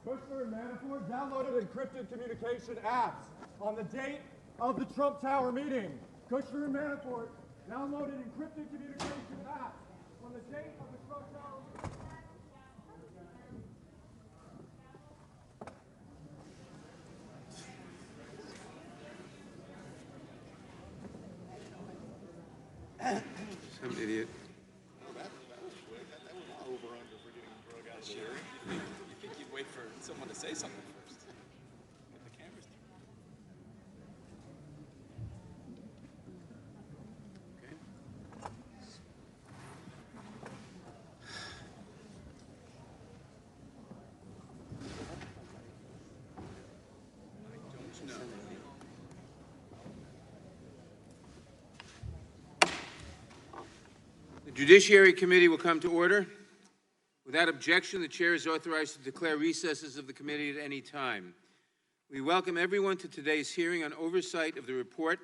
Kushner and Manafort downloaded encrypted communication apps on the date of the Trump Tower meeting. Kushner and Manafort downloaded encrypted communication apps on the date of the Trump Tower meeting. Some idiot. That was quick. That was over under for getting drug out of the area. You think you'd wait for someone to say something first? Get the cameras through. Okay. I don't know. The Judiciary Committee will come to order. Without objection, the chair is authorized to declare recesses of the committee at any time. We welcome everyone to today's hearing on oversight of the report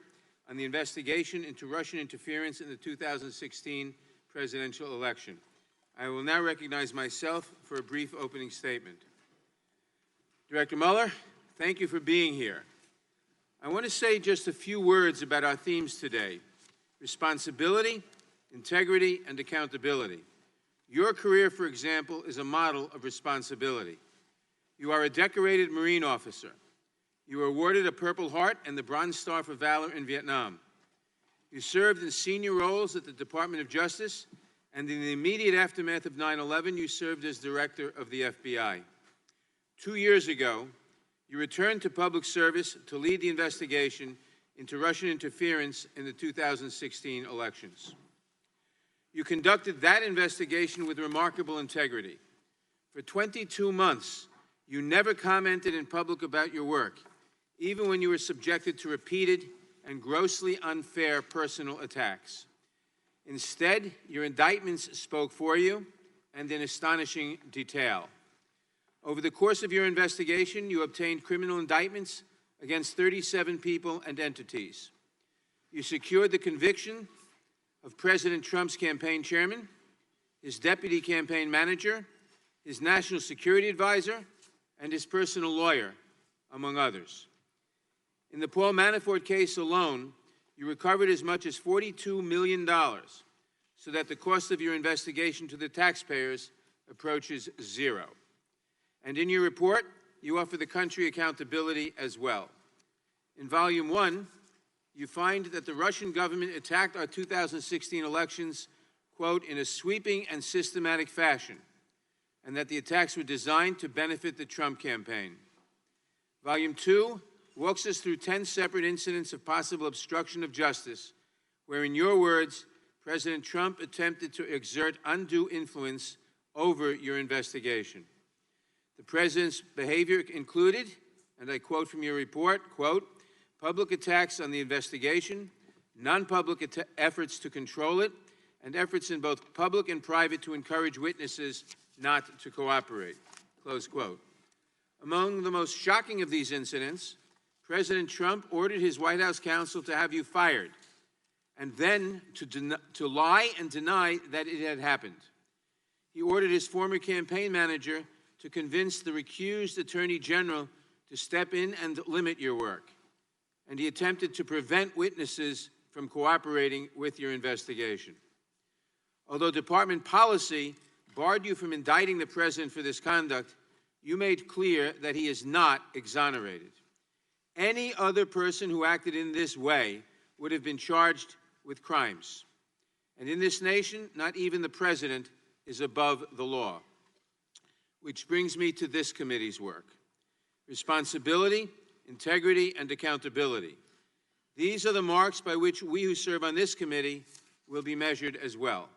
on the investigation into Russian interference in the 2016 presidential election. I will now recognize myself for a brief opening statement. Director Mueller, thank you for being here. I want to say just a few words about our themes today: responsibility, integrity, and accountability. Your career, for example, is a model of responsibility. You are a decorated Marine officer. You were awarded a Purple Heart and the Bronze Star for Valor in Vietnam. You served in senior roles at the Department of Justice, and in the immediate aftermath of 9/11, you served as director of the FBI. 2 years ago, you returned to public service to lead the investigation into Russian interference in the 2016 elections. You conducted that investigation with remarkable integrity. For 22 months, you never commented in public about your work, even when you were subjected to repeated and grossly unfair personal attacks. Instead, your indictments spoke for you, and in astonishing detail. Over the course of your investigation, you obtained criminal indictments against 37 people and entities. You secured the conviction of President Trump's campaign chairman, his deputy campaign manager, his national security advisor, and his personal lawyer, among others. In the Paul Manafort case alone, you recovered as much as $42 million, so that the cost of your investigation to the taxpayers approaches zero. And in your report, you offer the country accountability as well. In Volume 1, you find that the Russian government attacked our 2016 elections, quote, in a sweeping and systematic fashion, and that the attacks were designed to benefit the Trump campaign. Volume 2 walks us through 10 separate incidents of possible obstruction of justice, where, in your words, President Trump attempted to exert undue influence over your investigation. The president's behavior included, and I quote from your report, quote, public attacks on the investigation, non-public efforts to control it, and efforts in both public and private to encourage witnesses not to cooperate, close quote. Among the most shocking of these incidents, President Trump ordered his White House counsel to have you fired, and then to lie and deny that it had happened. He ordered his former campaign manager to convince the recused Attorney General to step in and limit your work. And he attempted to prevent witnesses from cooperating with your investigation. Although department policy barred you from indicting the president for this conduct, you made clear that he is not exonerated. Any other person who acted in this way would have been charged with crimes. And in this nation, not even the president is above the law. Which brings me to this committee's work. Responsibility, integrity, and accountability. These are the marks by which we who serve on this committee will be measured as well.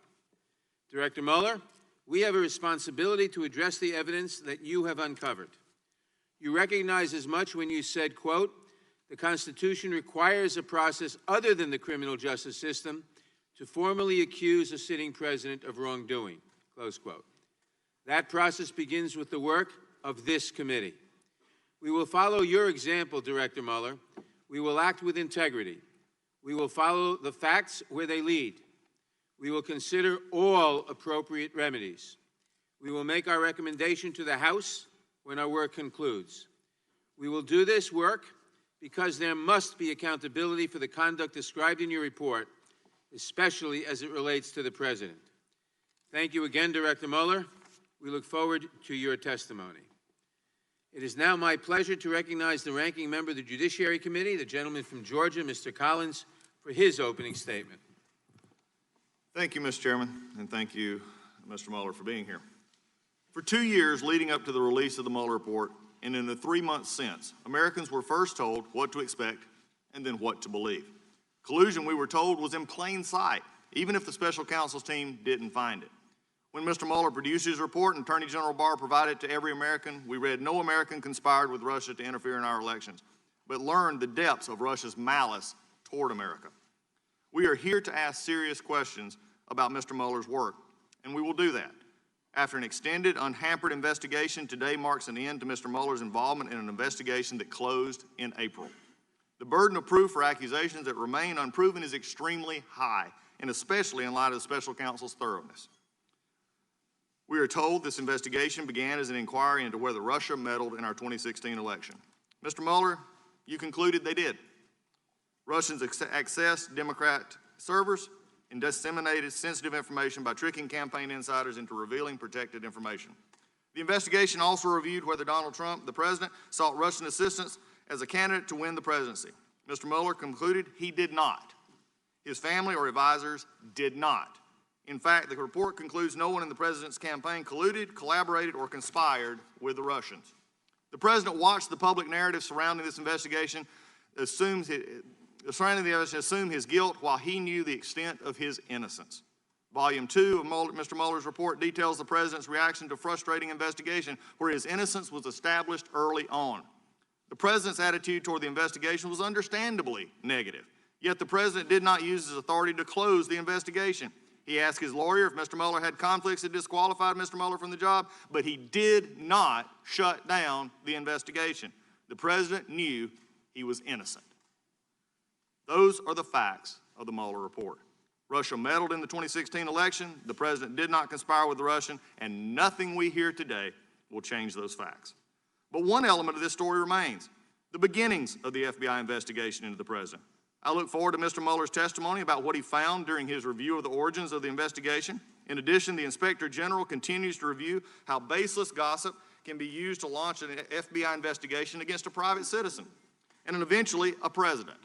Director Mueller, we have a responsibility to address the evidence that you have uncovered. You recognize as much when you said, quote, the Constitution requires a process other than the criminal justice system to formally accuse a sitting president of wrongdoing, close quote. That process begins with the work of this committee. We will follow your example, Director Mueller. We will act with integrity. We will follow the facts where they lead. We will consider all appropriate remedies. We will make our recommendation to the House when our work concludes. We will do this work because there must be accountability for the conduct described in your report, especially as it relates to the President. Thank you again, Director Mueller. We look forward to your testimony. It is now my pleasure to recognize the ranking member of the Judiciary Committee, the gentleman from Georgia, Mr. Collins, for his opening statement. Thank you, Mr. Chairman, and thank you, Mr. Mueller, for being here. For 2 years leading up to the release of the Mueller report, and in the 3 months since, Americans were first told what to expect and then what to believe. Collusion, we were told, was in plain sight, even if the special counsel's team didn't find it. When Mr. Mueller produced his report and Attorney General Barr provided it to every American, we read no American conspired with Russia to interfere in our elections, but learned the depths of Russia's malice toward America. We are here to ask serious questions about Mr. Mueller's work, and we will do that. After an extended, unhampered investigation, today marks an end to Mr. Mueller's involvement in an investigation that closed in April. The burden of proof for accusations that remain unproven is extremely high, and especially in light of the special counsel's thoroughness. We are told this investigation began as an inquiry into whether Russia meddled in our 2016 election. Mr. Mueller, you concluded they did. Russians accessed Democrat servers and disseminated sensitive information by tricking campaign insiders into revealing protected information. The investigation also reviewed whether Donald Trump, the president, sought Russian assistance as a candidate to win the presidency. Mr. Mueller concluded he did not. His family or advisors did not. In fact, the report concludes no one in the president's campaign colluded, collaborated, or conspired with the Russians. The president watched the public narrative surrounding this investigation, assume his guilt while he knew the extent of his innocence. Volume 2 of Mr. Mueller's report details the president's reaction to a frustrating investigation where his innocence was established early on. The president's attitude toward the investigation was understandably negative, yet the president did not use his authority to close the investigation. He asked his lawyer if Mr. Mueller had conflicts that disqualified Mr. Mueller from the job, but he did not shut down the investigation. The president knew he was innocent. Those are the facts of the Mueller report. Russia meddled in the 2016 election. The president did not conspire with the Russian, and nothing we hear today will change those facts. But one element of this story remains: the beginnings of the FBI investigation into the president. I look forward to Mr. Mueller's testimony about what he found during his review of the origins of the investigation. In addition, the Inspector General continues to review how baseless gossip can be used to launch an FBI investigation against a private citizen and eventually a president.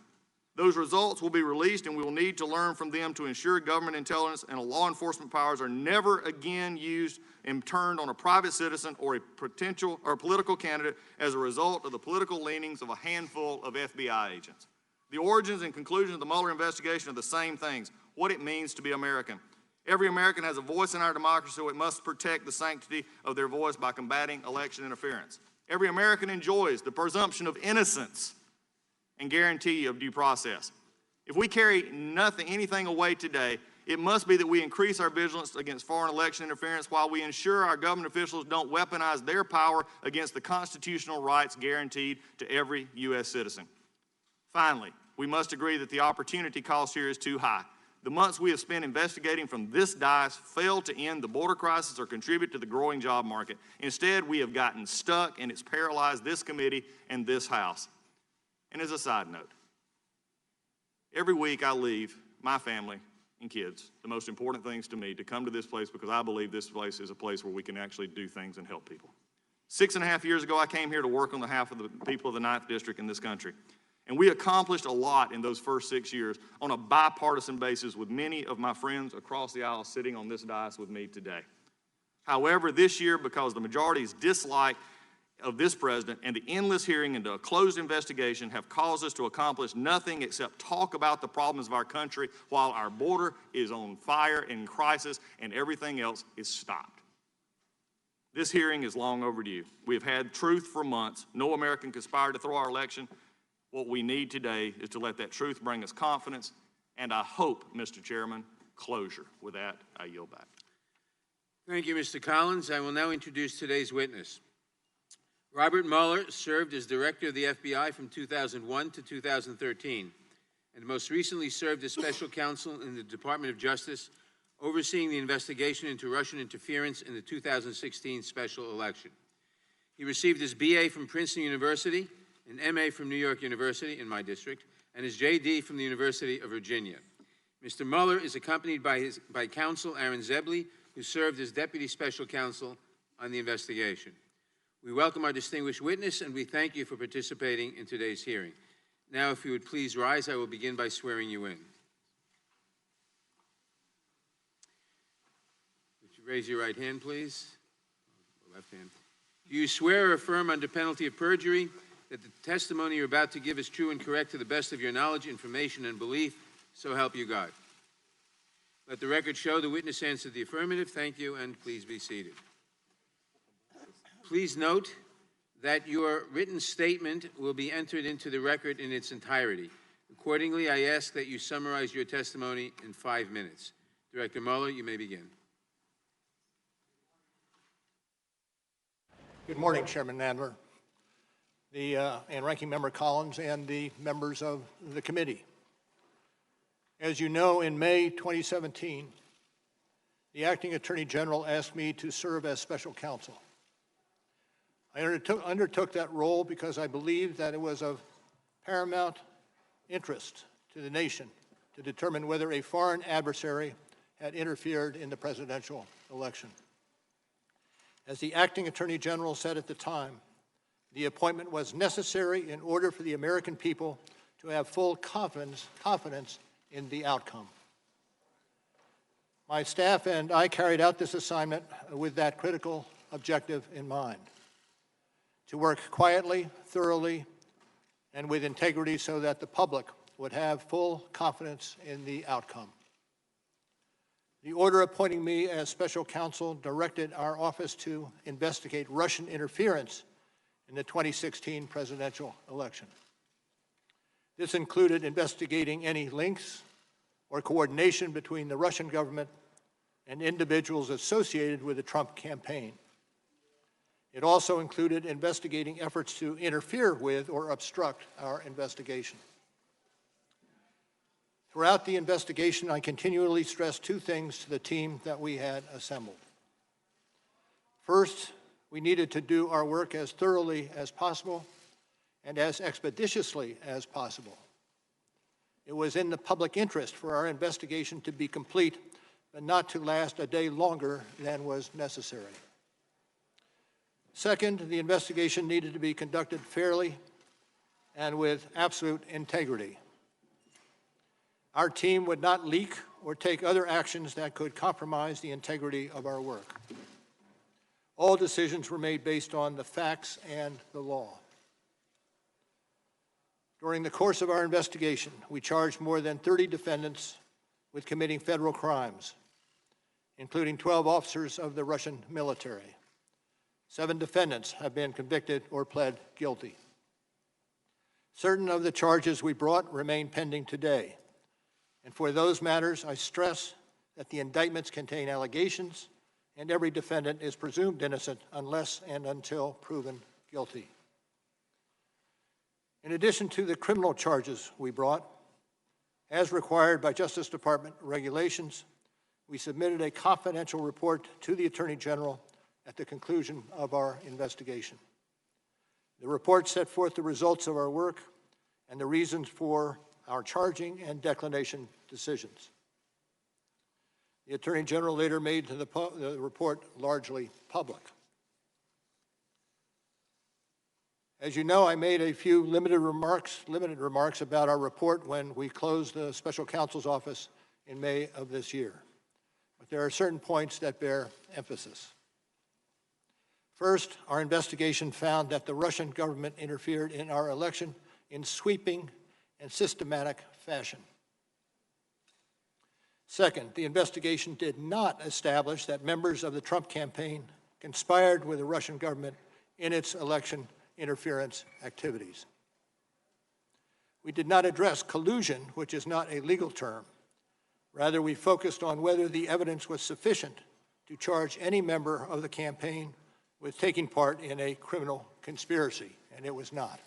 Those results will be released, and we will need to learn from them to ensure government intelligence and law enforcement powers are never again used and turned on a private citizen or a potential or political candidate as a result of the political leanings of a handful of FBI agents. The origins and conclusions of the Mueller investigation are the same things: what it means to be American. Every American has a voice in our democracy, so it must protect the sanctity of their voice by combating election interference. Every American enjoys the presumption of innocence and guarantee of due process. If we carry anything away today, it must be that we increase our vigilance against foreign election interference while we ensure our government officials don't weaponize their power against the constitutional rights guaranteed to every U.S. citizen. Finally, we must agree that the opportunity cost here is too high. The months we have spent investigating from this dais failed to end the border crisis or contribute to the growing job market. Instead, we have gotten stuck, and it's paralyzed this committee and this House. And as a side note, every week I leave my family and kids, the most important things to me, to come to this place because I believe this place is a place where we can actually do things and help people. 6.5 years ago, I came here to work on behalf of the people of the 9th District in this country. And we accomplished a lot in those first 6 years on a bipartisan basis with many of my friends across the aisle sitting on this dais with me today. However, this year, because the majority's dislike of this president and the endless hearing into a closed investigation have caused us to accomplish nothing except talk about the problems of our country while our border is on fire and in crisis and everything else is stopped. This hearing is long overdue. We have had truth for months. No American conspired to throw our election. What we need today is to let that truth bring us confidence and, I hope, Mr. Chairman, closure. With that, I yield back. Thank you, Mr. Collins. I will now introduce today's witness. Robert Mueller served as director of the FBI from 2001 to 2013, and most recently served as special counsel in the Department of Justice, overseeing the investigation into Russian interference in the 2016 special election. He received his BA from Princeton University, an MA from New York University in my district, and his JD from the University of Virginia. Mr. Mueller is accompanied by counsel Aaron Zebley, who served as deputy special counsel on the investigation. We welcome our distinguished witness, and we thank you for participating in today's hearing. Now, if you would please rise, I will begin by swearing you in. Would you raise your right hand, please? Left hand. Do you swear or affirm under penalty of perjury that the testimony you're about to give is true and correct to the best of your knowledge, information, and belief, so help you God? Let the record show the witness answered the affirmative. Thank you, and please be seated. Please note that your written statement will be entered into the record in its entirety. Accordingly, I ask that you summarize your testimony in 5 minutes. Director Mueller, you may begin. Good morning, Chairman Nadler, and Ranking Member Collins, and the members of the committee. As you know, in May 2017, the Acting Attorney General asked me to serve as special counsel. I undertook that role because I believed that it was of paramount interest to the nation to determine whether a foreign adversary had interfered in the presidential election. As the Acting Attorney General said at the time, the appointment was necessary in order for the American people to have full confidence in the outcome. My staff and I carried out this assignment with that critical objective in mind: to work quietly, thoroughly, and with integrity so that the public would have full confidence in the outcome. The order appointing me as special counsel directed our office to investigate Russian interference in the 2016 presidential election. This included investigating any links or coordination between the Russian government and individuals associated with the Trump campaign. It also included investigating efforts to interfere with or obstruct our investigation. Throughout the investigation, I continually stressed two things to the team that we had assembled. First, we needed to do our work as thoroughly as possible and as expeditiously as possible. It was in the public interest for our investigation to be complete, but not to last a day longer than was necessary. Second, the investigation needed to be conducted fairly and with absolute integrity. Our team would not leak or take other actions that could compromise the integrity of our work. All decisions were made based on the facts and the law. During the course of our investigation, we charged more than 30 defendants with committing federal crimes, including 12 officers of the Russian military. 7 defendants have been convicted or pled guilty. Certain of the charges we brought remain pending today, and for those matters, I stress that the indictments contain allegations and every defendant is presumed innocent unless and until proven guilty. In addition to the criminal charges we brought, as required by Justice Department regulations, we submitted a confidential report to the Attorney General at the conclusion of our investigation. The report set forth the results of our work and the reasons for our charging and declination decisions. The Attorney General later made the report largely public. As you know, I made a few limited remarks about our report when we closed the Special Counsel's office in May of this year. But there are certain points that bear emphasis. First, our investigation found that the Russian government interfered in our election in sweeping and systematic fashion. Second, the investigation did not establish that members of the Trump campaign conspired with the Russian government in its election interference activities. We did not address collusion, which is not a legal term. Rather, we focused on whether the evidence was sufficient to charge any member of the campaign with taking part in a criminal conspiracy, and it was not.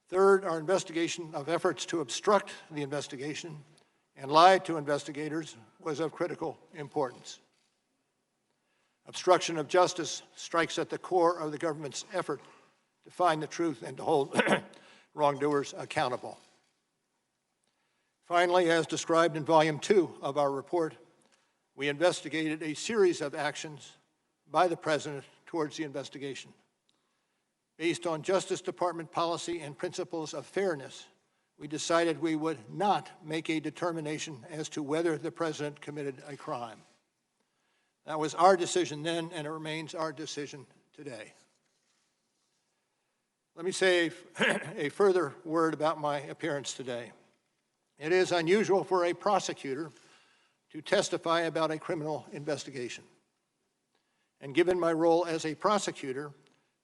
Third, our investigation of efforts to obstruct the investigation and lie to investigators was of critical importance. Obstruction of justice strikes at the core of the government's effort to find the truth and to hold wrongdoers accountable. Finally, as described in Volume 2 of our report, we investigated a series of actions by the President towards the investigation. Based on Justice Department policy and principles of fairness, we decided we would not make a determination as to whether the President committed a crime. That was our decision then, and it remains our decision today. Let me say a further word about my appearance today. It is unusual for a prosecutor to testify about a criminal investigation. And given my role as a prosecutor,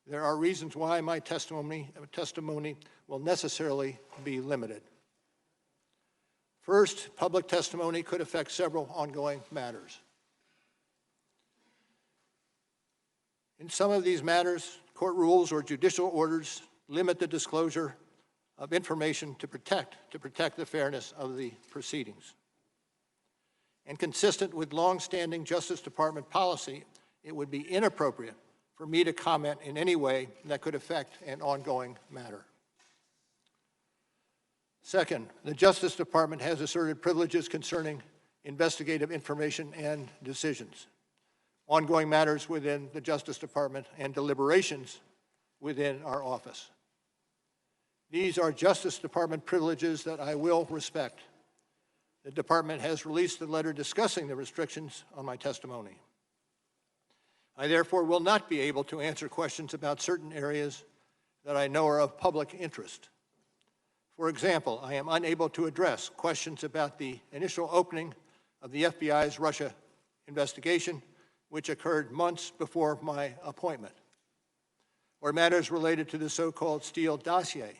there are reasons why my testimony will necessarily be limited. First, public testimony could affect several ongoing matters. In some of these matters, court rules or judicial orders limit the disclosure of information to protect the fairness of the proceedings. And consistent with long-standing Justice Department policy, it would be inappropriate for me to comment in any way that could affect an ongoing matter. Second, the Justice Department has asserted privileges concerning investigative information and decisions, ongoing matters within the Justice Department, and deliberations within our office. These are Justice Department privileges that I will respect. The Department has released a letter discussing the restrictions on my testimony. I therefore will not be able to answer questions about certain areas that I know are of public interest. For example, I am unable to address questions about the initial opening of the FBI's Russia investigation, which occurred months before my appointment, or matters related to the so-called Steele dossier.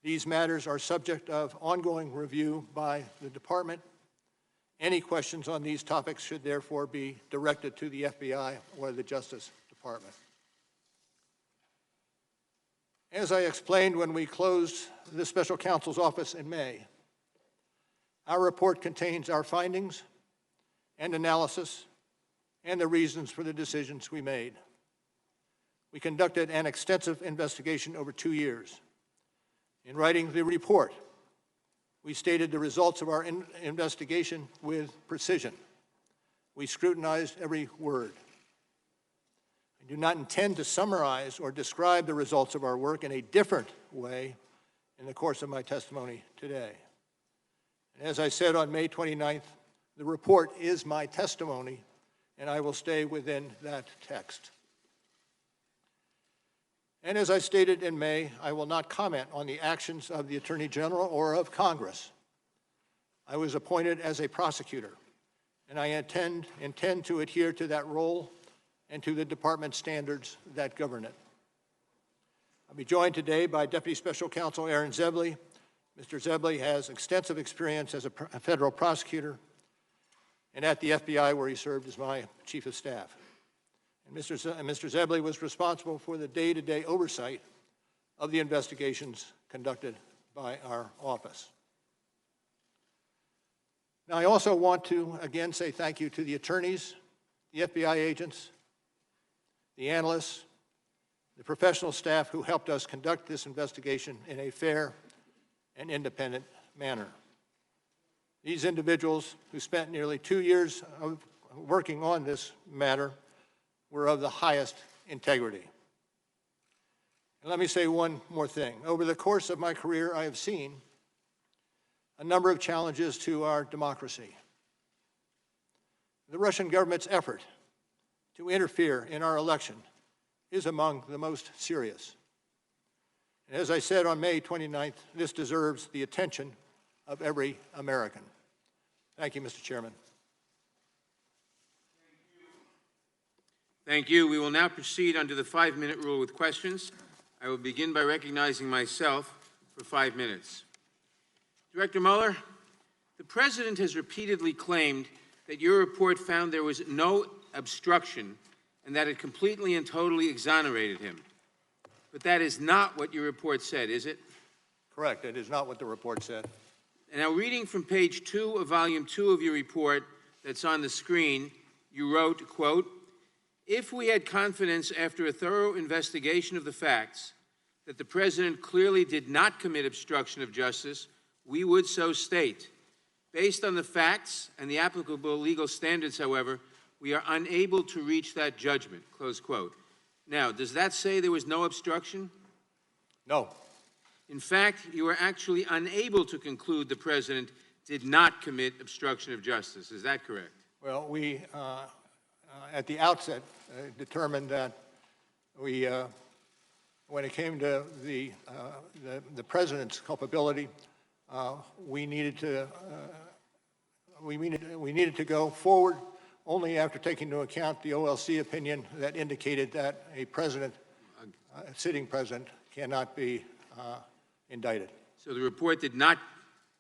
These matters are subject of ongoing review by the Department, Any questions on these topics should therefore be directed to the FBI or the Justice Department. As I explained when we closed the special counsel's office in May, our report contains our findings and analysis and the reasons for the decisions we made. We conducted an extensive investigation over 2 years. In writing the report, we stated the results of our investigation with precision. We scrutinized every word. I do not intend to summarize or describe the results of our work in a different way in the course of my testimony today. And as I said on May 29th, the report is my testimony, and I will stay within that text. And as I stated in May, I will not comment on the actions of the Attorney General or of Congress. I was appointed as a prosecutor, and I intend to adhere to that role and to the department standards that govern it. I'll be joined today by Deputy Special Counsel Aaron Zebley. Mr. Zebley has extensive experience as a federal prosecutor and at the FBI, where he served as my Chief of Staff. And Mr. Zebley was responsible for the day-to-day oversight of the investigations conducted by our office. Now, I also want to again say thank you to the attorneys, the FBI agents, the analysts, the professional staff who helped us conduct this investigation in a fair and independent manner. These individuals who spent nearly 2 years of working on this matter were of the highest integrity. And let me say one more thing. Over the course of my career, I have seen a number of challenges to our democracy. The Russian government's effort to interfere in our election is among the most serious. And as I said on May 29th, this deserves the attention of every American. Thank you, Mr. Chairman. Thank you. We will now proceed under the 5-minute rule with questions. I will begin by recognizing myself for 5 minutes. Director Mueller, the President has repeatedly claimed that your report found there was no obstruction and that it completely and totally exonerated him. But that is not what your report said, is it? Correct. It is not what the report said. And now, reading from page 2 of volume 2 of your report that's on the screen, you wrote, quote, "If we had confidence after a thorough investigation of the facts that the President clearly did not commit obstruction of justice, we would so state. Based on the facts and the applicable legal standards, however, we are unable to reach that judgment," close quote. Now, does that say there was no obstruction? No. In fact, you were actually unable to conclude the President did not commit obstruction of justice. Is that correct? Well, we, at the outset, determined that we, when it came to the President's culpability, we needed to go forward only after taking into account the OLC opinion that indicated that a president, a sitting president, cannot be indicted. So the report did not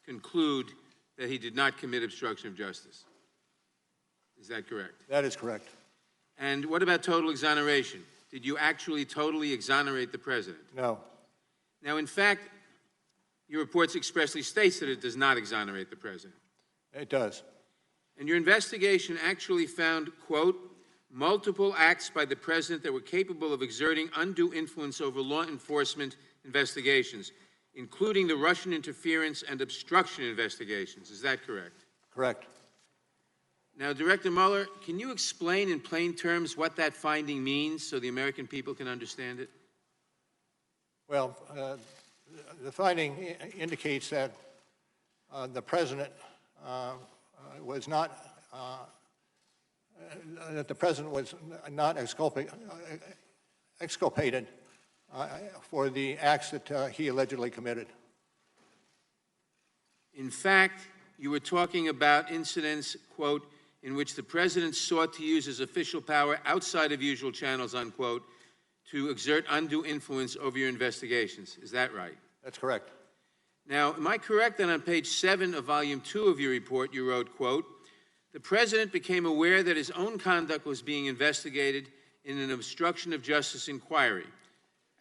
conclude that he did not commit obstruction of justice. Is that correct? That is correct. And what about total exoneration? Did you actually totally exonerate the President? No. Now, in fact, your report expressly states that it does not exonerate the President. It does. And your investigation actually found, quote, multiple acts by the President that were capable of exerting undue influence over law enforcement investigations, including the Russian interference and obstruction investigations. Is that correct? Correct. Now, Director Mueller, can you explain in plain terms what that finding means so the American people can understand it? Well, the finding indicates that the President was not exculpated for the acts that he allegedly committed. In fact, you were talking about incidents, quote, in which the President sought to use his official power outside of usual channels, unquote, to exert undue influence over your investigations. Is that right? That's correct. Now, am I correct that on page 7 of volume 2 of your report, you wrote, quote, the President became aware that his own conduct was being investigated in an obstruction of justice inquiry.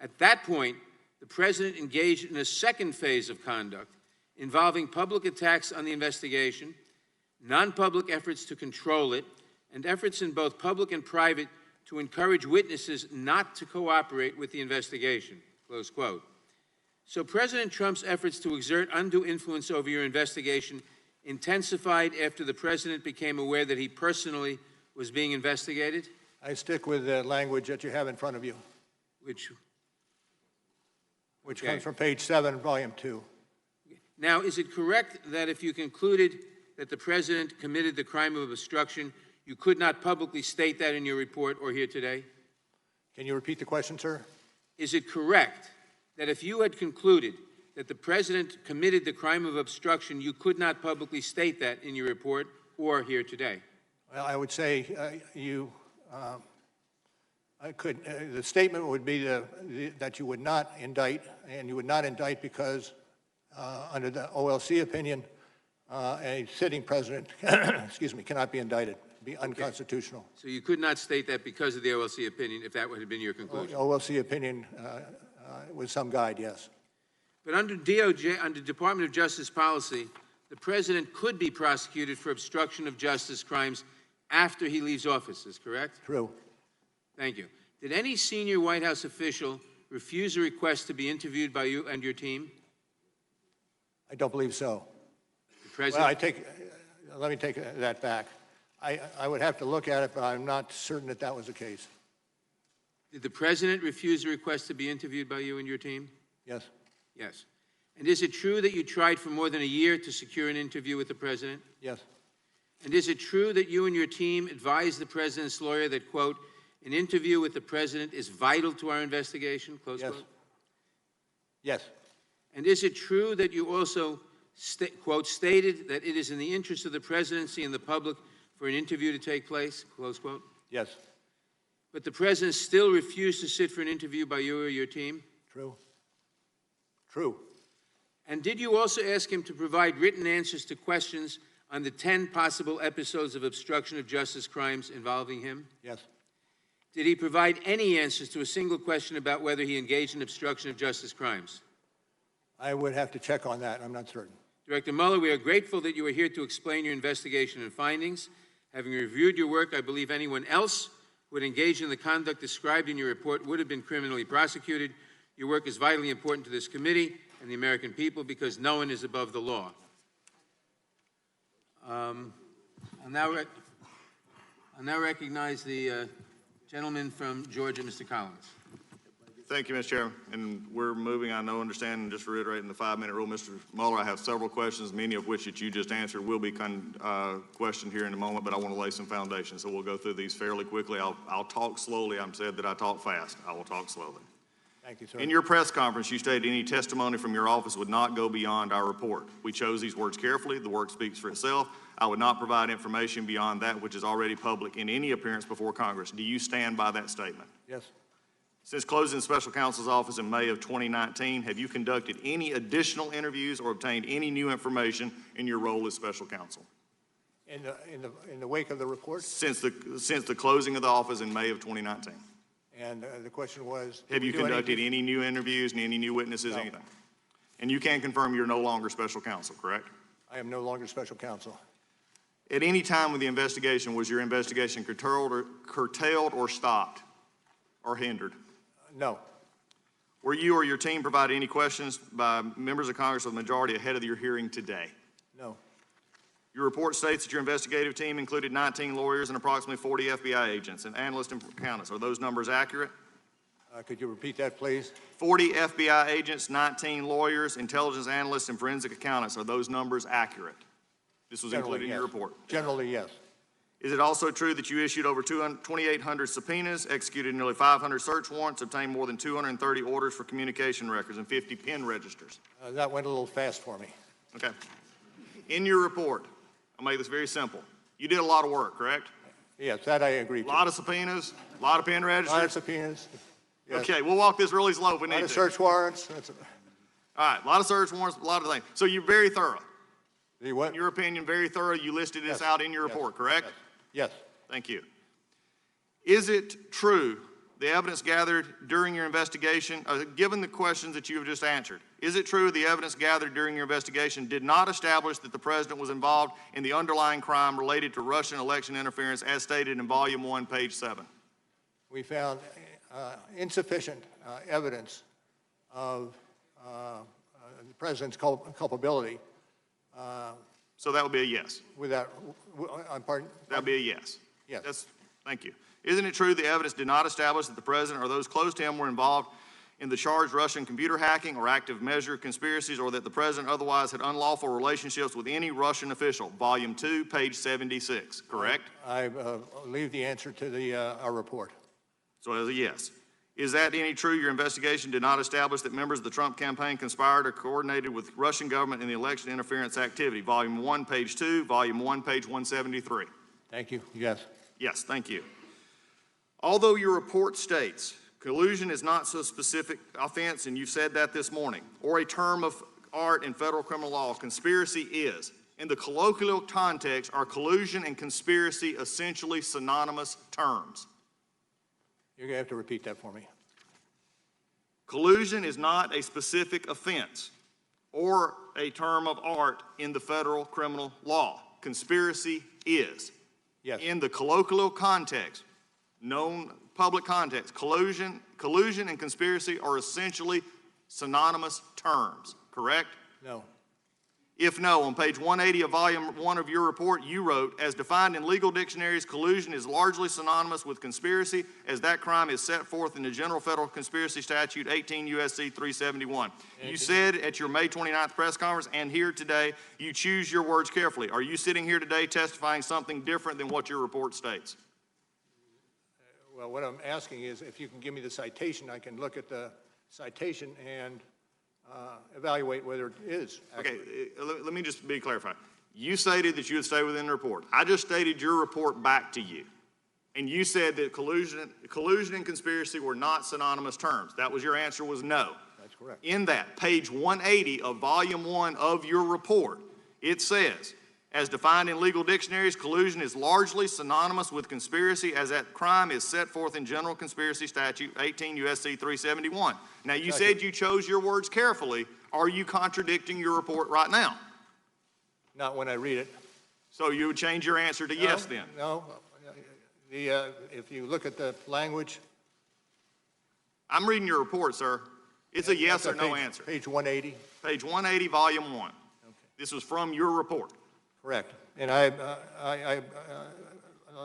At that point, the President engaged in a second phase of conduct involving public attacks on the investigation, non-public efforts to control it, and efforts in both public and private to encourage witnesses not to cooperate with the investigation, close quote. So President Trump's efforts to exert undue influence over your investigation intensified after the President became aware that he personally was being investigated? I stick with the language that you have in front of you, Which okay. comes from page 7, volume 2. Now, is it correct that if you concluded that the President committed the crime of obstruction, you could not publicly state that in your report or here today? Can you repeat the question, sir? Is it correct that if you had concluded that the President committed the crime of obstruction, you could not publicly state that in your report or here today? Well, I would say the statement would be that you would not indict, and you would not indict because under the OLC opinion, a sitting president, excuse me, cannot be indicted, be unconstitutional. So you could not state that because of the OLC opinion, if that would have been your conclusion? OLC opinion with some guide, yes. But under DOJ, under Department of Justice policy, the President could be prosecuted for obstruction of justice crimes after he leaves office, is correct? True. Thank you. Did any senior White House official refuse a request to be interviewed by you and your team? I don't believe so. The President? Well, let me take that back. I would have to look at it, but I'm not certain that that was the case. Did the President refuse a request to be interviewed by you and your team? Yes. Yes. And is it true that you tried for more than a year to secure an interview with the President? Yes. And is it true that you and your team advised the President's lawyer that, quote, an interview with the President is vital to our investigation, close Yes. quote? Yes. And is it true that you also, quote, stated that it is in the interest of the Presidency and the public for an interview to take place, close quote? Yes. But the President still refused to sit for an interview by you or your team? True. True. And did you also ask him to provide written answers to questions on the 10 possible episodes of obstruction of justice crimes involving him? Yes. Did he provide any answers to a single question about whether he engaged in obstruction of justice crimes? I would have to check on that. I'm not certain. Director Mueller, we are grateful that you are here to explain your investigation and findings. Having reviewed your work, I believe anyone else who would engage in the conduct described in your report would have been criminally prosecuted. Your work is vitally important to this committee and the American people because no one is above the law. I'll now recognize the gentleman from Georgia, Mr. Collins. Thank you, Mr. Chairman. And we're moving, I know, understand, and just reiterating the 5-minute rule. Mr. Mueller, I have several questions, many of which that you just answered will be questioned here in a moment, but I want to lay some foundation. So we'll go through these fairly quickly. I'll talk slowly. I'm said that I talk fast. I will talk slowly. Thank you, sir. In your press conference, you stated any testimony from your office would not go beyond our report. We chose these words carefully. The work speaks for itself. I would not provide information beyond that which is already public in any appearance before Congress. Do you stand by that statement? Yes. Since closing the special counsel's office in May of 2019, have you conducted any additional interviews or obtained any new information in your role as special counsel? In the wake of the report? Since the closing of the office in May of 2019. And the question was, have you conducted any new interviews and any new witnesses, No. anything? And you can confirm you're no longer special counsel, correct? I am no longer special counsel. At any time with the investigation, was your investigation curtailed or stopped or hindered? No. Were you or your team provided any questions by members of Congress or the majority ahead of your hearing today? No. Your report states that your investigative team included 19 lawyers and approximately 40 FBI agents and analysts and accountants. Are those numbers accurate? Could you repeat that, please? 40 FBI agents, 19 lawyers, intelligence analysts, and forensic accountants. Are those numbers accurate? This was included in your report. Generally, yes. Is it also true that you issued over 2,800 subpoenas, executed nearly 500 search warrants, obtained more than 230 orders for communication records, and 50 pen registers? That went a little fast for me. Okay. In your report, I'll make this very simple. You did a lot of work, correct? Yes, that I agree to. A lot of subpoenas, a lot of pen registers. A lot of subpoenas. Yes. Okay, we'll walk this really slow if we need to. A lot of search warrants. All right, a lot of search warrants, a lot of things. So you're very thorough. The what? In your opinion, very thorough. You listed this out in your report, correct? Yes. Thank you. Is it true, the evidence gathered during your investigation, given the questions that you have just answered, is it true the evidence gathered during your investigation did not establish that the president was involved in the underlying crime related to Russian election interference as stated in Volume 1, page 7? We found insufficient evidence of the president's culpability. So that would be a yes. Without, pardon? That would be a yes. Yes. Thank you. Isn't it true the evidence did not establish that the president or those close to him were involved in the charged Russian computer hacking or active measure conspiracies, or that the president otherwise had unlawful relationships with any Russian official? Volume 2, page 76, correct? I leave the answer to our report. So as a yes. Is that any true your investigation did not establish that members of the Trump campaign conspired or coordinated with Russian government in the election interference activity? Volume 1, page 2, Volume 1, page 173. Thank you. Yes. Yes, thank you. Although your report states collusion is not so specific offense, and you've said that this morning, or a term of art in federal criminal law, conspiracy is. In the colloquial context, are collusion and conspiracy essentially synonymous terms? You're going to have to repeat that for me. Collusion is not a specific offense or a term of art in the federal criminal law. Conspiracy is. Yes. In the colloquial context, known public context, collusion and conspiracy are essentially synonymous terms, correct? No. If no, on page 180 of volume 1 of your report, you wrote, as defined in legal dictionaries, collusion is largely synonymous with conspiracy, as that crime is set forth in the General Federal Conspiracy Statute 18 U.S.C. 371. You said at your May 29th press conference and here today, you choose your words carefully. Are you sitting here today testifying something different than what your report states? Well, what I'm asking is if you can give me the citation, I can look at the citation and evaluate whether it is accurate. Okay, let me just be clarified. You stated that you would stay within the report. I just stated your report back to you. And you said that collusion and conspiracy were not synonymous terms. That was your answer, was no. That's correct. In that, page 180 of volume 1 of your report, it says, as defined in legal dictionaries, collusion is largely synonymous with conspiracy, as that crime is set forth in General Conspiracy Statute 18 U.S.C. 371. Now, you said you chose your words carefully. Are you contradicting your report right now? Not when I read it. So you would change your answer to yes then? No. If you look at the language. I'm reading your report, sir. It's a yes or no page, answer. Page 180. Page 180, volume 1. Okay. This was from your report. Correct. And I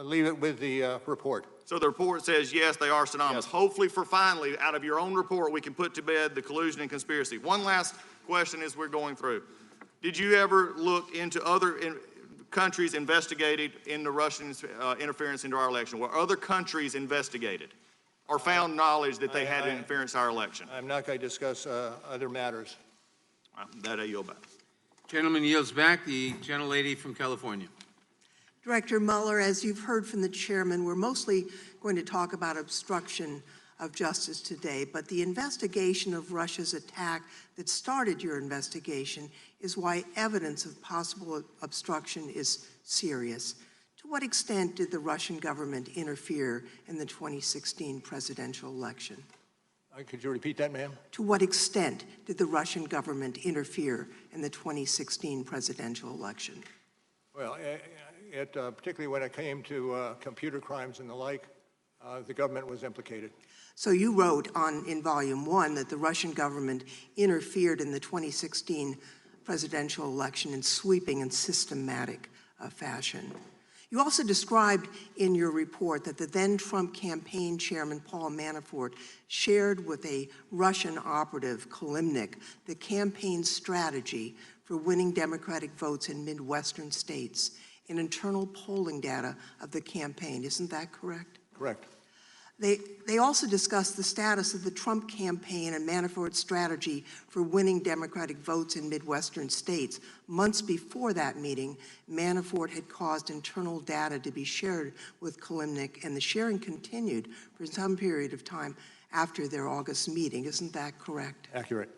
leave it with the report. So the report says, yes, they are synonymous. Yes. Hopefully, for finally, out of your own report, we can put to bed the collusion and conspiracy. One last question as we're going through. Did you ever look into other countries investigated in the Russian interference into our election? Were other countries investigated or found knowledge that they had interference in our election? I'm not going to discuss other matters. That I yield back. Gentleman yields back. The gentlelady from California. Director Mueller, as you've heard from the chairman, we're mostly going to talk about obstruction of justice today, but the investigation of Russia's attack that started your investigation is why evidence of possible obstruction is serious. To what extent did the Russian government interfere in the 2016 presidential election? Could you repeat that, ma'am? To what extent did the Russian government interfere in the 2016 presidential election? Well, particularly when it came to computer crimes and the like, the government was implicated. So you wrote in volume 1 that the Russian government interfered in the 2016 presidential election in sweeping and systematic fashion. You also described in your report that the then Trump campaign chairman, Paul Manafort, shared with a Russian operative, Kalimnik, the campaign strategy for winning Democratic votes in Midwestern states and internal polling data of the campaign. Isn't that correct? Correct. They also discussed the status of the Trump campaign and Manafort's strategy for winning Democratic votes in Midwestern states. Months before that meeting, Manafort had caused internal data to be shared with Kalimnik, and the sharing continued for some period of time after their August meeting. Isn't that correct? Accurate.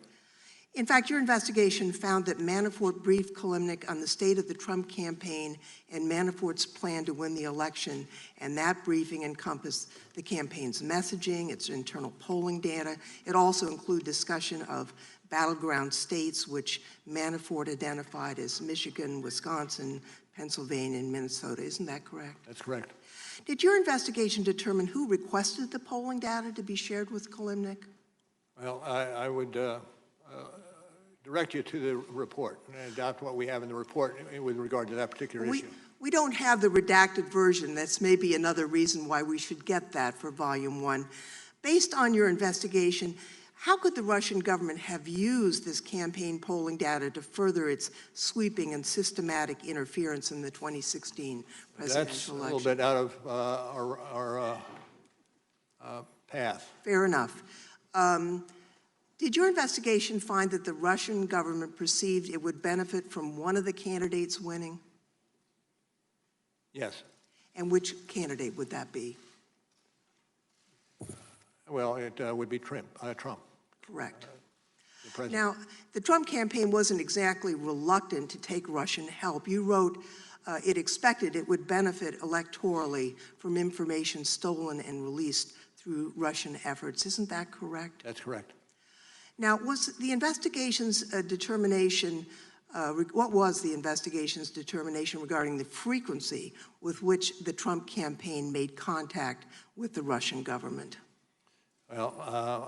In fact, your investigation found that Manafort briefed Kalimnik on the state of the Trump campaign and Manafort's plan to win the election, and that briefing encompassed the campaign's messaging, its internal polling data. It also included discussion of battleground states, which Manafort identified as Michigan, Wisconsin, Pennsylvania, and Minnesota. Isn't that correct? That's correct. Did your investigation determine who requested the polling data to be shared with Kalimnik? Well, I would direct you to the report and adopt what we have in the report with regard to that particular issue. We don't have the redacted version. That's maybe another reason why we should get that for Volume 1. Based on your investigation, how could the Russian government have used this campaign polling data to further its sweeping and systematic interference in the 2016 presidential election? That's a little bit out of our path. Fair enough. Did your investigation find that the Russian government perceived it would benefit from one of the candidates winning? Yes. And which candidate would that be? Well, it would be Trump. Correct. The president. Now, the Trump campaign wasn't exactly reluctant to take Russian help. You wrote it expected it would benefit electorally from information stolen and released through Russian efforts. Isn't that correct? That's correct. Now, was the investigation's determination, what was the investigation's determination regarding the frequency with which the Trump campaign made contact with the Russian government? Well,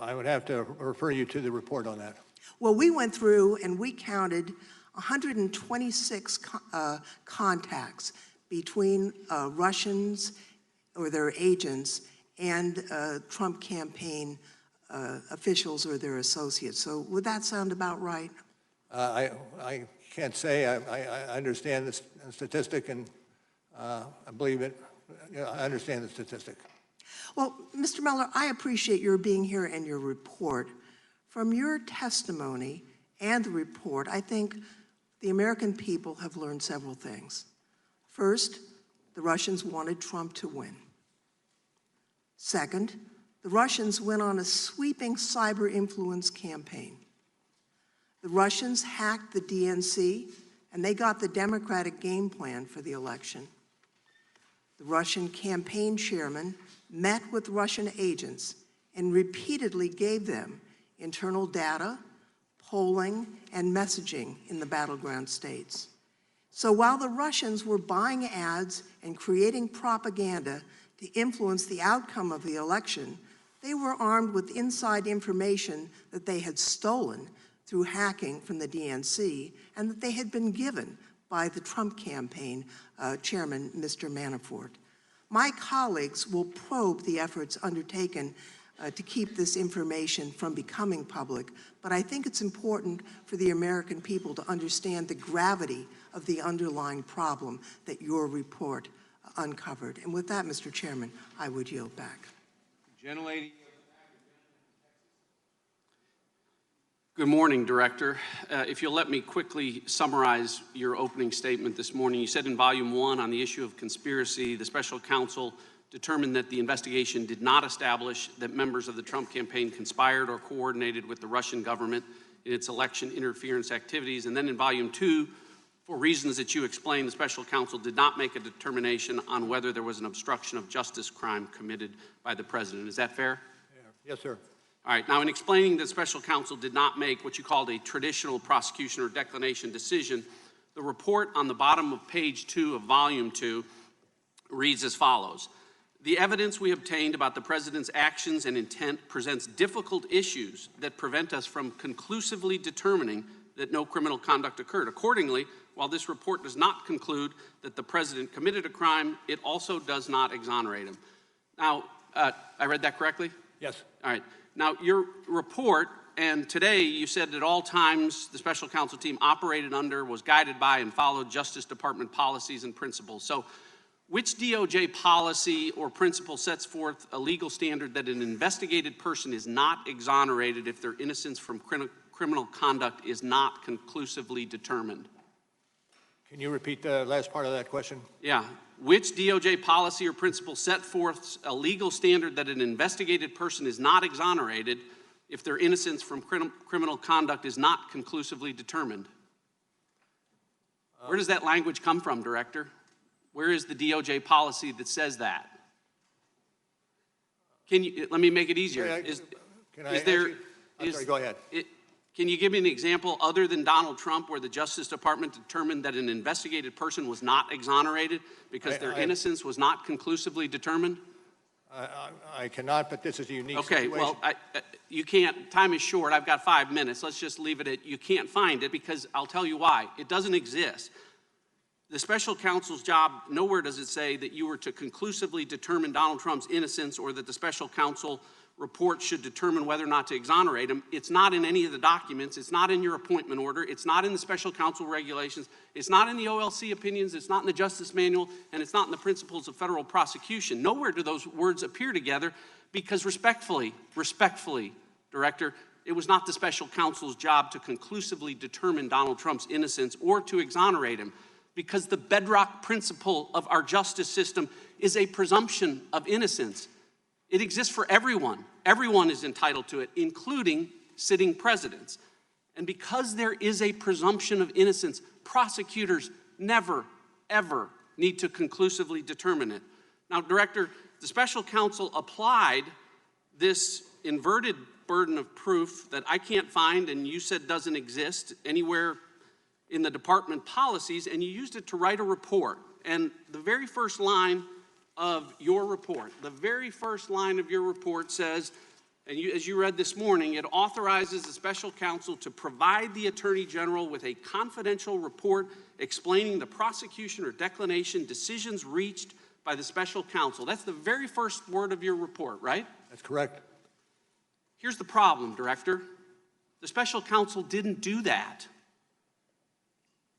I would have to refer you to the report on that. Well, we went through and we counted 126 contacts between Russians or their agents and Trump campaign officials or their associates. So would that sound about right? I can't say. I understand the statistic, and I believe it. I understand the statistic. Well, Mr. Mueller, I appreciate your being here and your report. From your testimony and the report, I think the American people have learned several things. First, the Russians wanted Trump to win. Second, the Russians went on a sweeping cyber influence campaign. The Russians hacked the DNC, and they got the Democratic game plan for the election. The Russian campaign chairman met with Russian agents and repeatedly gave them internal data, polling, and messaging in the battleground states. So while the Russians were buying ads and creating propaganda to influence the outcome of the election, they were armed with inside information that they had stolen through hacking from the DNC and that they had been given by the Trump campaign chairman, Mr. Manafort. My colleagues will probe the efforts undertaken to keep this information from becoming public, but I think it's important for the American people to understand the gravity of the underlying problem that your report uncovered. And with that, Mr. Chairman, I would yield back. Gentlelady. Good morning, Director. If you'll let me quickly summarize your opening statement this morning. You said in Volume 1 on the issue of conspiracy, the special counsel determined that the investigation did not establish that members of the Trump campaign conspired or coordinated with the Russian government in its election interference activities. And then in Volume 2, for reasons that you explained, the special counsel did not make a determination on whether there was an obstruction of justice crime committed by the president. Is that fair? Yes, sir. All right, now in explaining that special counsel did not make what you called a traditional prosecution or declination decision, the report on the bottom of page 2 of volume 2 reads as follows. The evidence we obtained about the president's actions and intent presents difficult issues that prevent us from conclusively determining that no criminal conduct occurred. Accordingly, while this report does not conclude that the president committed a crime, it also does not exonerate him. Now, I read that correctly? Yes. All right. Now, your report, and today you said at all times the special counsel team operated under, was guided by, and followed Justice Department policies and principles. So which DOJ policy or principle sets forth a legal standard that an investigated person is not exonerated if their innocence from criminal conduct is not conclusively determined? Can you repeat the last part of that question? Yeah. Which DOJ policy or principle set forth a legal standard that an investigated person is not exonerated if their innocence from criminal conduct is not conclusively determined. Where does that language come from, Director? Where is the DOJ policy that says that? Let me make it easier. Go ahead. Can you give me an example other than Donald Trump where the Justice Department determined that an investigated person was not exonerated because their innocence was not conclusively determined? I cannot, but this is a unique situation. Okay, well, you can't, time is short, I've got 5 minutes, let's just leave it at, you can't find it because I'll tell you why. It doesn't exist. The special counsel's job, nowhere does it say that you were to conclusively determine Donald Trump's innocence or that the special counsel report should determine whether or not to exonerate him. It's not in any of the documents. It's not in your appointment order. It's not in the special counsel regulations. It's not in the OLC opinions. It's not in the Justice Manual, and it's not in the principles of federal prosecution. Nowhere do those words appear together because respectfully, Director, it was not the special counsel's job to conclusively determine Donald Trump's innocence or to exonerate him because the bedrock principle of our justice system is a presumption of innocence. It exists for everyone. Everyone is entitled to it, including sitting presidents. And because there is a presumption of innocence, prosecutors never, ever need to conclusively determine it. Now, Director, the special counsel applied this inverted burden of proof that I can't find and you said doesn't exist anywhere in the department policies, and you used it to write a report. And the very first line of your report, says, and as you read this morning, it authorizes the special counsel to provide the Attorney General with a confidential report explaining the prosecution or declination decisions reached by the special counsel. That's the very first word of your report, right? That's correct. Here's the problem, Director. The special counsel didn't do that.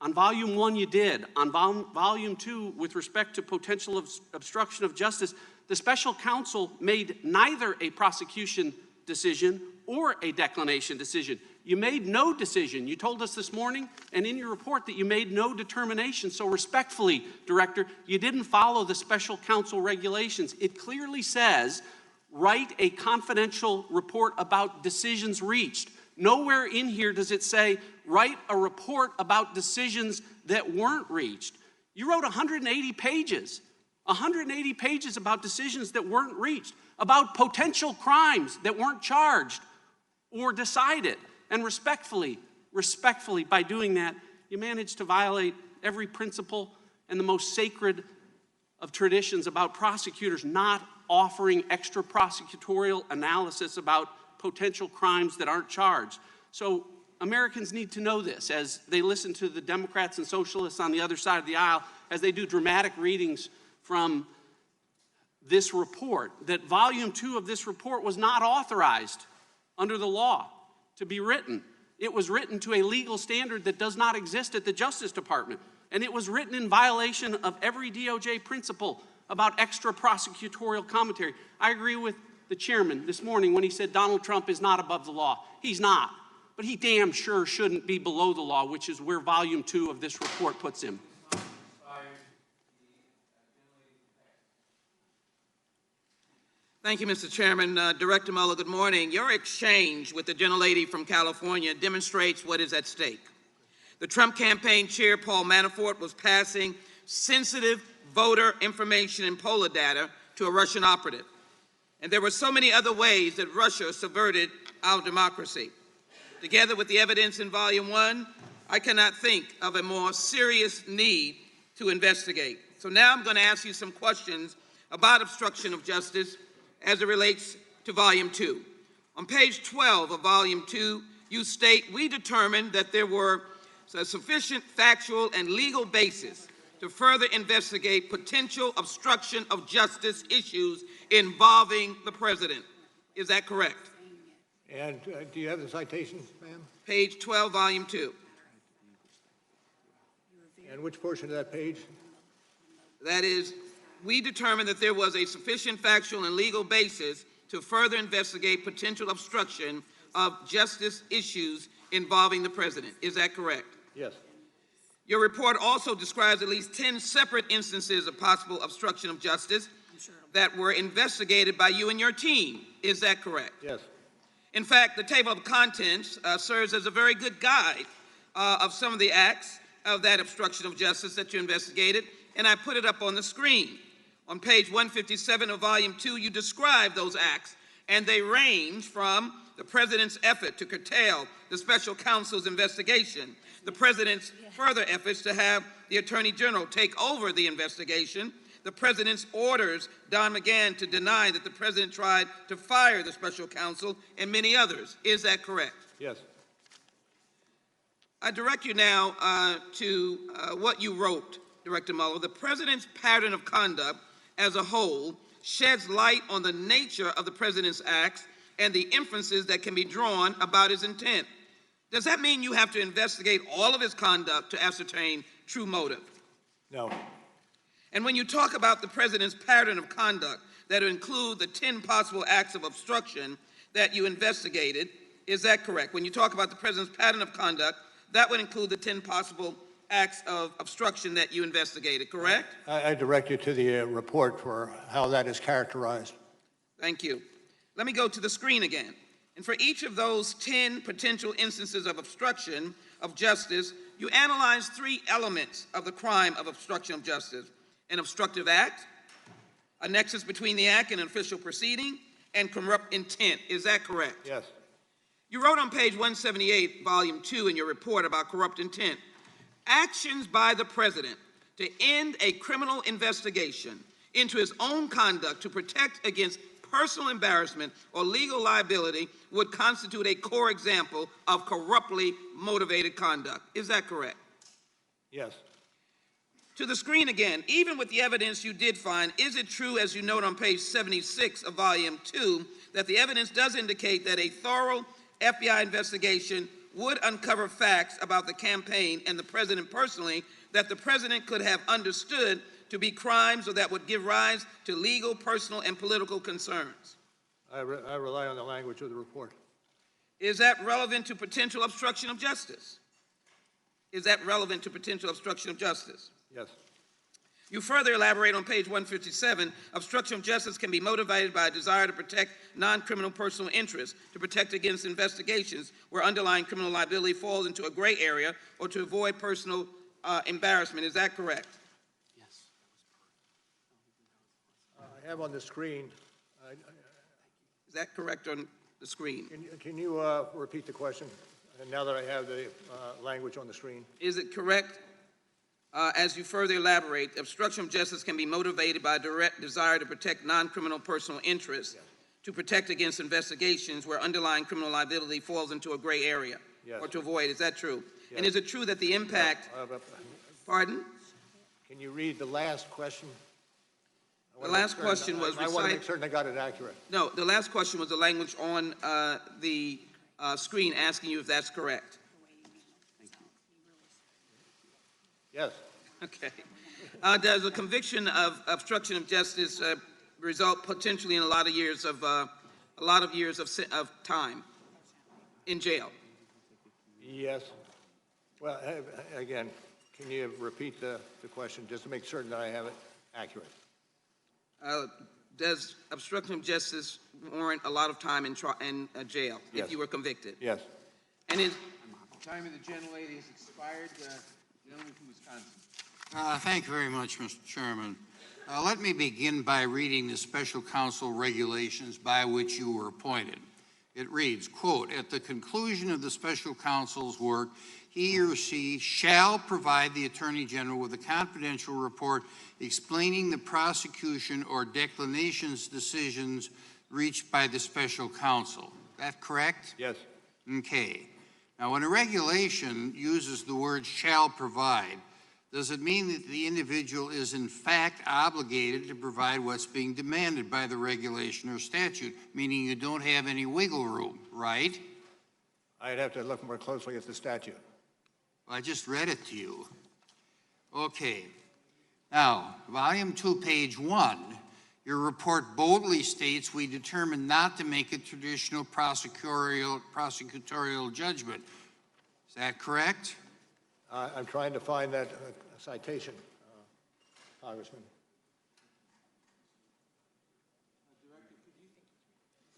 On volume 1, you did. On volume 2, with respect to potential obstruction of justice, the special counsel made neither a prosecution decision or a declination decision. You made no decision. You told us this morning and in your report that you made no determination. So respectfully, Director, you didn't follow the special counsel regulations. It clearly says, write a confidential report about decisions reached. Nowhere in here does it say, write a report about decisions that weren't reached. You wrote 180 pages about decisions that weren't reached, about potential crimes that weren't charged or decided. And respectfully, by doing that, you managed to violate every principle and the most sacred of traditions about prosecutors not offering extra prosecutorial analysis about potential crimes that aren't charged. So Americans need to know this as they listen to the Democrats and socialists on the other side of the aisle, as they do dramatic readings from this report, that volume 2 of this report was not authorized under the law to be written. It was written to a legal standard that does not exist at the Justice Department. And it was written in violation of every DOJ principle about extra prosecutorial commentary. I agree with the chairman this morning when he said Donald Trump is not above the law. He's not. But he damn sure shouldn't be below the law, which is where volume 2 of this report puts him. Thank you, Mr. Chairman. Director Mueller, good morning. Your exchange with the gentlelady from California demonstrates what is at stake. The Trump campaign chair, Paul Manafort, was passing sensitive voter information and poll data to a Russian operative. And there were so many other ways that Russia subverted our democracy. Together with the evidence in Volume 1, I cannot think of a more serious need to investigate. So now I'm going to ask you some questions about obstruction of justice as it relates to Volume 2. On page 12 of Volume 2, you state, we determined that there were a sufficient factual and legal basis to further investigate potential obstruction of justice issues involving the president. Is that correct? And do you have the citations, ma'am? Page 12, Volume 2. And which portion of that page? That is, we determined that there was a sufficient factual and legal basis to further investigate potential obstruction of justice issues involving the president. Is that correct? Yes. Your report also describes at least 10 separate instances of possible obstruction of justice that were investigated by you and your team. Is that correct? Yes. In fact, the table of contents serves as a very good guide of some of the acts of that obstruction of justice that you investigated, and I put it up on the screen. On page 157 of Volume 2, you describe those acts, and they range from the President's effort to curtail the special counsel's investigation, the President's further efforts to have the Attorney General take over the investigation, the President's orders Don McGahn to deny that the President tried to fire the special counsel, and many others. Is that correct? Yes. I direct you now to what you wrote, Director Mueller. The President's pattern of conduct as a whole sheds light on the nature of the President's acts and the inferences that can be drawn about his intent. Does that mean you have to investigate all of his conduct to ascertain true motive? No. And when you talk about the President's pattern of conduct that include the 10 possible acts of obstruction that you investigated, is that correct? When you talk about the President's pattern of conduct, that would include the 10 possible acts of obstruction that you investigated, correct? I direct you to the report for how that is characterized. Thank you. Let me go to the screen again. And for each of those 10 potential instances of obstruction of justice, you analyze 3 elements of the crime of obstruction of justice: an obstructive act, a nexus between the act and an official proceeding, and corrupt intent. Is that correct? Yes. You wrote on page 178, volume 2 in your report about corrupt intent: actions by the President to end a criminal investigation into his own conduct to protect against personal embarrassment or legal liability would constitute a core example of corruptly motivated conduct. Is that correct? Yes. To the screen again, even with the evidence you did find, is it true, as you note on page 76 of volume 2, that the evidence does indicate that a thorough FBI investigation would uncover facts about the campaign and the President personally that the President could have understood to be crimes or that would give rise to legal, personal, and political concerns? I rely on the language of the report. Is that relevant to potential obstruction of justice? Is that relevant to potential obstruction of justice? Yes. You further elaborate on page 157, obstruction of justice can be motivated by a desire to protect non-criminal personal interests, to protect against investigations where underlying criminal liability falls into a gray area, or to avoid personal embarrassment. Is that correct? Yes. I have on the screen. Is that correct on the screen? Can you repeat the question? And now that I have the language on the screen. Is it correct, as you further elaborate, obstruction of justice can be motivated by a direct desire to protect non-criminal personal interests, to protect against investigations where underlying criminal liability falls into a gray area, Yes. or to avoid? Is that true? Yes. And is it true that the impact, pardon? Can you read the last question? The last question was I want to make certain I got it accurate. No, the last question was the language on the screen asking you if that's correct. Yes. Okay. Does a conviction of obstruction of justice result potentially in a lot of years of time in jail? Yes. Well, again, can you repeat the question just to make certain that I have it accurate? Does obstruction of justice warrant a lot of time in jail Yes. if you were convicted? Yes. And is The time of the gentlelady has expired. Gentleman from Wisconsin. Thank you very much, Mr. Chairman. Let me begin by reading the special counsel regulations by which you were appointed. It reads, quote, "At the conclusion of the special counsel's work, he or she shall provide the Attorney General with a confidential report explaining the prosecution or declinations decisions reached by the special counsel." That correct? Yes. Okay. Now, when a regulation uses the word "shall provide," does it mean that the individual is in fact obligated to provide what's being demanded by the regulation or statute, meaning you don't have any wiggle room, right? I'd have to look more closely at the statute. Well, I just read it to you. Okay. Now, volume 2, page 1, your report boldly states we determined not to make a traditional prosecutorial judgment. Is that correct? I'm trying to find that citation, Congressman.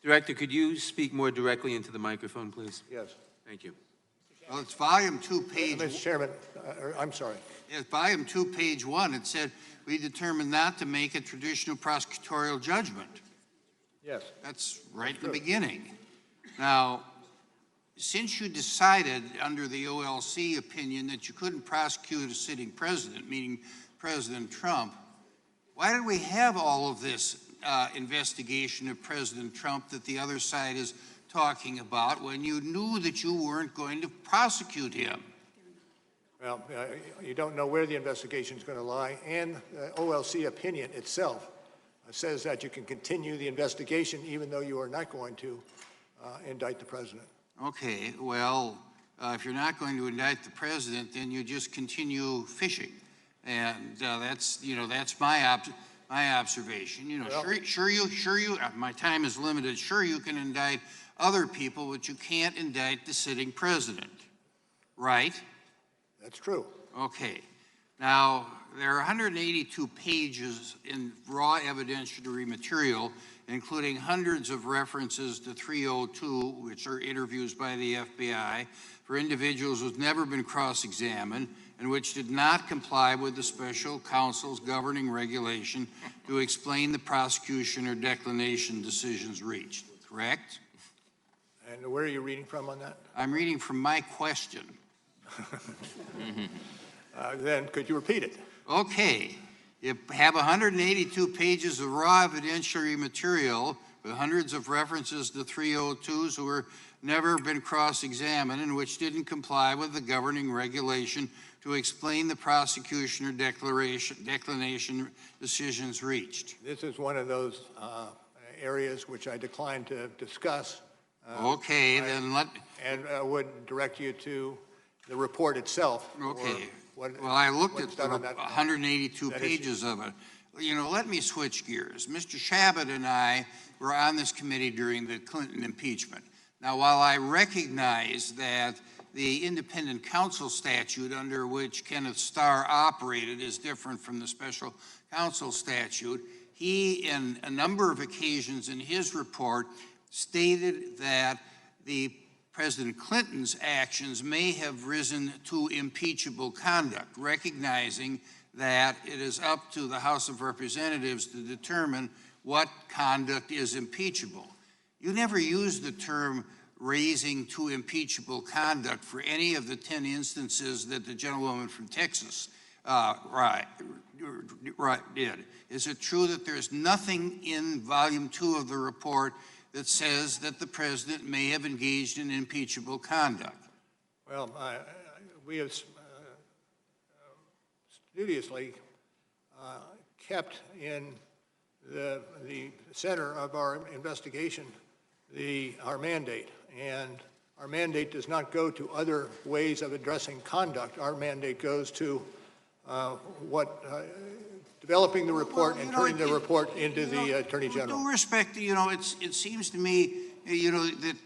Director, could you speak more directly into the microphone, please? Yes. Thank you. Well, it's volume 2, page... Mr. Chairman, I'm sorry. It's volume 2, page 1. It said, we determined not to make a traditional prosecutorial judgment. Yes. That's right in the beginning. Now, since you decided under the OLC opinion that you couldn't prosecute a sitting president, meaning President Trump, why did we have all of this investigation of President Trump that the other side is talking about when you knew that you weren't going to prosecute him? Well, you don't know where the investigation is going to lie, and the OLC opinion itself says that you can continue the investigation even though you are not going to indict the president. Okay, well, if you're not going to indict the president, then you just continue fishing, and that's my observation. Well, sure you. My time is limited. Sure, you can indict other people, but you can't indict the sitting president, right? That's true. Okay. Now, there are 182 pages in raw evidentiary material, including hundreds of references to 302, which are interviews by the FBI, for individuals who've never been cross-examined and which did not comply with the special counsel's governing regulation to explain the prosecution or declination decisions reached, correct? And where are you reading from on that? I'm reading from my question. Then could you repeat it? Okay. You have 182 pages of raw evidentiary material with hundreds of references to 302s who were never been cross-examined and which didn't comply with the governing regulation to explain the prosecution or declination decisions reached. This is one of those areas which I declined to discuss. Okay, then let... And would direct you to the report itself. Okay. Well, I looked at the 182 pages of it. Let me switch gears. Mr. Shabbat and I were on this committee during the Clinton impeachment. Now, while I recognize that the independent counsel statute under which Kenneth Starr operated is different from the special counsel statute, he, in a number of occasions in his report, stated that the President Clinton's actions may have risen to impeachable conduct, recognizing that it is up to the House of Representatives to determine what conduct is impeachable. You never used the term raising to impeachable conduct for any of the 10 instances that the gentlewoman from Texas did. Is it true that there's nothing in Volume 2 of the report that says that the president may have engaged in impeachable conduct? Well, we have studiously kept in the center of our investigation our mandate, and our mandate does not go to other ways of addressing conduct. Our mandate goes to developing the report and turning the report into the Attorney General. With due respect, it seems to me, that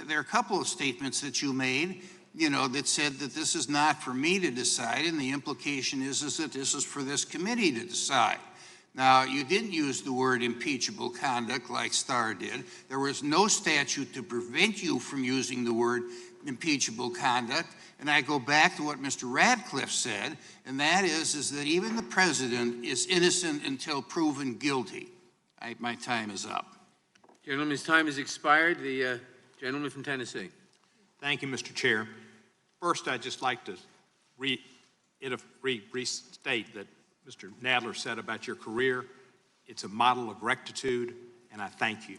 there are a couple of statements that you made, that said that this is not for me to decide, and the implication is that this is for this committee to decide. Now, you didn't use the word impeachable conduct like Starr did. There was no statute to prevent you from using the word impeachable conduct. And I go back to what Mr. Radcliffe said, and that is that even the president is innocent until proven guilty. My time is up. Gentleman's time has expired. The gentleman from Tennessee. Thank you, Mr. Chair. First, I'd just like to restate that Mr. Nadler said about your career. It's a model of rectitude, and I thank you.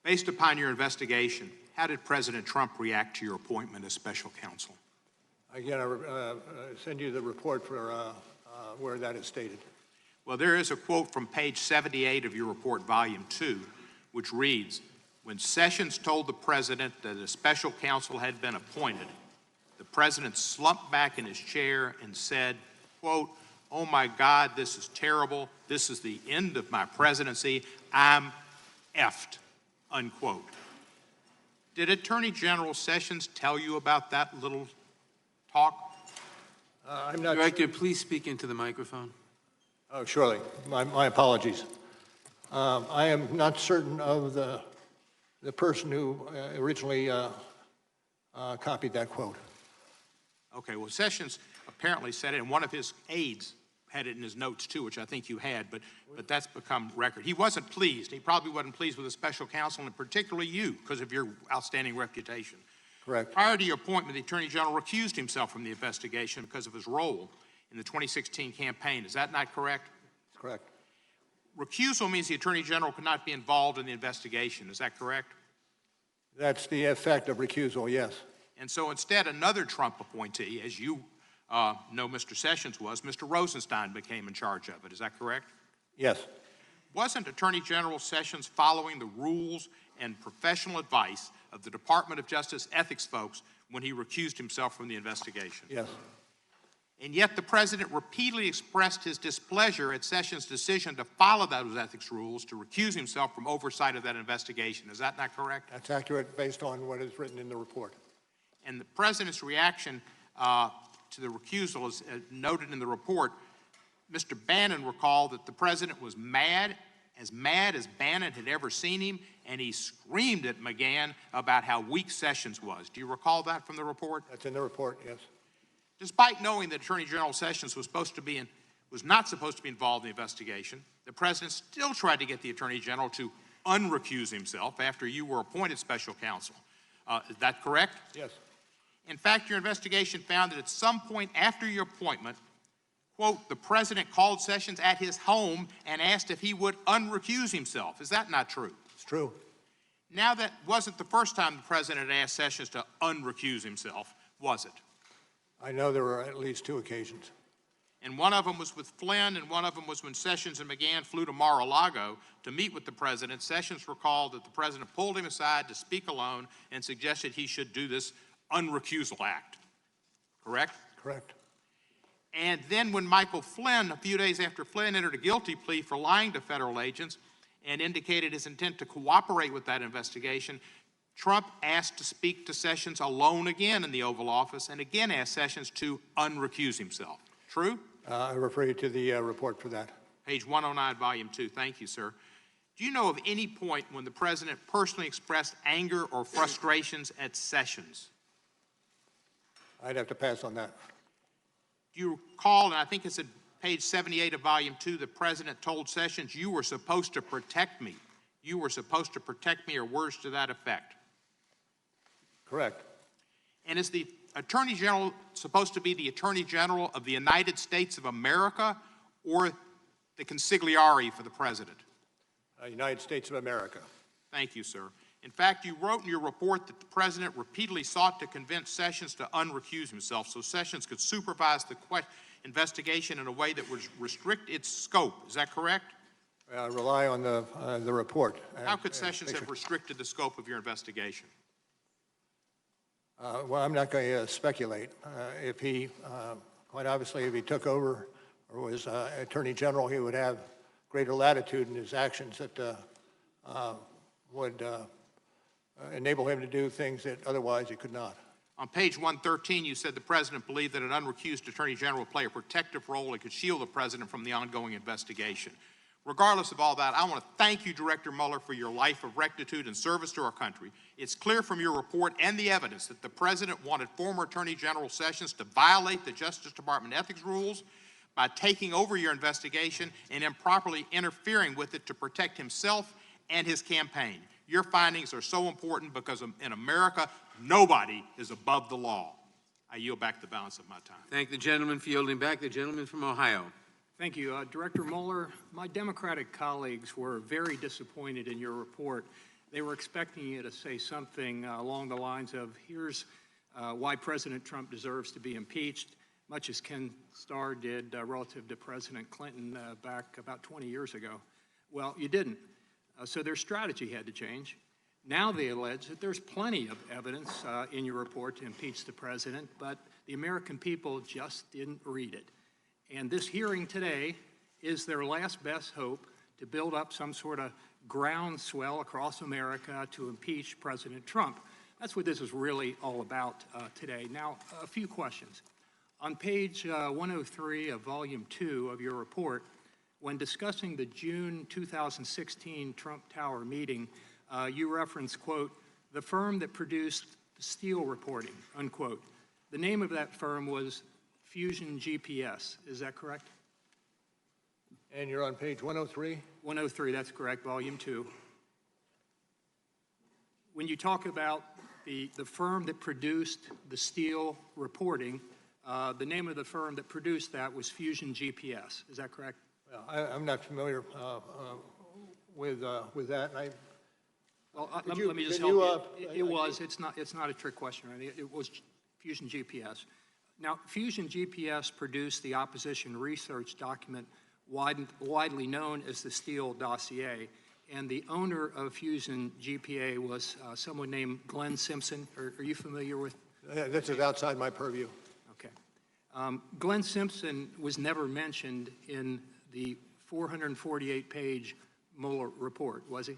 Based upon your investigation, how did President Trump react to your appointment as special counsel? Again, I send you the report for where that is stated. Well, there is a quote from page 78 of your report, volume 2, which reads, when Sessions told the president that a special counsel had been appointed, the president slumped back in his chair and said, quote, oh my God, this is terrible. This is the end of my presidency. I'm effed, unquote. Did Attorney General Sessions tell you about that little talk? I'm not Director, please speak into the microphone. Oh, surely. My apologies. I am not certain of the person who originally copied that quote. Okay, well, Sessions apparently said it, and one of his aides had it in his notes too, which I think you had, but that's become record. He wasn't pleased. He probably wasn't pleased with the special counsel, and particularly you, because of your outstanding reputation. Correct. Prior to your appointment, the Attorney General recused himself from the investigation because of his role in the 2016 campaign. Is that not correct? Correct. Recusal means the Attorney General could not be involved in the investigation. Is that correct? That's the effect of recusal, yes. And so instead, another Trump appointee, as you know Mr. Sessions was, Mr. Rosenstein became in charge of it. Is that correct? Yes. Wasn't Attorney General Sessions following the rules and professional advice of the Department of Justice ethics folks when he recused himself from the investigation? Yes. And yet the President repeatedly expressed his displeasure at Sessions' decision to follow those ethics rules to recuse himself from oversight of that investigation. Is that not correct? That's accurate based on what is written in the report. And the President's reaction to the recusal is noted in the report. Mr. Bannon recalled that the President was mad as Bannon had ever seen him, and he screamed at McGahn about how weak Sessions was. Do you recall that from the report? That's in the report, yes. Despite knowing that Attorney General Sessions was not supposed to be involved in the investigation, the President still tried to get the Attorney General to unrecuse himself after you were appointed special counsel. Is that correct? Yes. In fact, your investigation found that at some point after your appointment, quote, the President called Sessions at his home and asked if he would unrecuse himself. Is that not true? It's true. Now, that wasn't the first time the President had asked Sessions to unrecuse himself, was it? I know there were at least 2 occasions. And one of them was with Flynn, and one of them was when Sessions and McGahn flew to Mar-a-Lago to meet with the President. Sessions recalled that the President pulled him aside to speak alone and suggested he should do this unrecusal act. Correct? Correct. And then when Michael Flynn, a few days after Flynn entered a guilty plea for lying to federal agents and indicated his intent to cooperate with that investigation, Trump asked to speak to Sessions alone again in the Oval Office and again asked Sessions to unrecuse himself. True? I refer you to the report for that. Page 109, Volume 2. Thank you, sir. Do you know of any point when the President personally expressed anger or frustrations at Sessions? I'd have to pass on that. Do you recall, and I think it's at page 78 of Volume 2, the President told Sessions, you were supposed to protect me. You were supposed to protect me, or words to that effect. Correct. And is the Attorney General supposed to be the Attorney General of the United States of America or the consigliere for the President? United States of America. Thank you, sir. In fact, you wrote in your report that the President repeatedly sought to convince Sessions to unrecuse himself so Sessions could supervise the investigation in a way that would restrict its scope. Is that correct? Rely on the report. How could Sessions have restricted the scope of your investigation? Well, I'm not going to speculate. If he, quite obviously, if he took over or was Attorney General, he would have greater latitude in his actions that would enable him to do things that otherwise he could not. On page 113, you said the President believed that an unrecused Attorney General would play a protective role and could shield the President from the ongoing investigation. Regardless of all that, I want to thank you, Director Mueller, for your life of rectitude and service to our country. It's clear from your report and the evidence that the President wanted former Attorney General Sessions to violate the Justice Department ethics rules by taking over your investigation and improperly interfering with it to protect himself and his campaign. Your findings are so important because in America, nobody is above the law. I yield back the balance of my time. Thank the gentleman for yielding back. The gentleman from Ohio. Thank you. Director Mueller, my Democratic colleagues were very disappointed in your report. They were expecting you to say something along the lines of, here's why President Trump deserves to be impeached, much as Ken Starr did relative to President Clinton back about 20 years ago. Well, you didn't. So their strategy had to change. Now they allege that there's plenty of evidence in your report to impeach the president, but the American people just didn't read it. And this hearing today is their last best hope to build up some sort of groundswell across America to impeach President Trump. That's what this is really all about today. Now, a few questions. On page 103 of Volume 2 of your report, when discussing the June 2016 Trump Tower meeting, you referenced, quote, the firm that produced the Steele reporting, unquote. The name of that firm was Fusion GPS. Is that correct? And you're on page 103? 103, that's correct, volume 2. When you talk about the firm that produced the Steele reporting, the name of the firm that produced that was Fusion GPS. Is that correct? Well, I'm not familiar with that. And Well, let me just help you. It was. It's not a trick question. Right? It was Fusion GPS. Now, Fusion GPS produced the opposition research document widely known as the Steele dossier, and the owner of Fusion GPA was someone named Glenn Simpson. Are you familiar with? This is outside my purview. Okay. Glenn Simpson was never mentioned in the 448-page Mueller report, was he?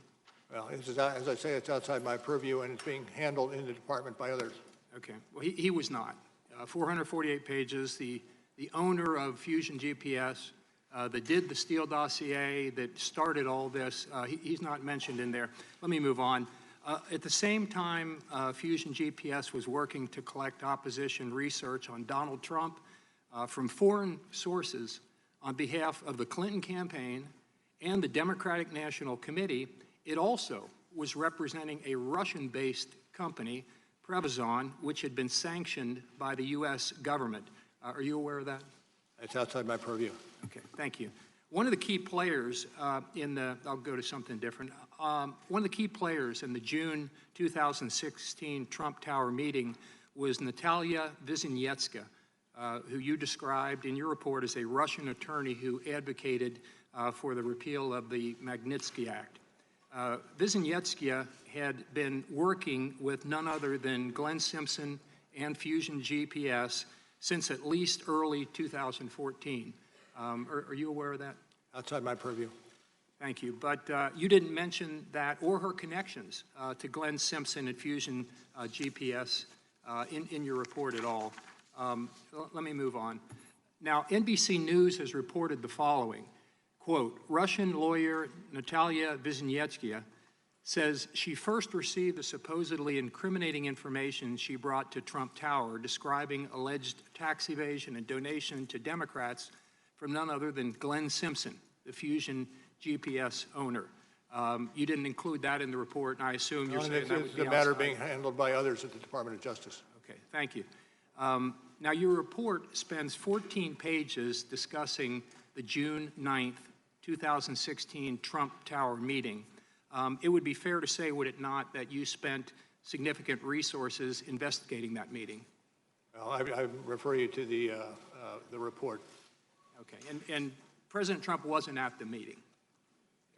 Well, as I say, it's outside my purview, and it's being handled in the department by others. Okay. Well, he was not. 448 pages. The owner of Fusion GPS that did the Steele dossier, that started all this, he's not mentioned in there. Let me move on. At the same time, Fusion GPS was working to collect opposition research on Donald Trump from foreign sources on behalf of the Clinton campaign and the Democratic National Committee. It also was representing a Russian-based company, Prevazon, which had been sanctioned by the U.S. government. Are you aware of that? It's outside my purview. Okay, thank you. One of the key players I'll go to something different. One of the key players in the June 2016 Trump Tower meeting was Natalia Vizhnetska, who you described in your report as a Russian attorney who advocated for the repeal of the Magnitsky Act. Vizhnetska had been working with none other than Glenn Simpson and Fusion GPS since at least early 2014. Are you aware of that? Outside my purview. Thank you. But you didn't mention that or her connections to Glenn Simpson and Fusion GPS in your report at all. Let me move on. Now, NBC News has reported the following. Quote, Russian lawyer Natalia Vizhnetska says she first received the supposedly incriminating information she brought to Trump Tower describing alleged tax evasion and donation to Democrats from none other than Glenn Simpson, the Fusion GPS owner. You didn't include that in the report, and I assume you're saying that would be the matter outside. being handled by others at the Department of Justice. Okay, thank you. Now, your report spends 14 pages discussing the June 9th, 2016 Trump Tower meeting. It would be fair to say, would it not, that you spent significant resources investigating that meeting? Well, I refer you to the report. Okay, and President Trump wasn't at the meeting?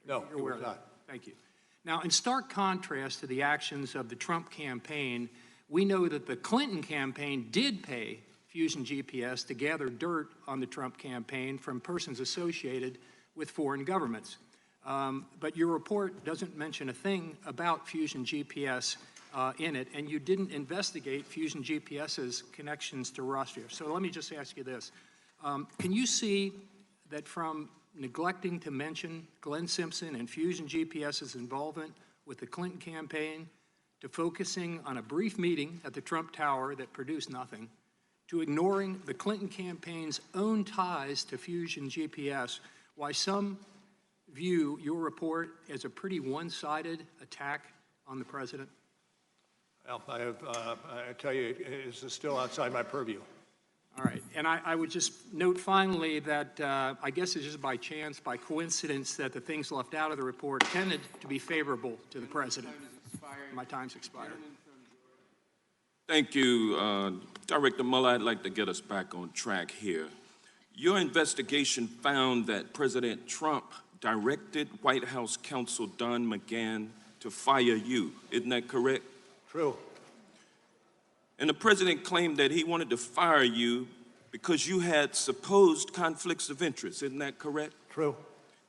No, You're he aware was of not. that. Thank you. Now, in stark contrast to the actions of the Trump campaign, we know that the Clinton campaign did pay Fusion GPS to gather dirt on the Trump campaign from persons associated with foreign governments. But your report doesn't mention a thing about Fusion GPS in it, and you didn't investigate Fusion GPS's connections to Russia. So let me just ask you this. Can you see that from neglecting to mention Glenn Simpson and Fusion GPS's involvement with the Clinton campaign, to focusing on a brief meeting at the Trump Tower that produced nothing, to ignoring the Clinton campaign's own ties to Fusion GPS, why some view your report as a pretty one-sided attack on the president? Well, I tell you, it is still outside my purview. All right, and I would just note finally that I guess it's just by chance, by coincidence, that the things left out of the report tended to be favorable to the president. My time's expired. Thank you, Director Mueller. I'd like to get us back on track here. Your investigation found that President Trump directed White House counsel Don McGahn to fire you. Isn't that correct? True. And the president claimed that he wanted to fire you because you had supposed conflicts of interest. Isn't that correct? True.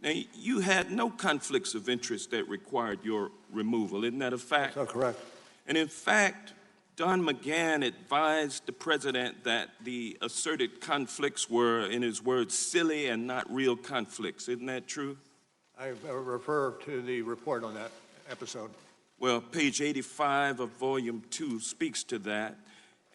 Now, you had no conflicts of interest that required your removal. Isn't that a fact? That's correct. And in fact, Don McGahn advised the president that the asserted conflicts were, in his words, silly and not real conflicts. Isn't that true? I refer to the report on that episode. Well, page 85 of volume 2 speaks to that.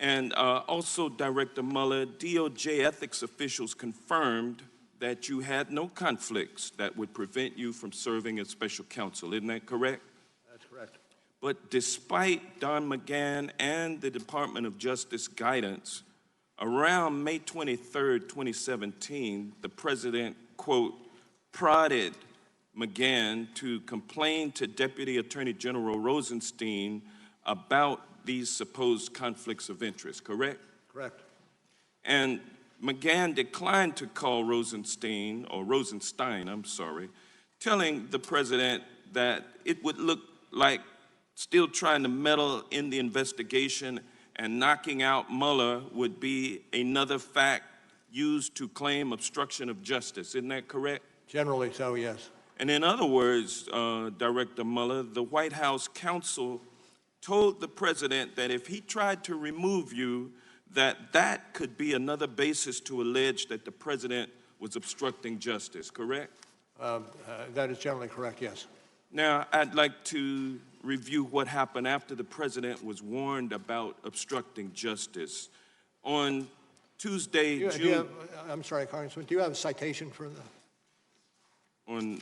And also, Director Mueller, DOJ ethics officials confirmed that you had no conflicts that would prevent you from serving as special counsel. Isn't that correct? That's correct. But despite Don McGahn and the Department of Justice guidance, around May 23rd, 2017, the president, quote, prodded McGahn to complain to Deputy Attorney General Rosenstein about these supposed conflicts of interest, correct? Correct. And McGahn declined to call Rosenstein, telling the president that it would look like still trying to meddle in the investigation and knocking out Mueller would be another fact used to claim obstruction of justice. Isn't that correct? Generally so, yes. And in other words, Director Mueller, the White House counsel told the president that if he tried to remove you, that could be another basis to allege that the president was obstructing justice, correct? That is generally correct, yes. Now, I'd like to review what happened after the president was warned about obstructing justice. On Tuesday, I'm sorry, Congressman, do you have a citation for the?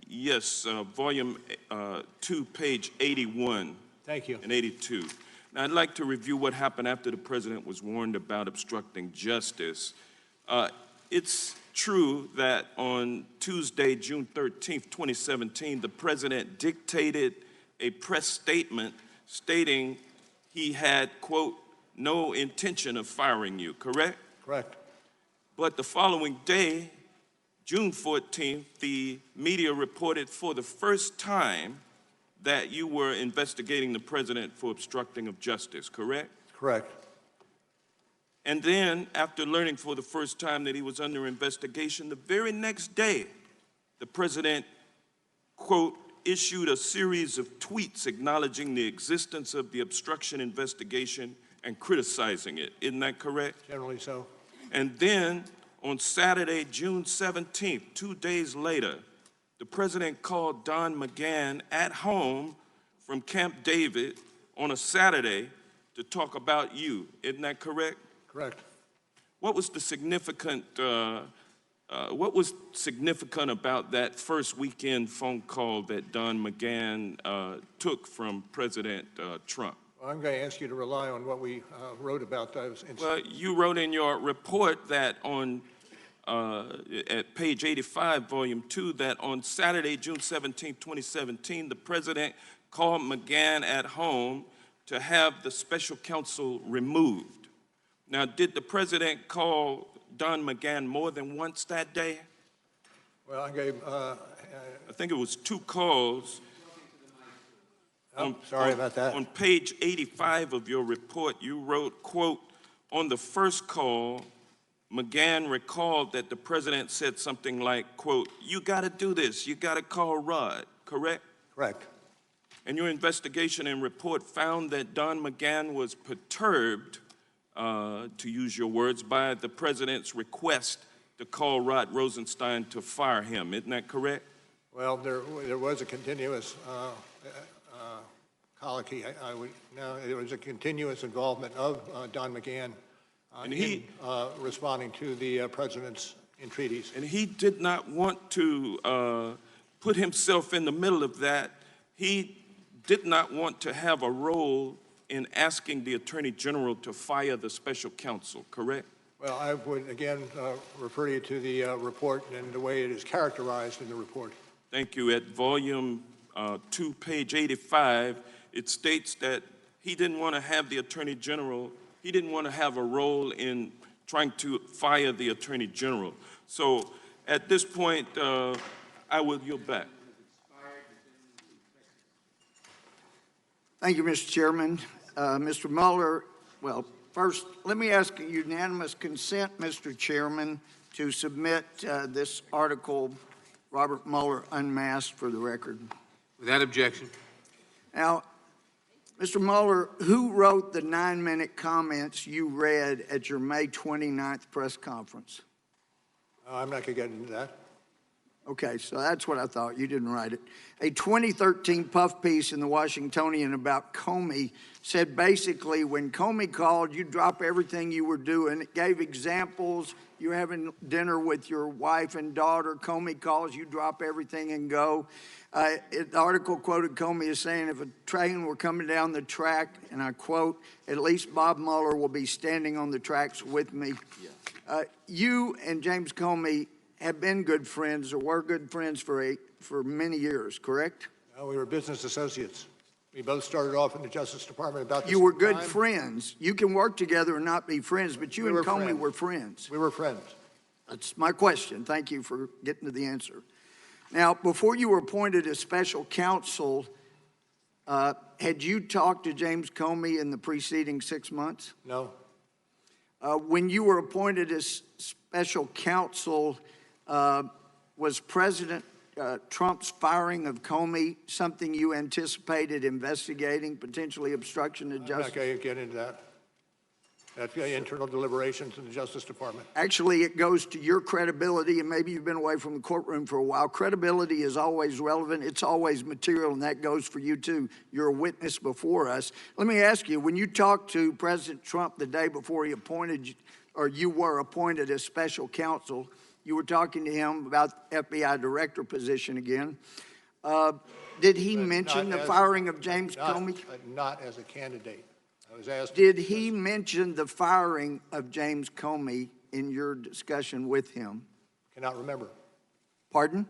Yes, volume 2, page 81. Thank you. And 82. Now, I'd like to review what happened after the president was warned about obstructing justice. It's true that on Tuesday, June 13th, 2017, the president dictated a press statement stating he had, quote, no intention of firing you, correct? Correct. But the following day, June 14th, the media reported for the first time that you were investigating the president for obstructing of justice, correct? Correct. And then, after learning for the first time that he was under investigation, the very next day, the president, quote, issued a series of tweets acknowledging the existence of the obstruction investigation and criticizing it. Isn't that correct? Generally so. And then, on Saturday, June 17th, 2 days later, the president called Don McGahn at home from Camp David on a Saturday to talk about you. Isn't that correct? Correct. What was the significant? What was significant about that first weekend phone call that Don McGahn took from President Trump? Well, I'm going to ask you to rely on what we wrote about those incidents. Well, you wrote in your report that on at page 85, volume 2, that on Saturday, June 17, 2017, the president called McGahn at home to have the special counsel removed. Now, did the president call Don McGahn more than once that day? Well, I gave... I think it was 2 calls. Sorry about that. On page 85 of your report, you wrote, quote, on the first call, McGahn recalled that the president said something like, quote, you got to do this, you got to call Rod, correct? Correct. And your investigation and report found that Don McGahn was perturbed, to use your words, by the president's request to call Rod Rosenstein to fire him. Isn't that correct? Well, there was a continuous colloquy. There was a continuous involvement of Don McGahn in responding to the president's entreaties. And he did not want to put himself in the middle of that. He did not want to have a role in asking the Attorney General to fire the special counsel, correct? Well, I would again refer you to the report and the way it is characterized in the report. Thank you. At volume 2, page 85, it states that he didn't want to have the Attorney General, he didn't want to have a role in trying to fire the Attorney General. So at this point, I will yield back. Thank you, Mr. Chairman. Mr. Mueller, well, first, let me ask a unanimous consent, Mr. Chairman, to submit this article, Robert Mueller Unmasked, for the record. Without objection. Now, Mr. Mueller, who wrote the 9-minute comments you read at your May 29th press conference? I'm not going to get into that. Okay, so that's what I thought. You didn't write it. A 2013 puff piece in the Washingtonian about Comey said basically when Comey called, you drop everything you were doing. It gave examples. You're having dinner with your wife and daughter. Comey calls, you drop everything and go. The article quoted Comey as saying, if a train were coming down the track, and I quote, at least Bob Mueller will be standing on the tracks with me. You and James Comey have been good friends or were good friends for many years, correct? We were business associates. We both started off in the Justice Department about the You were same good time. friends. You can work together and not be friends, but you We and were Comey friends. were friends. We were friends. That's my question. Thank you for getting to the answer. Now, before you were appointed as special counsel, had you talked to James Comey in the preceding 6 months? No. When you were appointed as special counsel, was President Trump's firing of Comey something you anticipated investigating, potentially obstruction of I'm justice? not going to get into that. That's internal deliberations in the Justice Department. Actually, it goes to your credibility, and maybe you've been away from the courtroom for a while. Credibility is always relevant. It's always material, and that goes for you, too. You're a witness before us. Let me ask you, when you talked to President Trump the day before he appointed you, or you were appointed as special counsel, you were talking to him about FBI director position again. Did he mention the firing of James Comey? Not as a candidate. I was asked. Did he mention the firing of James Comey in your discussion with him? Cannot remember. Pardon?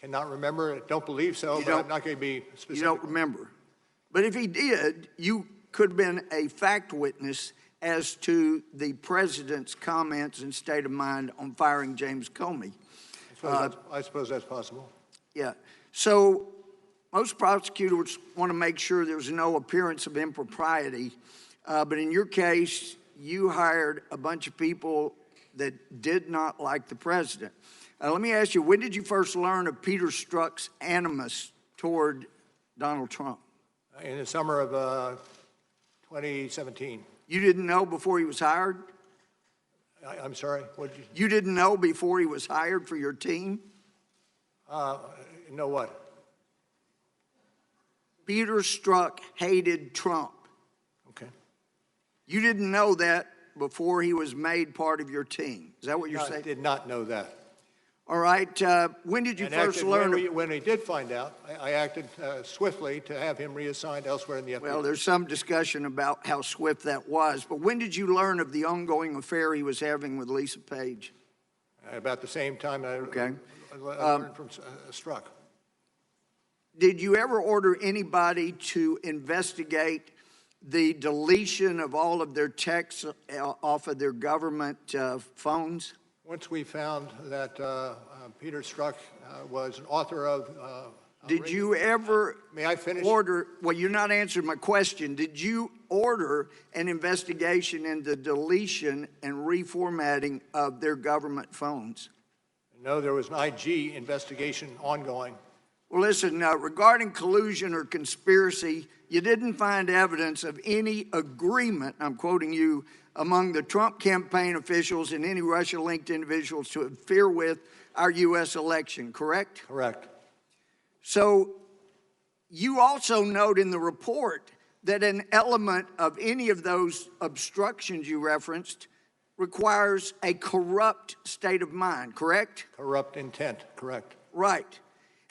Cannot remember. Don't believe so, but I'm not going to be specific. You don't remember. But if he did, you could have been a fact witness as to the president's comments and state of mind on firing James Comey. I suppose that's possible. Yeah. So most prosecutors want to make sure there's no appearance of impropriety. But in your case, you hired a bunch of people that did not like the president. Let me ask you, when did you first learn of Peter Strzok's animus toward Donald Trump? In the summer of 2017. You didn't know before he was hired? I'm sorry, what did You didn't know before he was hired for your team? know what? Peter Strzok hated Trump. Okay. You didn't know that before he was made part of your team. Is that what you're I saying? did not know that. All right. When did you first learn? When he did find out, I acted swiftly to have him reassigned elsewhere in the FBI. Well, there's some discussion about how swift that was. But when did you learn of the ongoing affair he was having with Lisa Page? About the same time I learned from Strzok. Did you ever order anybody to investigate the deletion of all of their texts off of their government phones? Once we found that Peter Strzok was an author of... Did you ever May I finish? order, well, you're not answering my question. Did you order an investigation into deletion and reformatting of their government phones? No, there was an IG investigation ongoing. Well, listen, regarding collusion or conspiracy, you didn't find evidence of any agreement, I'm quoting you, among the Trump campaign officials and any Russia-linked individuals to interfere with our U.S. election, correct? Correct. So you also note in the report that an element of any of those obstructions you referenced requires a corrupt state of mind, correct? Corrupt intent, correct. Right.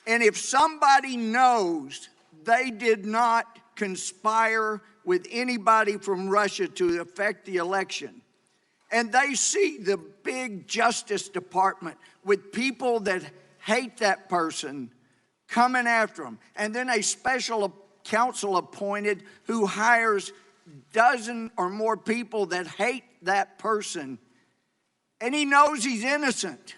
And if somebody knows they did not conspire with anybody from Russia to affect the election, and they see the big Justice Department with people that hate that person coming after them, and then a special counsel appointed who hires dozen or more people that hate that person, and he knows he's innocent.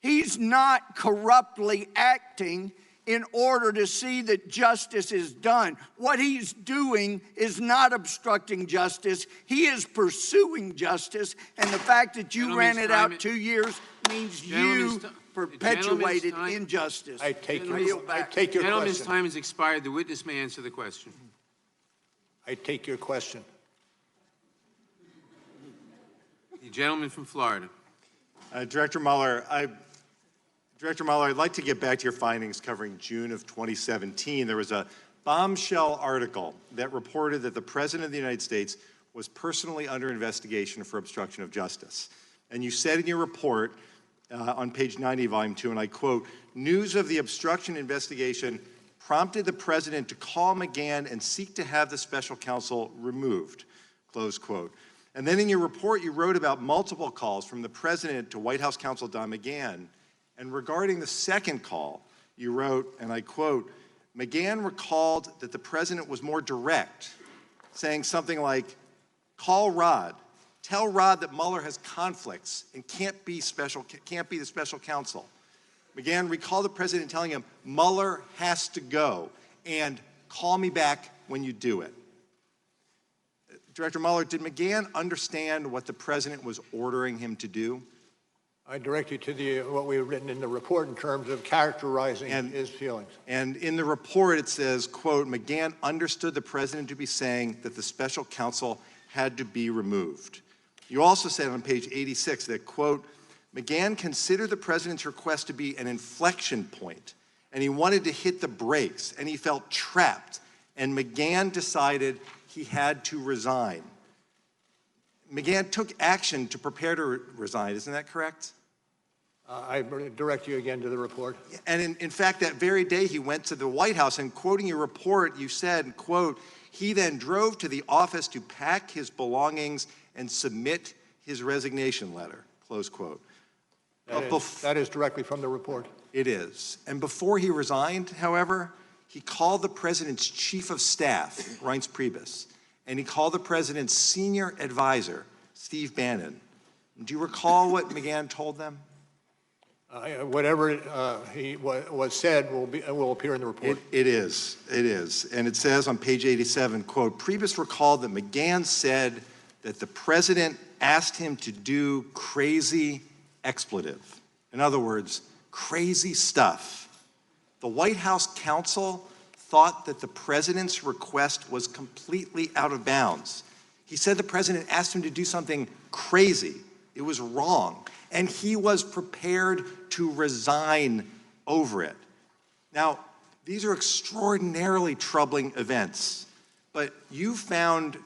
He's not corruptly acting in order to see that justice is done. What he's doing is not obstructing justice. He is pursuing justice, and the fact that you ran it out 2 years means you perpetuated injustice. I take your Gentleman's question. time has expired. The witness may answer the question. I take your question. The gentleman from Florida. Director Mueller, I'd like to get back to your findings covering June of 2017. There was a bombshell article that reported that the President of the United States was personally under investigation for obstruction of justice. And you said in your report on page 90, volume 2, and I quote, "News of the obstruction investigation prompted the President to call McGahn and seek to have the special counsel removed," close quote. And then in your report, you wrote about multiple calls from the President to White House counsel Don McGahn. And regarding the second call, you wrote, and I quote, "McGahn recalled that the President was more direct, saying something like, 'Call Rod. Tell Rod that Mueller has conflicts and can't be the special counsel.' McGahn recalled the President telling him, 'Mueller has to go, and call me back when you do it.'" Director Mueller, did McGahn understand what the President was ordering him to do? I direct you to what we've written in the report in terms of characterizing his feelings. And in the report it says, quote, "McGahn understood the President to be saying that the special counsel had to be removed." You also said on page 86 that, quote, "McGahn considered the President's request to be an inflection point, and he wanted to hit the brakes, and he felt trapped, and McGahn decided he had to resign." McGahn took action to prepare to resign, isn't that correct? I direct you again to the report. And in fact, that very day he went to the White House, and quoting your report, you said, quote, "He then drove to the office to pack his belongings and submit his resignation letter," close quote. That is directly from the report. It is. And before he resigned, however, he called the President's chief of staff, Reince Priebus, and he called the President's senior advisor, Steve Bannon. Do you recall what McGahn told them? Whatever was said will appear in the report. It is. And it says on page 87, quote, "Priebus recalled that McGahn said that the President asked him to do crazy expletive. In other words, crazy stuff. The White House counsel thought that the President's request was completely out of bounds. He said the President asked him to do something crazy. It was wrong. And he was prepared to resign over it." Now, these are extraordinarily troubling events, but you found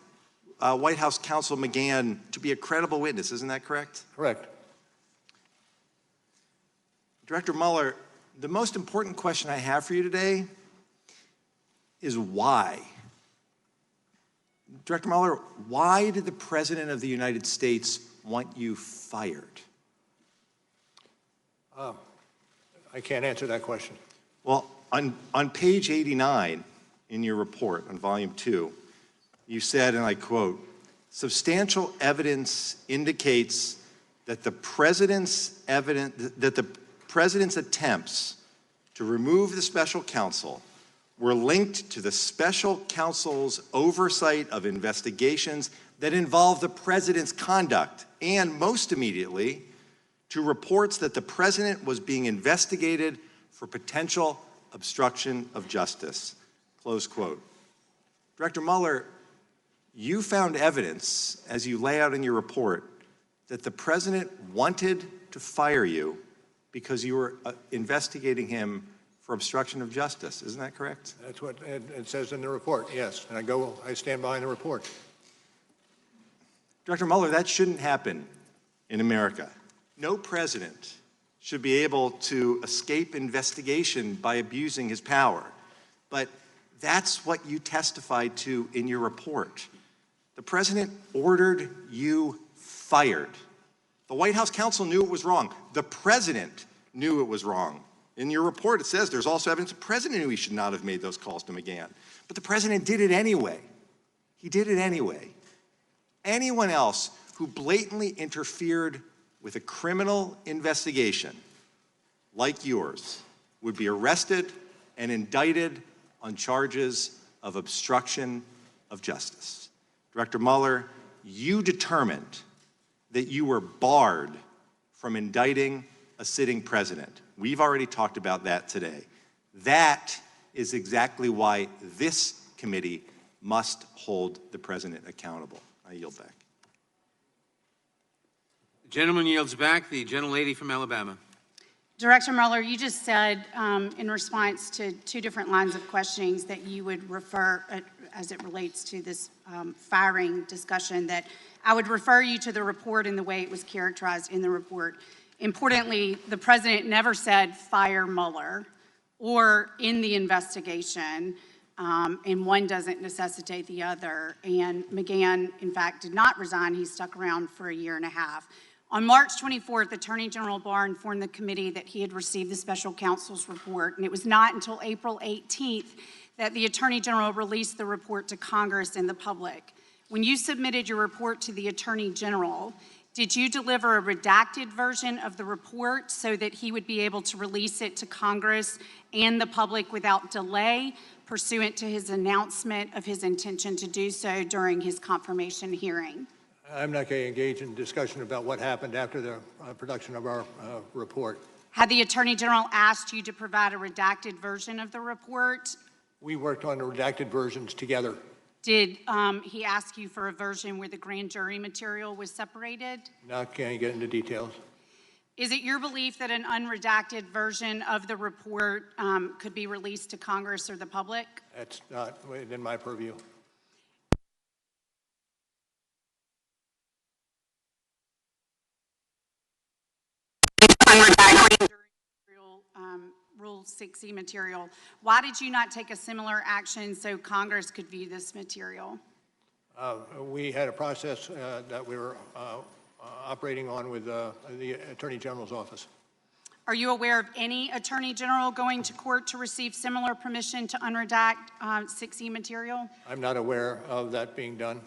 White House counsel McGahn to be a credible witness, isn't that correct? Correct. Director Mueller, the most important question I have for you today is why? Director Mueller, why did the President of the United States want you fired? I can't answer that question. Well, on page 89 in your report on volume 2, you said, and I quote, "Substantial evidence indicates that the President's attempts to remove the special counsel were linked to the special counsel's oversight of investigations that involve the President's conduct, and most immediately, to reports that the President was being investigated for potential obstruction of justice," close quote. Director Mueller, you found evidence, as you lay out in your report, that the President wanted to fire you because you were investigating him for obstruction of justice. Isn't that correct? That's what it says in the report, yes. And I stand behind the report. Director Mueller, that shouldn't happen in America. No president should be able to escape investigation by abusing his power. But that's what you testified to in your report. The President ordered you fired. The White House counsel knew it was wrong. The President knew it was wrong. In your report, it says there's also evidence the President knew he should not have made those calls to McGahn. But the President did it anyway. He did it anyway. Anyone else who blatantly interfered with a criminal investigation like yours would be arrested and indicted on charges of obstruction of justice. Director Mueller, you determined that you were barred from indicting a sitting president. We've already talked about that today. That is exactly why this committee must hold the president accountable. I yield back. The gentleman yields back. The gentlelady from Alabama. Director Mueller, you just said in response to two different lines of questionings that you would refer, as it relates to this firing discussion, that I would refer you to the report and the way it was characterized in the report. Importantly, the president never said fire Mueller or in the investigation, and one doesn't necessitate the other. And McGahn, in fact, did not resign. He stuck around for a year and a half. On March 24th, Attorney General Barr informed the committee that he had received the special counsel's report, and it was not until April 18th that the Attorney General released the report to Congress and the public. When you submitted your report to the Attorney General, did you deliver a redacted version of the report so that he would be able to release it to Congress and the public without delay, pursuant to his announcement of his intention to do so during his confirmation hearing? I'm not going to engage in discussion about what happened after the production of our report. Had the Attorney General asked you to provide a redacted version of the report? We worked on the redacted versions together. Did he ask you for a version where the grand jury material was separated? Not going to get into details. Is it your belief that an unredacted version of the report could be released to Congress or the public? That's not within my purview. Rule 6E material. Why did you not take a similar action so Congress could view this material? We had a process that we were operating on with the Attorney General's office. Are you aware of any Attorney General going to court to receive similar permission to unredact 6E material? I'm not aware of that being done.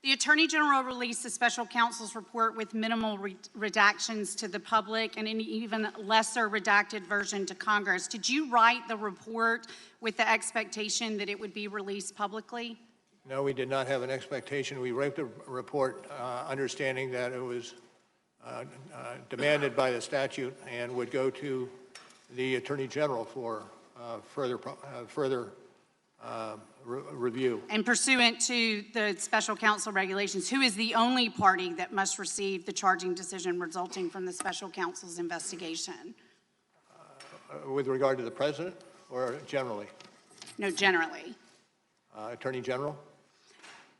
The Attorney General released the special counsel's report with minimal redactions to the public and an even lesser redacted version to Congress. Did you write the report with the expectation that it would be released publicly? No, we did not have an expectation. We wrote the report understanding that it was demanded by the statute and would go to the Attorney General for further review. And pursuant to the special counsel regulations, who is the only party that must receive the charging decision resulting from the special counsel's investigation? With regard to the president or generally? No, generally. Attorney General?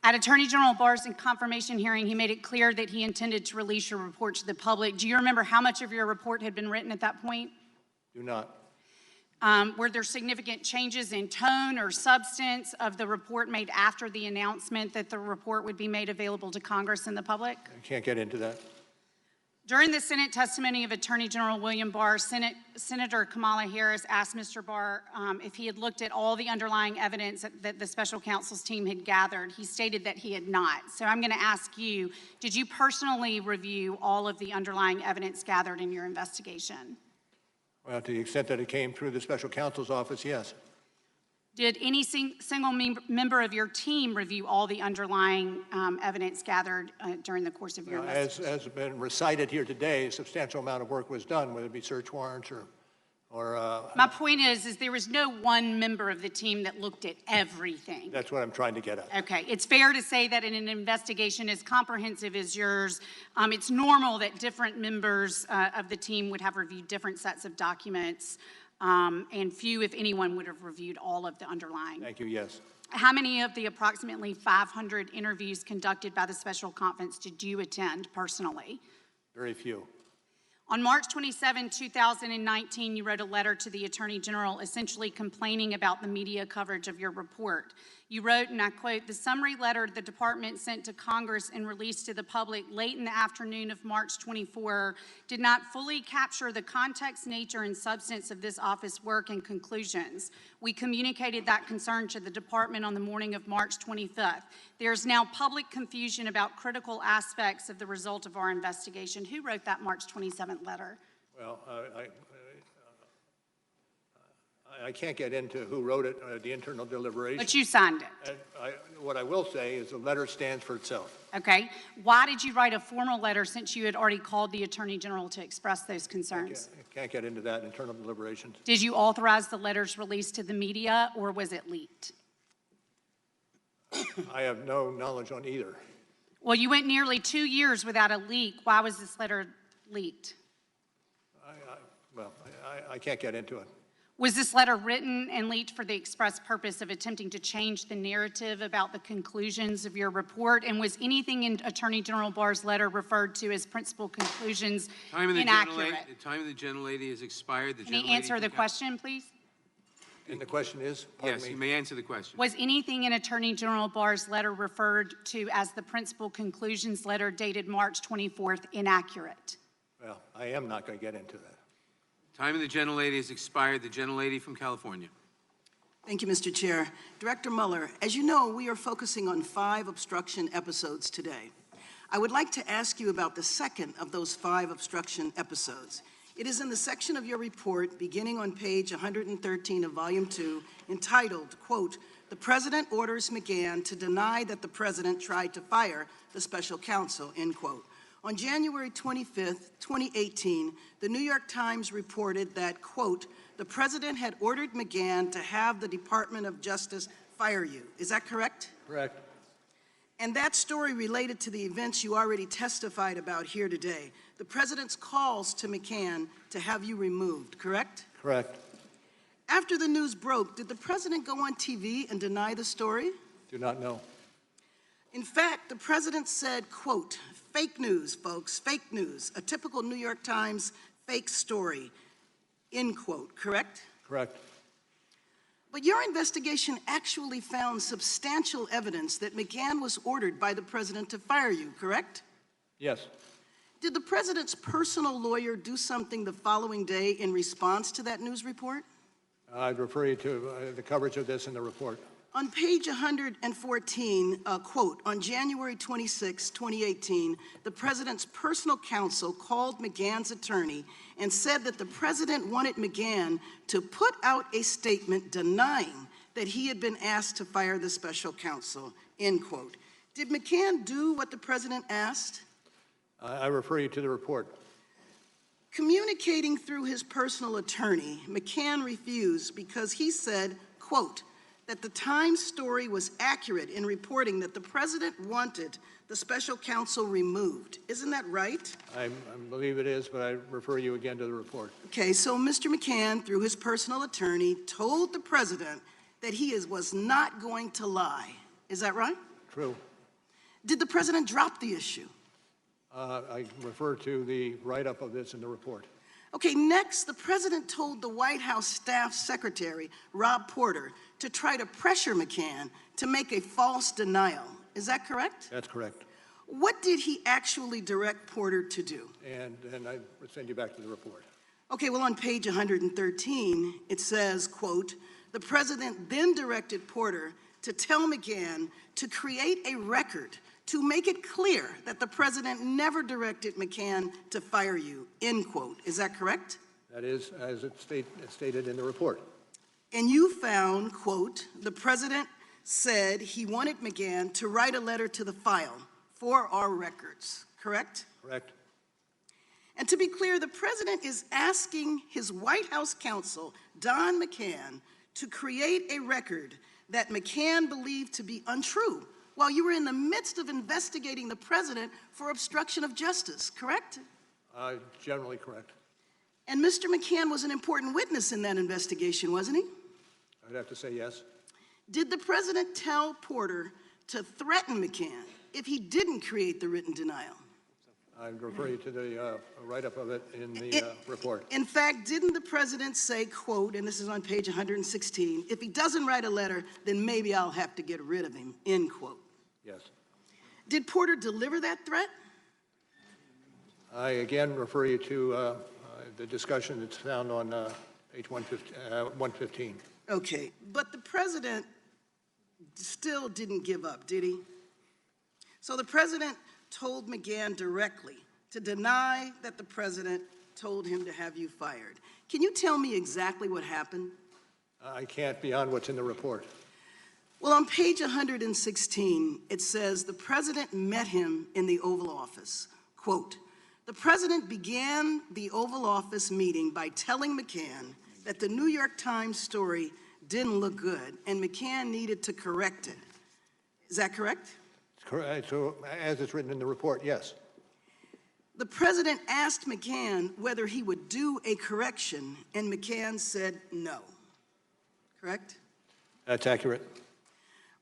At Attorney General Barr's confirmation hearing, he made it clear that he intended to release your report to the public. Do you remember how much of your report had been written at that point? Do not. Were there significant changes in tone or substance of the report made after the announcement that the report would be made available to Congress and the public? I can't get into that. During the Senate testimony of Attorney General William Barr, Senator Kamala Harris asked Mr. Barr if he had looked at all the underlying evidence that the special counsel's team had gathered. He stated that he had not. So I'm going to ask you, did you personally review all of the underlying evidence gathered in your investigation? Well, to the extent that it came through the special counsel's office, yes. Did any single member of your team review all the underlying evidence gathered during the course of your investigation? As has been recited here today, a substantial amount of work was done, whether it be search warrants or My point is there was no one member of the team that looked at everything. That's what I'm trying to get at. Okay, it's fair to say that in an investigation as comprehensive as yours, it's normal that different members of the team would have reviewed different sets of documents, and few, if anyone, would have reviewed all of the underlying. Thank you, yes. How many of the approximately 500 interviews conducted by the special conference did you attend personally? Very few. On March 27, 2019, you wrote a letter to the Attorney General essentially complaining about the media coverage of your report. You wrote, and I quote, "The summary letter the department sent to Congress and released to the public late in the afternoon of March 24 did not fully capture the context, nature, and substance of this office work and conclusions. We communicated that concern to the department on the morning of March 25th. There is now public confusion about critical aspects of the result of our investigation." Who wrote that March 27th letter? Well, I can't get into who wrote it, the internal deliberation. But you signed it. What I will say is the letter stands for itself. Okay. Why did you write a formal letter since you had already called the Attorney General to express those concerns? I can't get into that, internal deliberations. Did you authorize the letters released to the media, or was it leaked? I have no knowledge on either. Well, you went nearly 2 years without a leak. Why was this letter leaked? I can't get into it. Was this letter written and leaked for the express purpose of attempting to change the narrative about the conclusions of your report? And was anything in Attorney General Barr's letter referred to as principal conclusions inaccurate? The time of the gentlelady has expired. Can he answer the question, please? And the question is? Yes, you may answer the question. Was anything in Attorney General Barr's letter referred to as the principal conclusions letter dated March 24th inaccurate? Well, I am not going to get into that. Time of the gentlelady has expired. The gentlelady from California. Thank you, Mr. Chair. Director Mueller, as you know, we are focusing on 5 obstruction episodes today. I would like to ask you about the second of those 5 obstruction episodes. It is in the section of your report, beginning on page 113 of Volume 2, entitled, quote, "The President orders McGahn to deny that the President tried to fire the special counsel," end quote. On January 25th, 2018, the New York Times reported that, quote, "The President had ordered McGahn to have the Department of Justice fire you." Is that correct? Correct. And that story related to the events you already testified about here today. The President's calls to McGahn to have you removed, correct? Correct. After the news broke, did the President go on TV and deny the story? Do not know. In fact, the President said, quote, "Fake news, folks, fake news, a typical New York Times fake story," end quote, correct? Correct. But your investigation actually found substantial evidence that McGahn was ordered by the President to fire you, correct? Yes. Did the President's personal lawyer do something the following day in response to that news report? I'd refer you to the coverage of this in the report. On page 114, quote, "On January 26, 2018, the President's personal counsel called McGahn's attorney and said that the President wanted McGahn to put out a statement denying that he had been asked to fire the special counsel," end quote. Did McGahn do what the President asked? I refer you to the report. Communicating through his personal attorney, McGahn refused because he said, quote, "that the Times story was accurate in reporting that the President wanted the special counsel removed." Isn't that right? I believe it is, but I refer you again to the report. Okay, so Mr. McGahn, through his personal attorney, told the President that he was not going to lie. Is that right? True. Did the President drop the issue? I refer to the write-up of this in the report. Okay, next, the President told the White House staff secretary, Rob Porter, to try to pressure McGahn to make a false denial. Is that correct? That's correct. What did he actually direct Porter to do? And I would send you back to the report. Okay, well, on page 113, it says, quote, "The President then directed Porter to tell McGahn to create a record to make it clear that the President never directed McGahn to fire you," end quote. Is that correct? That is, as it's stated in the report. And you found, quote, "The President said he wanted McGahn to write a letter to the file for our records," correct? Correct. And to be clear, the President is asking his White House counsel, Don McGahn, to create a record that McGahn believed to be untrue while you were in the midst of investigating the President for obstruction of justice, correct? Generally correct. And Mr. McGahn was an important witness in that investigation, wasn't he? I'd have to say yes. Did the President tell Porter to threaten McGahn if he didn't create the written denial? I'd refer you to the write-up of it in the report. In fact, didn't the President say, quote, and this is on page 116, "If he doesn't write a letter, then maybe I'll have to get rid of him," end quote? Yes. Did Porter deliver that threat? I again refer you to the discussion that's found on page 115. Okay, but the President still didn't give up, did he? So the President told McGahn directly to deny that the President told him to have you fired. Can you tell me exactly what happened? I can't beyond what's in the report. Well, on page 116, it says the President met him in the Oval Office. Quote, "The President began the Oval Office meeting by telling McGahn that the New York Times story didn't look good and McGahn needed to correct it." Is that correct? Correct. So, as it's written in the report, yes. The president asked McCann whether he would do a correction, and McCann said no. Correct? That's accurate.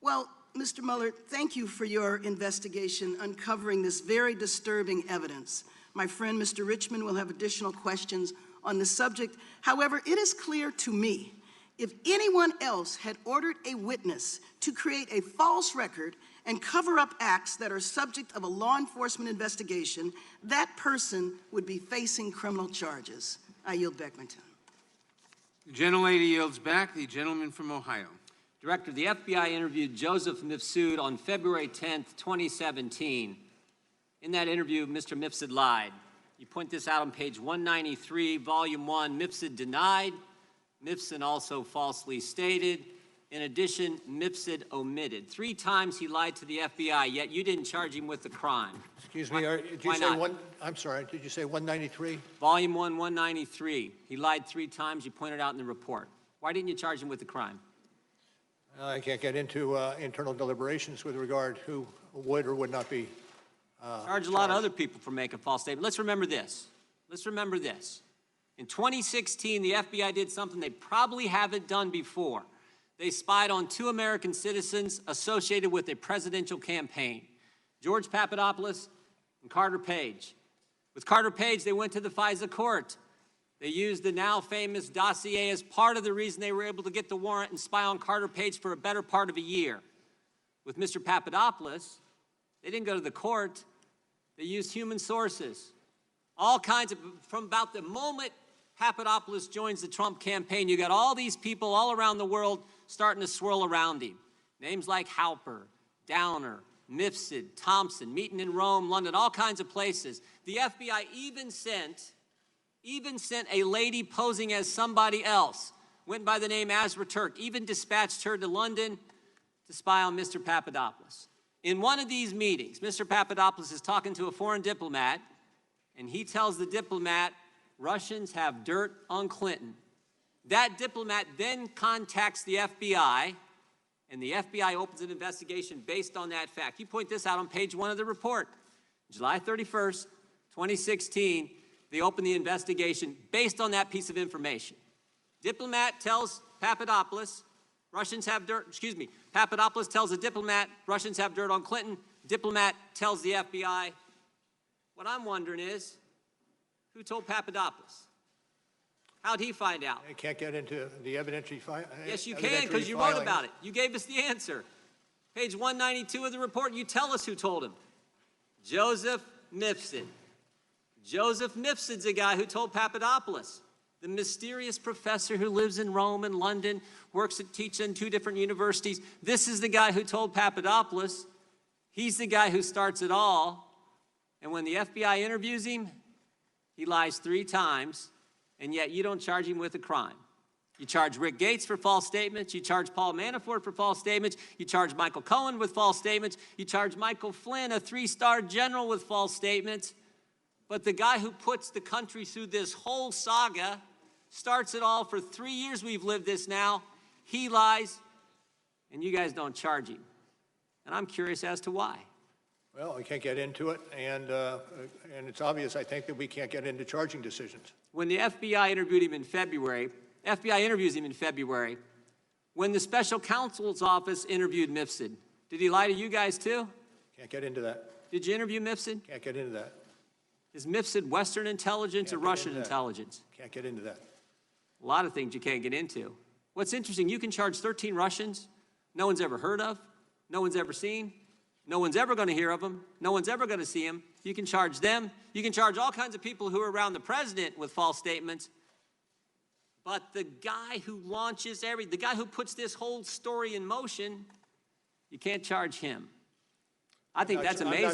Well, Mr. Mueller, thank you for your investigation uncovering this very disturbing evidence. My friend, Mr. Richmond, will have additional questions on the subject. However, it is clear to me, if anyone else had ordered a witness to create a false record and cover up acts that are subject of a law enforcement investigation, that person would be facing criminal charges. I yield back my time. The gentlelady yields back. The gentleman from Ohio. Director, the FBI interviewed Joseph Mifsud on February 10th, 2017. In that interview, Mr. Mifsud lied. You point this out on page 193, volume 1. Mifsud denied. Mifsud also falsely stated. In addition, Mifsud omitted. 3 times he lied to the FBI, yet you didn't charge him with the crime. Excuse me, did you Why say not? one? I'm sorry, did you say 193? Volume 1, 193. He lied 3 times. You pointed out in the report. Why didn't you charge him with the crime? I can't get into internal deliberations with regard who would or would not be Charge a lot of other people for making false statements. Let's remember this. Let's remember this. In 2016, the FBI did something they probably haven't done before. They spied on 2 American citizens associated with a presidential campaign, George Papadopoulos and Carter Page. With Carter Page, they went to the FISA court. They used the now famous dossier as part of the reason they were able to get the warrant and spy on Carter Page for a better part of a year. With Mr. Papadopoulos, they didn't go to the court. They used human sources. All kinds of, from about the moment Papadopoulos joins the Trump campaign, you got all these people all around the world starting to swirl around him. Names like Halper, Downer, Mifsud, Thompson, meeting in Rome, London, all kinds of places. The FBI even sent a lady posing as somebody else, went by the name Azra Turk, even dispatched her to London to spy on Mr. Papadopoulos. In one of these meetings, Mr. Papadopoulos is talking to a foreign diplomat, and he tells the diplomat, Russians have dirt on Clinton. That diplomat then contacts the FBI, and the FBI opens an investigation based on that fact. You point this out on page 1 of the report. July 31st, 2016, they open the investigation based on that piece of information. Diplomat tells Papadopoulos, Russians have dirt, Papadopoulos tells a diplomat, Russians have dirt on Clinton. Diplomat tells the FBI. What I'm wondering is, who told Papadopoulos? How'd he find out? I can't get into the evidentiary Yes, you can, because you wrote about it. You gave us the answer. Page 192 of the report, you tell us who told him. Joseph Mifsud. Joseph Mifsud's a guy who told Papadopoulos. The mysterious professor who lives in Rome and London, teaches in 2 different universities. This is the guy who told Papadopoulos. He's the guy who starts it all. And when the FBI interviews him, he lies 3 times, and yet you don't charge him with a crime. You charge Rick Gates for false statements. You charge Paul Manafort for false statements. You charge Michael Cohen with false statements. You charge Michael Flynn, a 3-star general, with false statements. But the guy who puts the country through this whole saga, starts it all for 3 years we've lived this now, he lies, and you guys don't charge him. And I'm curious as to why. Well, we can't get into it, and it's obvious, I think, that we can't get into charging decisions. When the FBI interviewed him in February, FBI interviews him in February, when the special counsel's office interviewed Mifsud, did he lie to you guys too? Can't get into that. Did you interview Mifsud? Can't get into that. Is Mifsud Western intelligence or Russian intelligence? Can't get into that. A lot of things you can't get into. What's interesting, you can charge 13 Russians no one's ever heard of, no one's ever seen, no one's ever going to hear of them, no one's ever going to see them. You can charge them. You can charge all kinds of people who are around the president with false statements. But the guy who launches the guy who puts this whole story in motion, you can't charge him. I think that's amazing.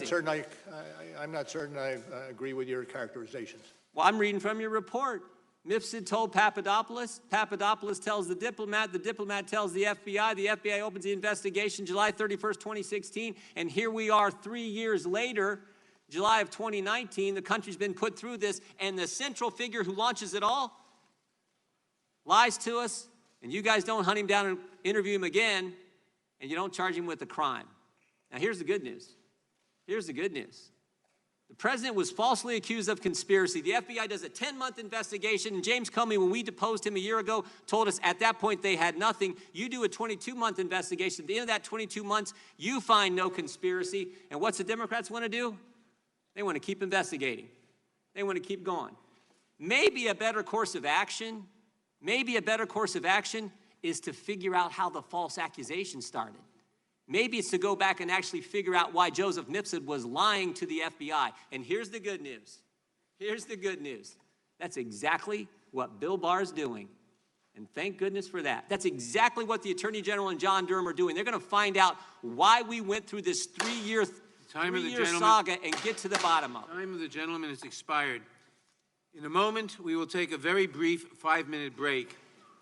I'm not certain I agree with your characterizations. Well, I'm reading from your report. Mifsud told Papadopoulos. Papadopoulos tells the diplomat tells the FBI opens the investigation July 31st, 2016, and here we are 3 years later, July of 2019, the country's been put through this, and the central figure who launches it all lies to us, and you guys don't hunt him down and interview him again, and you don't charge him with a crime. Now, here's the good news. Here's the good news. The president was falsely accused of conspiracy. The FBI does a 10-month investigation, and James Comey, when we deposed him a year ago, told us at that point they had nothing. You do a 22-month investigation. At the end of that 22 months, you find no conspiracy. And what's the Democrats want to do? They want to keep investigating. They want to keep going. Maybe a better course of action, is to figure out how the false accusation started. Maybe it's to go back and actually figure out why Joseph Nipson was lying to the FBI. And here's the good news. Here's the good news. That's exactly what Bill Barr's doing. And thank goodness for that. That's exactly what the Attorney General and John Durham are doing. They're going to find out why we went through this three-year saga and get to the bottom of it. Time of the gentleman has expired. In a moment, we will take a very brief 5-minute break.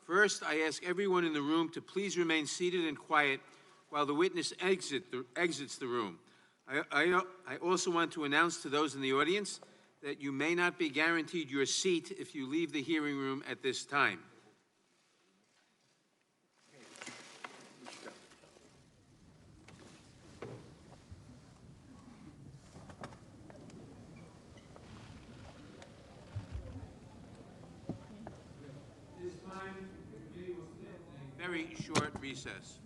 First, I ask everyone in the room to please remain seated and quiet while the witness exits the room. I also want to announce to those in the audience that you may not be guaranteed your seat if you leave the hearing room at this time. This time, the committee will take a very short recess.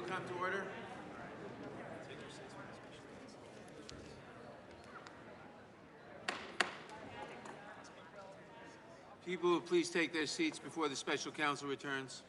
come to order. People will please take their seats before the special counsel returns.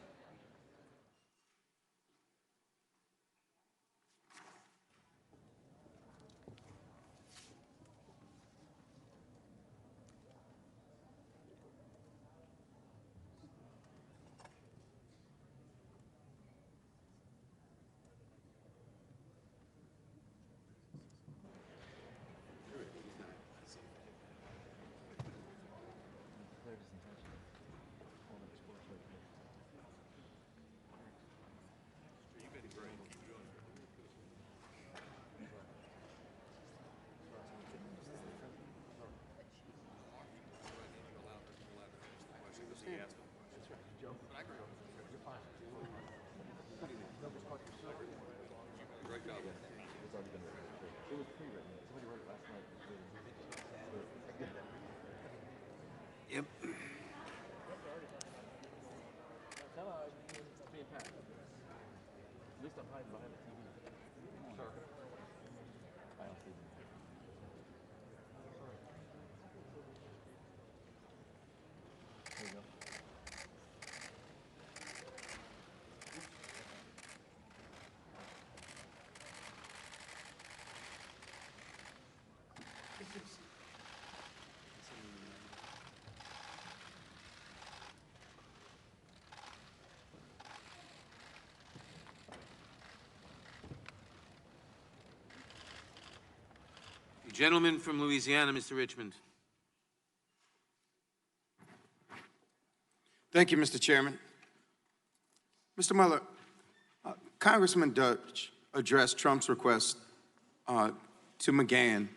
Yep. The gentleman from Louisiana, Mr. Richmond. Thank you, Mr. Chairman. Mr. Mueller, Congressman Dutch addressed Trump's request to McGahn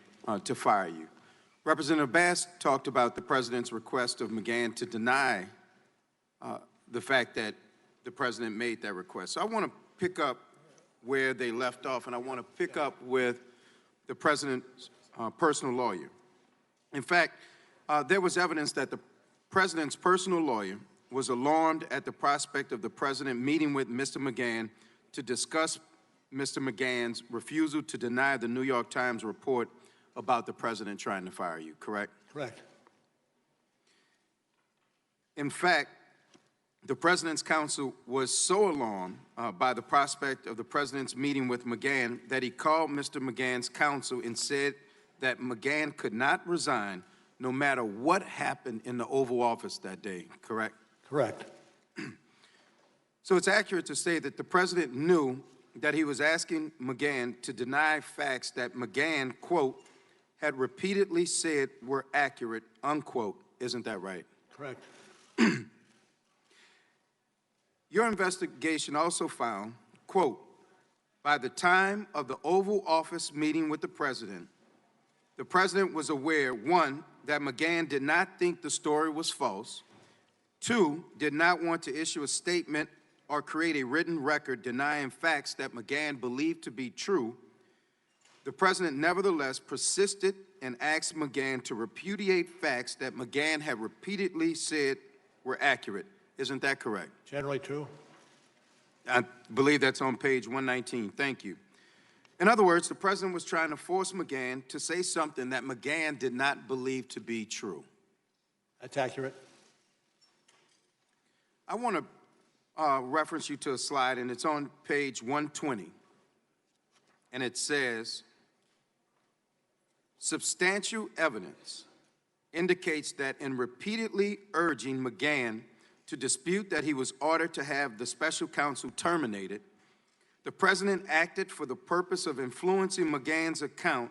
to fire you. Representative Bass talked about the president's request of McGahn to deny the fact that the president made that request. So I want to pick up where they left off, and I want to pick up with the president's personal lawyer. In fact, there was evidence that the president's personal lawyer was alarmed at the prospect of the president meeting with Mr. McGahn to discuss Mr. McGahn's refusal to deny the New York Times report about the president trying to fire you, correct? Correct. In fact, the president's counsel was so alarmed by the prospect of the president's meeting with McGahn that he called Mr. McGahn's counsel and said that McGahn could not resign no matter what happened in the Oval Office that day, correct? Correct. So it's accurate to say that the president knew that he was asking McGahn to deny facts that McGahn, quote, had repeatedly said were accurate, unquote. Isn't that right? Correct. Your investigation also found, quote, by the time of the Oval Office meeting with the president was aware, one, that McGahn did not think the story was false, two, did not want to issue a statement or create a written record denying facts that McGahn believed to be true. The president nevertheless persisted and asked McGahn to repudiate facts that McGahn had repeatedly said were accurate. Isn't that correct? Generally true. I believe that's on page 119. Thank you. In other words, the president was trying to force McGahn to say something that McGahn did not believe to be true. That's accurate. I want to reference you to a slide, and it's on page 120. And it says, substantial evidence indicates that in repeatedly urging McGahn to dispute that he was ordered to have the special counsel terminated, the president acted for the purpose of influencing McGahn's account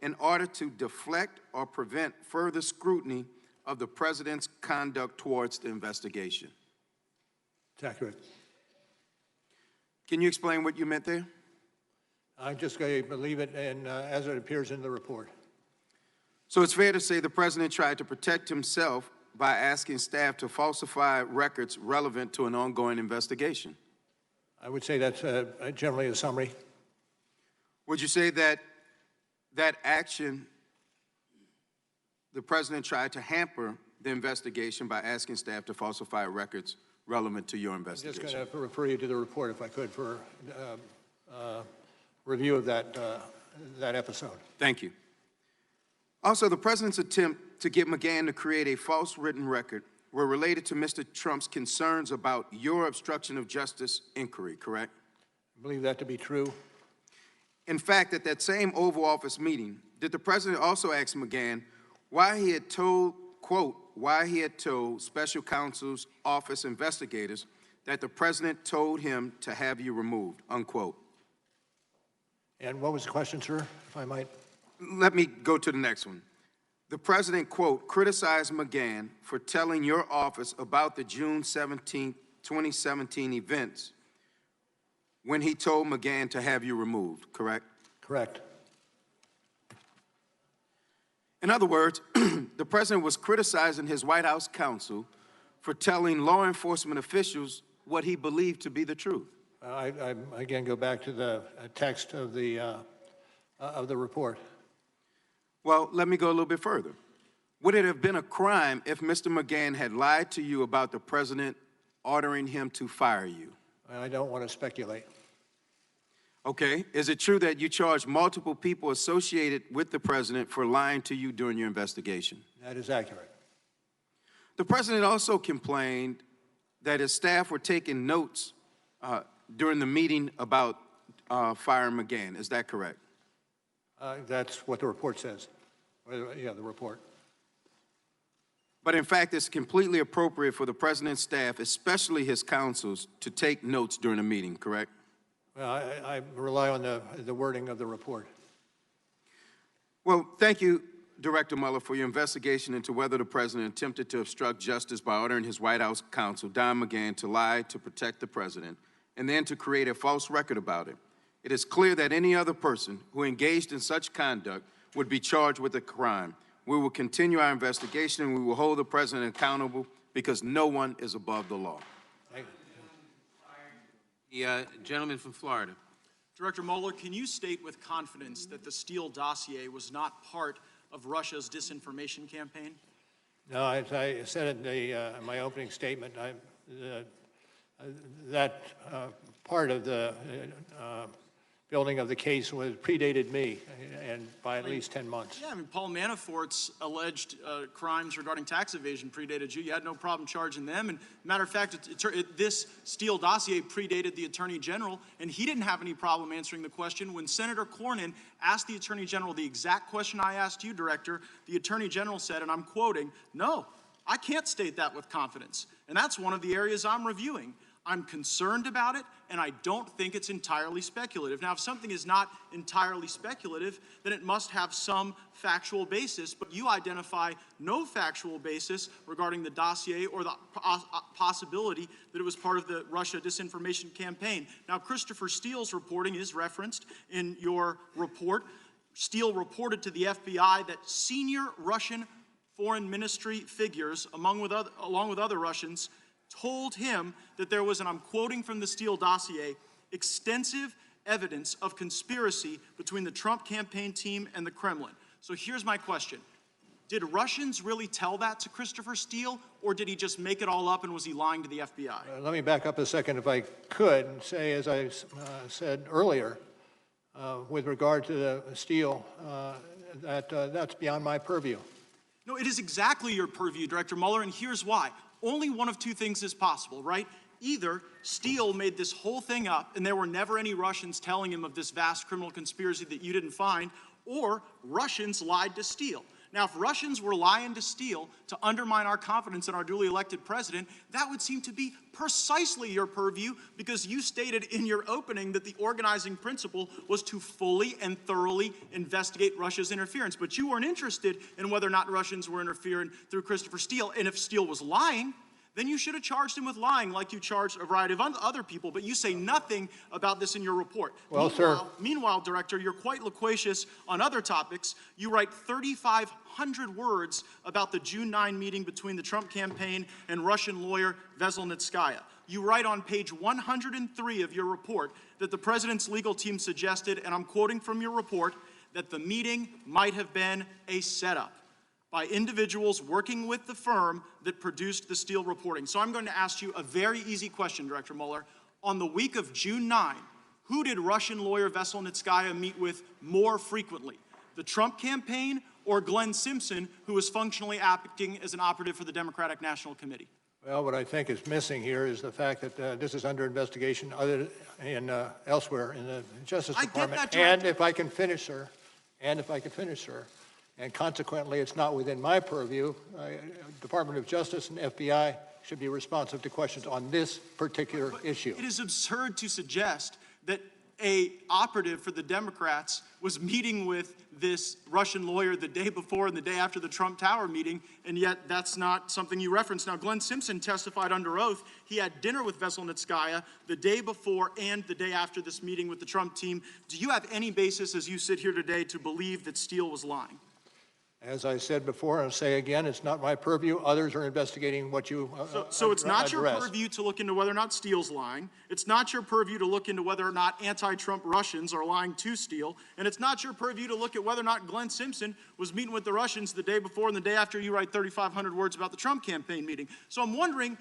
in order to deflect or prevent further scrutiny of the president's conduct towards the investigation. It's accurate. Can you explain what you meant there? I'm just going to believe it and as it appears in the report. So it's fair to say the president tried to protect himself by asking staff to falsify records relevant to an ongoing investigation. I would say that's generally a summary. Would you say that that action, the president tried to hamper the investigation by asking staff to falsify records relevant to your I'm just investigation? going to refer you to the report, if I could, for review of that episode. Thank you. Also, the president's attempt to get McGahn to create a false written record were related to Mr. Trump's concerns about your obstruction of justice inquiry, correct? I believe that to be true. In fact, at that same Oval Office meeting, did the president also ask McGahn why he had told, quote, why he had told special counsel's office investigators that the president told him to have you removed, unquote? And what was the question, sir, if I might? Let me go to the next one. The president, quote, criticized McGahn for telling your office about the June 17, 2017 events when he told McGahn to have you removed, correct? Correct. In other words, the president was criticizing his White House counsel for telling law enforcement officials what he believed to be the truth. I again go back to the text of the report. Well, let me go a little bit further. Would it have been a crime if Mr. McGahn had lied to you about the president ordering him to fire you? I don't want to speculate. Okay. Is it true that you charged multiple people associated with the president for lying to you during your investigation? That is accurate. The president also complained that his staff were taking notes during the meeting about firing McGahn. Is that correct? That's what the report says. Yeah, the report. But in fact, it's completely appropriate for the president's staff, especially his counsels, to take notes during a meeting, correct? Well, I rely on the wording of the report. Well, thank you, Director Mueller, for your investigation into whether the president attempted to obstruct justice by ordering his White House counsel, Don McGahn, to lie to protect the president and then to create a false record about it. It is clear that any other person who engaged in such conduct would be charged with a crime. We will continue our investigation and we will hold the president accountable because no one is above the law. Thank The you. gentleman from Florida. Director Mueller, can you state with confidence that the Steele dossier was not part of Russia's disinformation campaign? No, as I said in my opening statement, that part of the building of the case predated me, and by at least 10 months. Yeah, I mean, Paul Manafort's alleged crimes regarding tax evasion predated you. You had no problem charging them. And matter of fact, this Steele dossier predated the Attorney General, and he didn't have any problem answering the question. When Senator Cornyn asked the Attorney General the exact question I asked you, Director, the Attorney General said, and I'm quoting, "No, I can't state that with confidence." And that's one of the areas I'm reviewing. I'm concerned about it, and I don't think it's entirely speculative. Now, if something is not entirely speculative, then it must have some factual basis, but you identify no factual basis regarding the dossier or the possibility that it was part of the Russia disinformation campaign. Now, Christopher Steele's reporting is referenced in your report. Steele reported to the FBI that senior Russian foreign ministry figures, along with other Russians, told him that there was, and I'm quoting from the Steele dossier, extensive evidence of conspiracy between the Trump campaign team and the Kremlin. So here's my question. Did Russians really tell that to Christopher Steele, or did he just make it all up and was he lying to the FBI? Let me back up a second, if I could, and say, as I said earlier, with regard to the Steele, that's beyond my purview. No, it is exactly your purview, Director Mueller, and here's why. Only one of two things is possible, right? Either Steele made this whole thing up and there were never any Russians telling him of this vast criminal conspiracy that you didn't find, or Russians lied to Steele. Now, if Russians were lying to Steele to undermine our confidence in our duly elected president, that would seem to be precisely your purview, because you stated in your opening that the organizing principle was to fully and thoroughly investigate Russia's interference. But you weren't interested in whether or not Russians were interfering through Christopher Steele. And if Steele was lying, then you should have charged him with lying like you charged a variety of other people, but you say nothing about this in your report. Well, Meanwhile, Director, you're quite loquacious on other topics. You write 3,500 words about the June 9 meeting between the Trump campaign and Russian lawyer Veselnitskaya. You write on page 103 of your report that the president's legal team suggested, and I'm quoting from your report, that the meeting might have been a setup. by individuals working with the firm that produced the Steele reporting. So I'm going to ask you a very easy question, Director Mueller. On the week of June 9, who did Russian lawyer Veselnitskaya meet with more frequently? The Trump campaign or Glenn Simpson, who was functionally acting as an operative for the Democratic National Committee? Well, what I think is missing here is the fact that this is under investigation elsewhere in the Justice Department. And if I can finish, sir, and consequently, it's not within my purview. Department of Justice and FBI should be responsive to questions on this particular issue. It is absurd to suggest that a operative for the Democrats was meeting with this Russian lawyer the day before and the day after the Trump Tower meeting, and yet that's not something you referenced. Now, Glenn Simpson testified under oath. He had dinner with Veselnitskaya the day before and the day after this meeting with the Trump team. Do you have any basis, as you sit here today, to believe that Steele was lying? As I said before, and I'll say again, it's not my purview. Others are investigating what you So it's not your purview to look into whether or not Steele's lying. It's not your purview to look into whether or not anti-Trump Russians are lying to Steele. And it's not your purview to look at whether or not Glenn Simpson was meeting with the Russians the day before and the day after you write 3,500 words about the Trump campaign meeting. So I'm wondering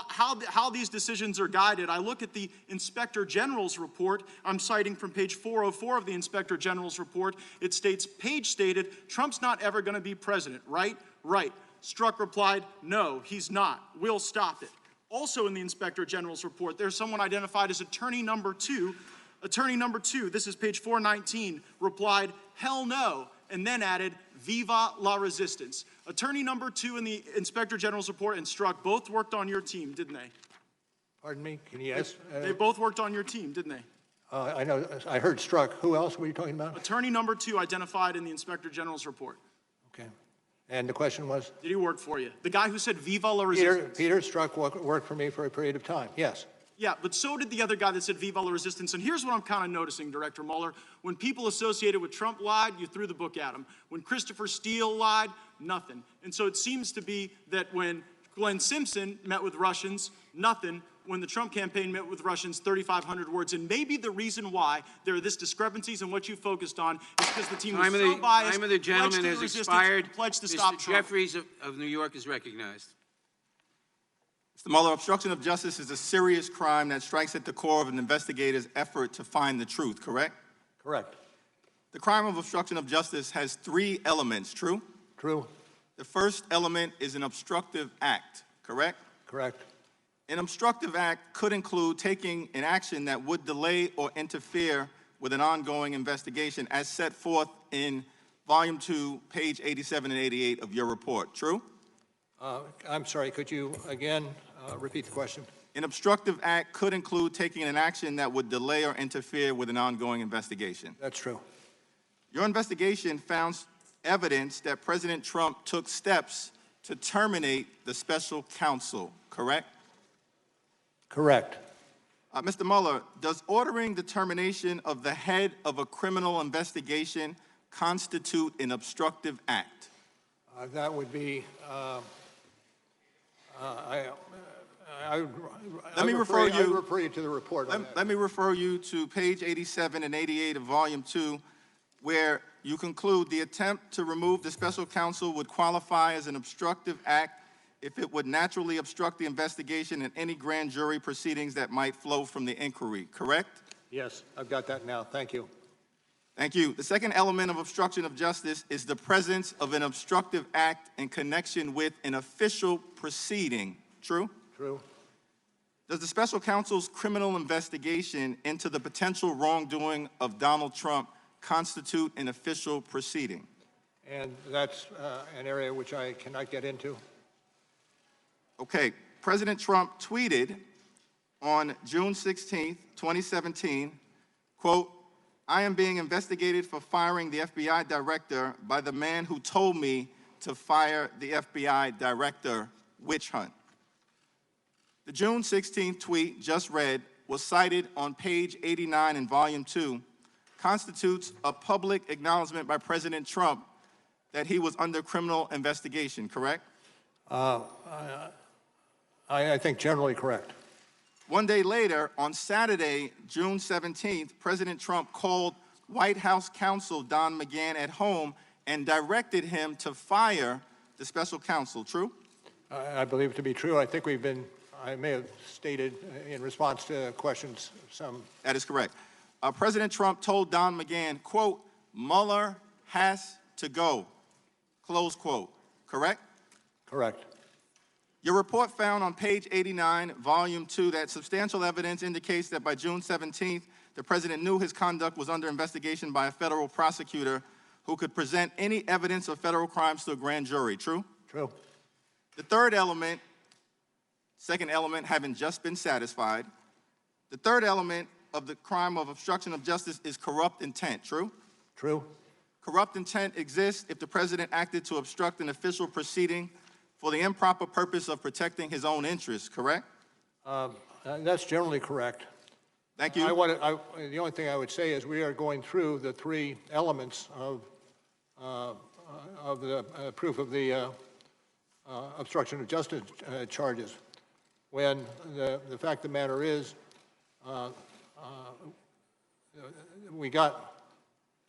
how these decisions are guided. I look at the Inspector General's report. I'm citing from page 404 of the Inspector General's report. It states, Page stated, Trump's not ever going to be president, right? Right. Strzok replied, no, he's not. We'll stop it. Also in the Inspector General's report, there's someone identified as attorney number 2. Attorney number 2, this is page 419, replied, hell no, and then added, viva la resistance. Attorney number 2 in the Inspector General's report and Strzok both worked on your team, didn't they? Pardon me? Can you ask? They both worked on your team, didn't they? I know. I heard Strzok. Who else were you talking about? Attorney number 2 identified in the Inspector General's report. Okay. And the question was? Did he work for you? The guy who said viva la resistance. Peter Strzok worked for me for a period of time, yes. Yeah, but so did the other guy that said viva la resistance. And here's what I'm kind of noticing, Director Mueller. When people associated with Trump lied, you threw the book at him. When Christopher Steele lied, nothing. And so it seems to be that when Glenn Simpson met with Russians, nothing. When the Trump campaign met with Russians, 3,500 words. And maybe the reason why there are this discrepancies in what you focused on is because the team was so biased. Time of the gentleman has expired. Pledged to stop Mr. Trump. Jeffries of New York is recognized. Mr. Mueller, obstruction of justice is a serious crime that strikes at the core of an investigator's effort to find the truth, correct? Correct. The crime of obstruction of justice has 3 elements, true? True. The first element is an obstructive act, correct? Correct. An obstructive act could include taking an action that would delay or interfere with an ongoing investigation as set forth in Volume 2, page 87 and 88 of your report, true? I'm sorry, could you again repeat the question? An obstructive act could include taking an action that would delay or interfere with an ongoing investigation. That's true. Your investigation found evidence that President Trump took steps to terminate the special counsel, correct? Correct. Mr. Mueller, does ordering the termination of the head of a criminal investigation constitute an obstructive act? That would be, Let me refer you to the report. Let me refer you to page 87 and 88 of Volume 2, where you conclude the attempt to remove the special counsel would qualify as an obstructive act if it would naturally obstruct the investigation and any grand jury proceedings that might flow from the inquiry, correct? Yes, I've got that now. Thank you. Thank you. The second element of obstruction of justice is the presence of an obstructive act in connection with an official proceeding, true? True. Does the special counsel's criminal investigation into the potential wrongdoing of Donald Trump constitute an official proceeding? And that's an area which I cannot get into. Okay. President Trump tweeted on June 16, 2017, quote, I am being investigated for firing the FBI director by the man who told me to fire the FBI director, witch hunt. The June 16 tweet just read was cited on page 89 in Volume 2, constitutes a public acknowledgement by President Trump that he was under criminal investigation, correct? I think generally correct. One day later, on Saturday, June 17th, President Trump called White House counsel Don McGahn at home and directed him to fire the special counsel. True? I believe it to be true. I think I may have stated in response to questions some. That is correct. President Trump told Don McGahn, quote, Mueller has to go, close quote. Correct? Correct. Your report found on page 89, volume 2, that substantial evidence indicates that by June 17th, the president knew his conduct was under investigation by a federal prosecutor who could present any evidence of federal crimes to a grand jury. True? True. The third element, second element having just been satisfied, the third element of the crime of obstruction of justice is corrupt intent. True? True. Corrupt intent exists if the president acted to obstruct an official proceeding for the improper purpose of protecting his own interests. Correct? That's generally correct. Thank you. The only thing I would say is we are going through the three elements of the proof of the obstruction of justice charges. When the fact of the matter is, we got.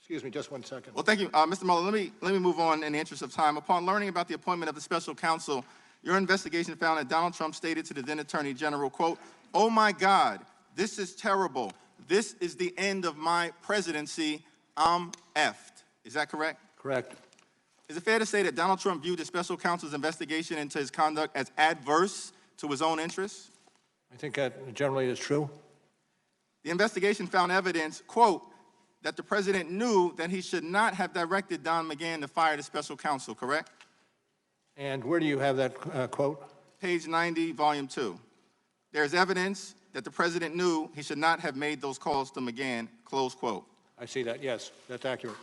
Excuse me, just one second. Well, thank you, Mr. Mueller. Let me move on in the interest of time. Upon learning about the appointment of the special counsel, your investigation found that Donald Trump stated to the then Attorney General, quote, "Oh my God, this is terrible. This is the end of my presidency. I'm effed." Is that correct? Correct. Is it fair to say that Donald Trump viewed the special counsel's investigation into his conduct as adverse to his own interests? I think that generally is true. The investigation found evidence, quote, that the president knew that he should not have directed Don McGahn to fire the special counsel, correct? And where do you have that quote? Page 90, volume 2. There's evidence that the president knew he should not have made those calls to McGahn, close quote. I see that, yes, that's accurate.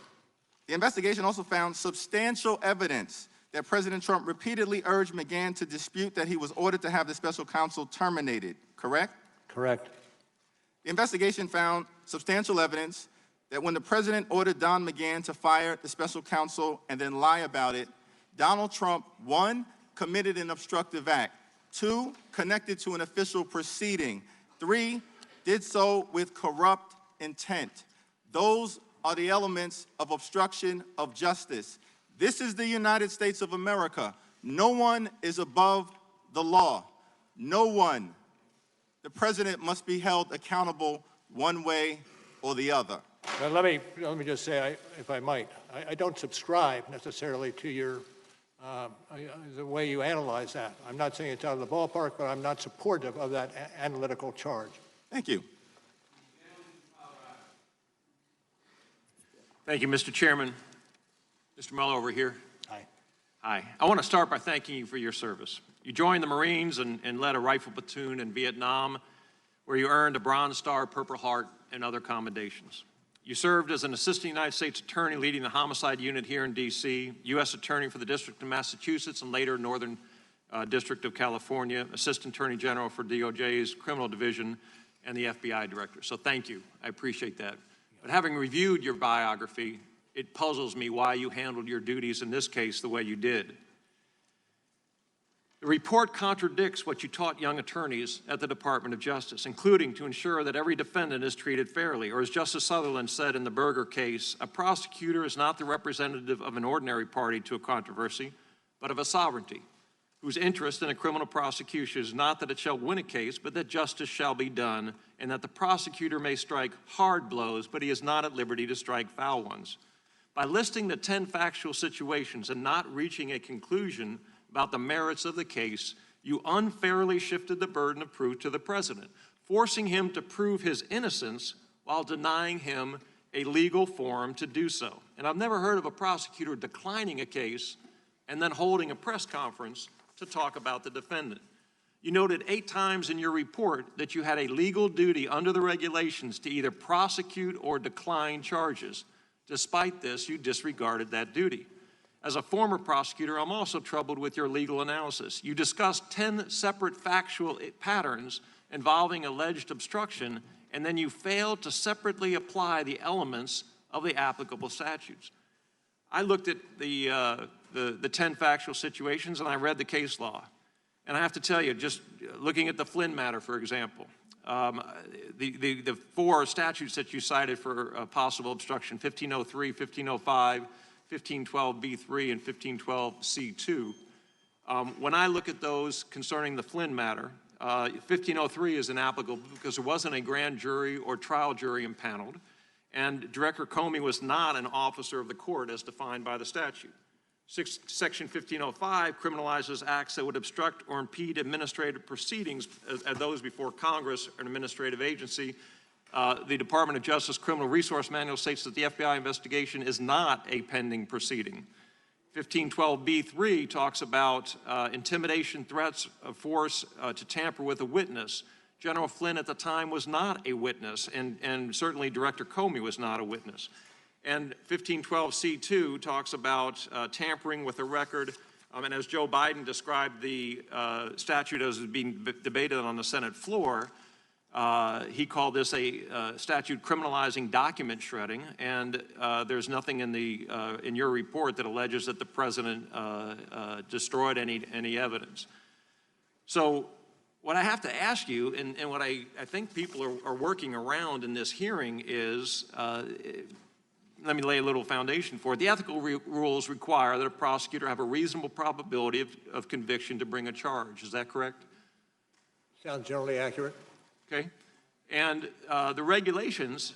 The investigation also found substantial evidence that President Trump repeatedly urged McGahn to dispute that he was ordered to have the special counsel terminated, correct? Correct. The investigation found substantial evidence that when the president ordered Don McGahn to fire the special counsel and then lie about it, Donald Trump, 1, committed an obstructive act, 2, connected to an official proceeding, 3, did so with corrupt intent. Those are the elements of obstruction of justice. This is the United States of America. No one is above the law. No one. The president must be held accountable one way or the other. Well, let me just say, if I might, I don't subscribe necessarily to your the way you analyze that. I'm not saying it's out of the ballpark, but I'm not supportive of that analytical charge. Thank you. Thank you, Mr. Chairman. Mr. Mueller over here. Hi. Hi. I want to start by thanking you for your service. You joined the Marines and led a rifle platoon in Vietnam, where you earned a Bronze Star, Purple Heart, and other commendations. You served as an assistant United States attorney leading the homicide unit here in D.C., U.S. attorney for the District of Massachusetts and later Northern District of California, assistant attorney general for DOJ's criminal division, and the FBI director. So thank you. I appreciate that. But having reviewed your biography, it puzzles me why you handled your duties in this case the way you did. The report contradicts what you taught young attorneys at the Department of Justice, including to ensure that every defendant is treated fairly, or as Justice Sutherland said in the Berger case, a prosecutor is not the representative of an ordinary party to a controversy, but of a sovereignty, whose interest in a criminal prosecution is not that it shall win a case, but that justice shall be done, and that the prosecutor may strike hard blows, but he is not at liberty to strike foul ones. By listing the 10 factual situations and not reaching a conclusion about the merits of the case, you unfairly shifted the burden of proof to the president, forcing him to prove his innocence while denying him a legal forum to do so. And I've never heard of a prosecutor declining a case and then holding a press conference to talk about the defendant. You noted 8 times in your report that you had a legal duty under the regulations to either prosecute or decline charges. Despite this, you disregarded that duty. As a former prosecutor, I'm also troubled with your legal analysis. You discussed 10 separate factual patterns involving alleged obstruction, and then you failed to separately apply the elements of the applicable statutes. I looked at the 10 factual situations, and I read the case law. And I have to tell you, just looking at the Flynn matter, for example, the 4 statutes that you cited for possible obstruction, 1503, 1505, 1512b3 and 1512c2. When I look at those concerning the Flynn matter, 1503 is inapplicable because there wasn't a grand jury or trial jury impaneled, and Director Comey was not an officer of the court as defined by the statute. Section 1505 criminalizes acts that would obstruct or impede administrative proceedings as those before Congress or an administrative agency. The Department of Justice Criminal Resource Manual states that the FBI investigation is not a pending proceeding. 1512b3 talks about intimidation, threats of force to tamper with a witness. General Flynn at the time was not a witness, and certainly Director Comey was not a witness. And 1512c2 talks about tampering with a record, and as Joe Biden described the statute as being debated on the Senate floor, he called this a statute criminalizing document shredding, and there's nothing in your report that alleges that the president destroyed any evidence. So what I have to ask you, and what I think people are working around in this hearing is, let me lay a little foundation for it. The ethical rules require that a prosecutor have a reasonable probability of conviction to bring a charge. Is that correct? Sounds generally accurate. Okay. And the regulations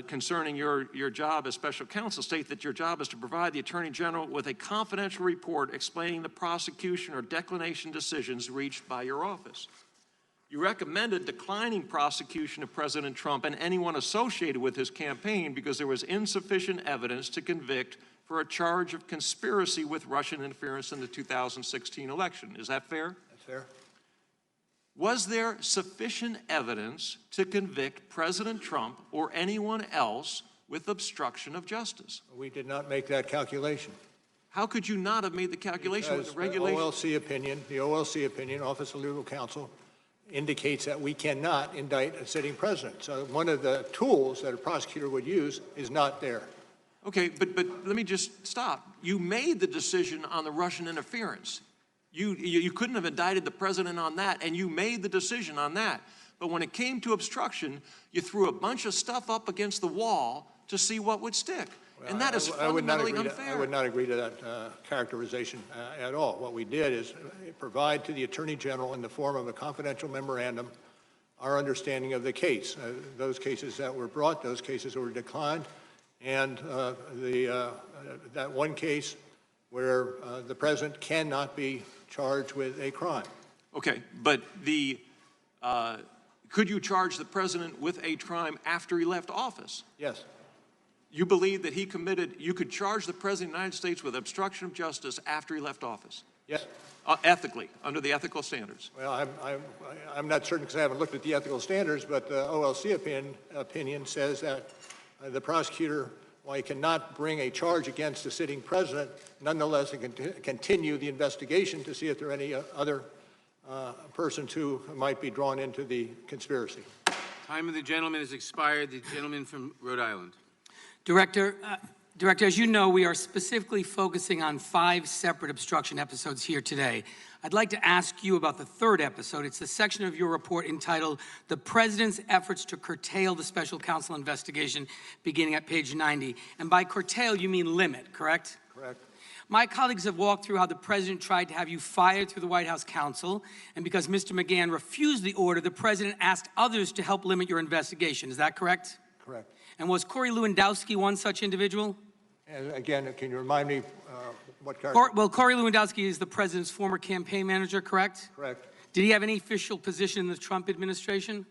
concerning your job as special counsel state that your job is to provide the Attorney General with a confidential report explaining the prosecution or declination decisions reached by your office. You recommended declining prosecution of President Trump and anyone associated with his campaign because there was insufficient evidence to convict for a charge of conspiracy with Russian interference in the 2016 election. Is that fair? That's fair. Was there sufficient evidence to convict President Trump or anyone else with obstruction of justice? We did not make that calculation. How could you not have made the calculation with the regulation? The OLC opinion, Office of Legal Counsel, indicates that we cannot indict a sitting president. So one of the tools that a prosecutor would use is not there. Okay, but let me just stop. You made the decision on the Russian interference. You couldn't have indicted the president on that, and you made the decision on that. But when it came to obstruction, you threw a bunch of stuff up against the wall to see what would stick. Well, and that is fundamentally unfair. I would not agree to that characterization at all. What we did is provide to the Attorney General in the form of a confidential memorandum our understanding of the case, those cases that were brought, those cases that were declined, and that one case where the president cannot be charged with a crime. Okay, but could you charge the president with a crime after he left office? Yes. You believe that you could charge the president of the United States with obstruction of justice after he left office? Yes. Ethically, under the ethical standards? Well, I'm not certain because I haven't looked at the ethical standards, but the OLC opinion says that the prosecutor, while he cannot bring a charge against the sitting president, nonetheless he can continue the investigation to see if there are any other persons who might be drawn into the conspiracy. Time of the gentleman has expired. The gentleman from Rhode Island. Director, as you know, we are specifically focusing on 5 separate obstruction episodes here today. I'd like to ask you about the 3rd episode. It's the section of your report entitled "The President's Efforts to Curtail the Special Counsel Investigation," beginning at page 90. And by curtail, you mean limit, correct? Correct. My colleagues have walked through how the president tried to have you fired through the White House counsel, and because Mr. McGahn refused the order, the president asked others to help limit your investigation. Is that correct? Correct. And was Corey Lewandowski one such individual? And again, can you remind me what character? Well, Corey Lewandowski is the president's former campaign manager, correct? Correct. Did he have any official position in the Trump administration?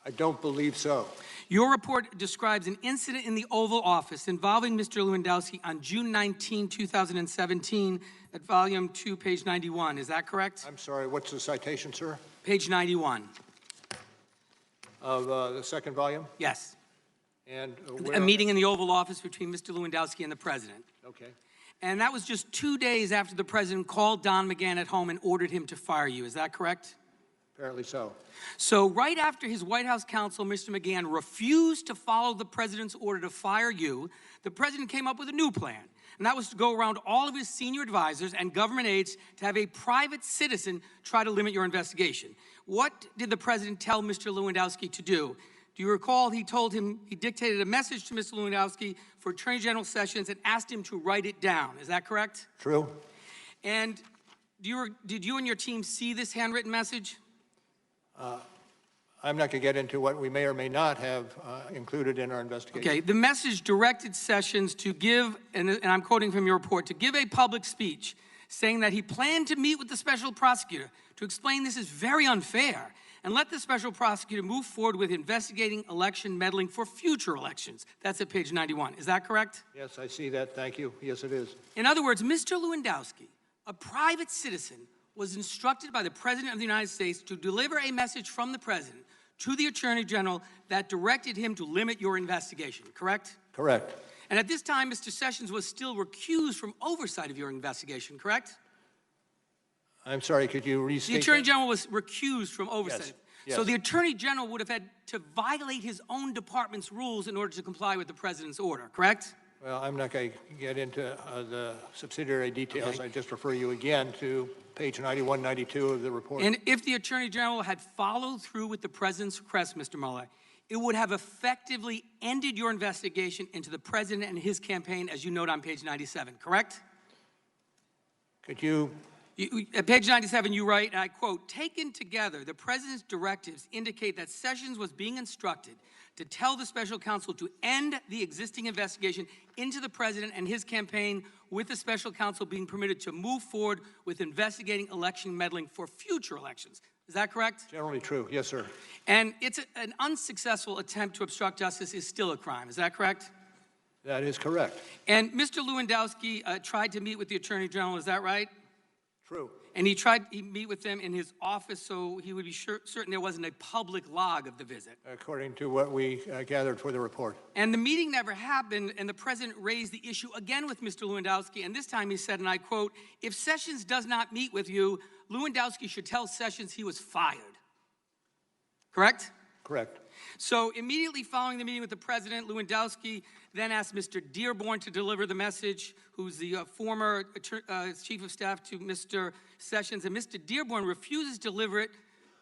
I don't believe so. Your report describes an incident in the Oval Office involving Mr. Lewandowski on June 19, 2017, at volume 2, page 91. Is that correct? I'm sorry, what's the citation, sir? Page 91. Of the 2nd volume? Yes. And a meeting in the Oval Office between Mr. Lewandowski and the president. Okay. And that was just 2 days after the president called Don McGahn at home and ordered him to fire you. Is that correct? Apparently so. So right after his White House counsel, Mr. McGahn, refused to follow the president's order to fire you, the president came up with a new plan. And that was to go around all of his senior advisors and government aides to have a private citizen try to limit your investigation. What did the president tell Mr. Lewandowski to do? Do you recall he told him, he dictated a message to Mr. Lewandowski for Attorney General Sessions and asked him to write it down? Is that correct? True. And did you and your team see this handwritten message? I'm not going to get into what we may or may not have included in our investigation. Okay, the message directed Sessions to give, and I'm quoting from your report, to give a public speech saying that he planned to meet with the special prosecutor to explain this is very unfair and let the special prosecutor move forward with investigating election meddling for future elections. That's at page 91. Is that correct? Yes, I see that. Thank you. Yes, it is. In other words, Mr. Lewandowski, a private citizen, was instructed by the President of the United States to deliver a message from the President to the Attorney General that directed him to limit your investigation, correct? Correct. And at this time, Mr. Sessions was still recused from oversight of your investigation, correct? I'm sorry, could you restate The Attorney that? General was recused from oversight. Yes. So the Attorney General would have had to violate his own department's rules in order to comply with the President's order, correct? Well, I'm not going to get into the subsidiary details. Okay. I just refer you again to page 91, 92 of the report. And if the Attorney General had followed through with the President's request, Mr. Mueller, it would have effectively ended your investigation into the President and his campaign, as you note on page 97, correct? Could you At page 97, you write, and I quote, "Taken together, the President's directives indicate that Sessions was being instructed to tell the special counsel to end the existing investigation into the President and his campaign, with the special counsel being permitted to move forward with investigating election meddling for future elections." Is that correct? Generally true. Yes, sir. And an unsuccessful attempt to obstruct justice is still a crime. Is that correct? That is correct. And Mr. Lewandowski tried to meet with the Attorney General. Is that right? True. And he meet with them in his office so he would be certain there wasn't a public log of the visit. According to what we gathered for the report. And the meeting never happened, and the President raised the issue again with Mr. Lewandowski, and this time he said, and I quote, "If Sessions does not meet with you, Lewandowski should tell Sessions he was fired." Correct? Correct. So immediately following the meeting with the President, Lewandowski then asked Mr. Dearborn to deliver the message, who's the former Chief of Staff to Mr. Sessions, and Mr. Dearborn refuses to deliver it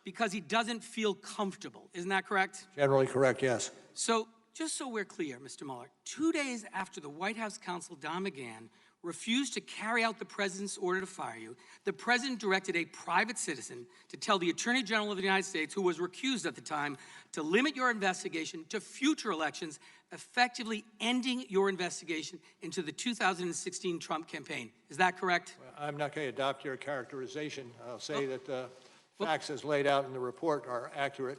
because he doesn't feel comfortable. Isn't that correct? Generally correct, yes. So just so we're clear, Mr. Mueller, 2 days after the White House counsel, Don McGahn, refused to carry out the President's order to fire you, the President directed a private citizen to tell the Attorney General of the United States, who was recused at the time, to limit your investigation to future elections, effectively ending your investigation into the 2016 Trump campaign. Is that correct? I'm not going to adopt your characterization. I'll say that the facts as laid out in the report are accurate.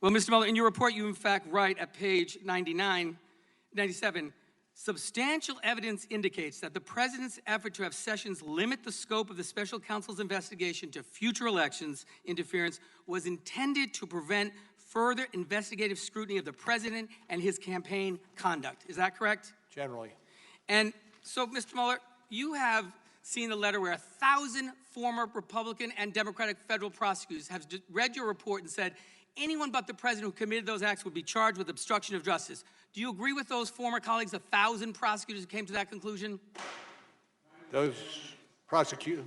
Well, Mr. Mueller, in your report, you in fact write at page 97, substantial evidence indicates that the President's effort to have Sessions limit the scope of the special counsel's investigation to future elections interference was intended to prevent further investigative scrutiny of the President and his campaign conduct. Is that correct? Generally. And so, Mr. Mueller, you have seen the letter where 1,000 former Republican and Democratic federal prosecutors have read your report and said anyone but the President who committed those acts would be charged with obstruction of justice. Do you agree with those former colleagues, 1,000 prosecutors who came to that conclusion? Those prosecutors.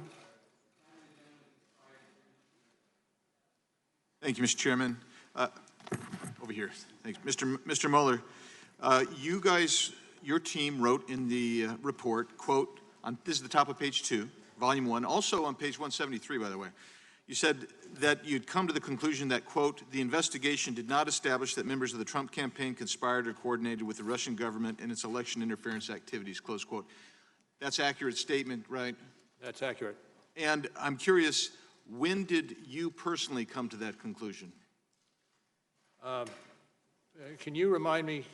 Thank you, Mr. Chairman. Over here. Thanks. Mr. Mueller, you guys, your team wrote in the report, quote, this is the top of page 2, volume 1, also on page 173, by the way. You said that you'd come to the conclusion that, quote, the investigation did not establish that members of the Trump campaign conspired or coordinated with the Russian government in its election interference activities, close quote. That's an accurate statement, right? That's accurate. And I'm curious, when did you personally come to that conclusion? Can you remind me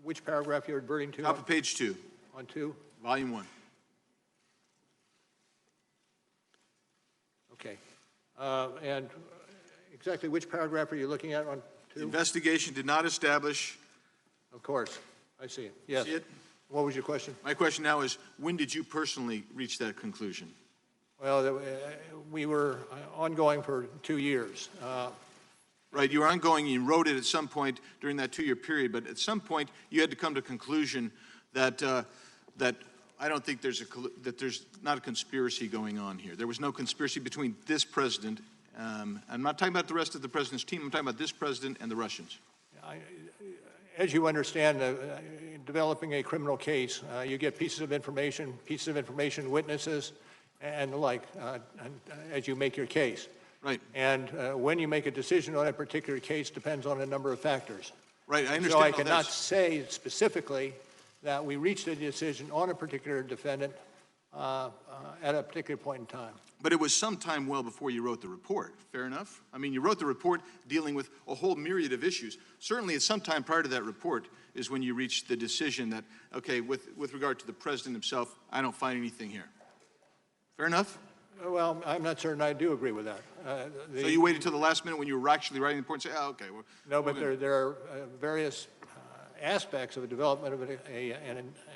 which paragraph you're adverting to? Top of page 2. On 2? Volume 1. Okay. And exactly which paragraph are you looking at on 2? The investigation did not establish. Of course. I see it. Yes. See it? What was your question? My question now is, when did you personally reach that conclusion? Well, we were ongoing for 2 years. Right, you were ongoing, you wrote it at some point during that 2-year period, but at some point you had to come to a conclusion that that I don't think there's not a conspiracy going on here. There was no conspiracy between this president. I'm not talking about the rest of the president's team. I'm talking about this president and the Russians. As you understand, developing a criminal case, you get pieces of information, witnesses, and the like, as you make your case. Right. And when you make a decision on a particular case depends on a number of factors. Right, I understand So I all cannot this. say specifically that we reached a decision on a particular defendant at a particular point in time. But it was some time well before you wrote the report, fair enough? I mean, you wrote the report dealing with a whole myriad of issues. Certainly, at some time prior to that report is when you reached the decision that, okay, with regard to the president himself, I don't find anything here. Fair enough? Well, I'm not certain I do agree with that. So you waited till the last minute when you were actually writing the report and say, oh, okay. No, but there are various aspects of the development of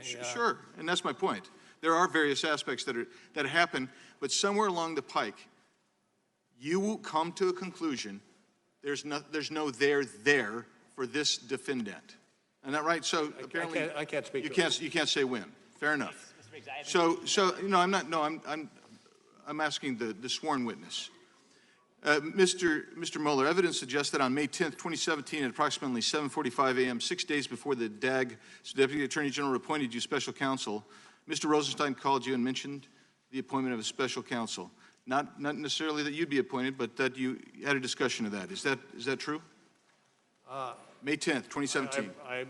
Sure, and that's my point. There are various aspects that happen, but somewhere along the pike, you will come to a conclusion. There's no there for this defendant. Isn't that right? So apparently, I can't speak. You can't say when. Fair enough. So no, I'm not. No, I'm asking the sworn witness. Mr. Mueller, evidence suggests that on May 10th, 2017, at approximately 7:45 a.m., 6 days before the DAG Deputy Attorney General appointed you special counsel, Mr. Rosenstein called you and mentioned the appointment of a special counsel. Not necessarily that you'd be appointed, but that you had a discussion of that. Is that true? May 10th, 2017. I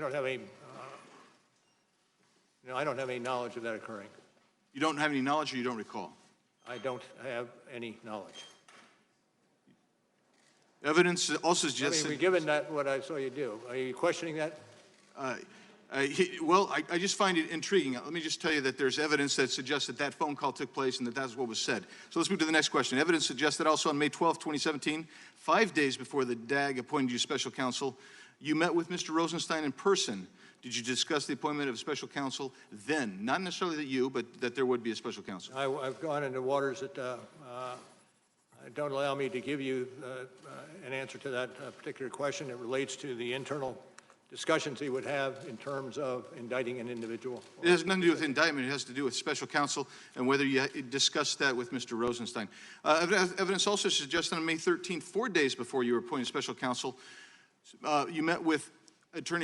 don't have any. I don't have any knowledge of that occurring. You don't have any knowledge, or you don't recall? I don't have any knowledge. Evidence also suggests. I mean, given that what I saw you do, are you questioning that? Well, I just find it intriguing. Let me just tell you that there's evidence that suggests that that phone call took place and that that's what was said. So let's move to the next question. Evidence suggests that also on May 12, 2017, 5 days before the DAG appointed you special counsel, you met with Mr. Rosenstein in person. Did you discuss the appointment of a special counsel then? Not necessarily that you, but that there would be a special counsel. I've gone into waters that don't allow me to give you an answer to that particular question. It relates to the internal discussions he would have in terms of indicting an individual. It has nothing to do with indictment. It has to do with special counsel and whether you discussed that with Mr. Rosenstein. Evidence also suggests that on May 13th, 4 days before you were appointed special counsel, you met with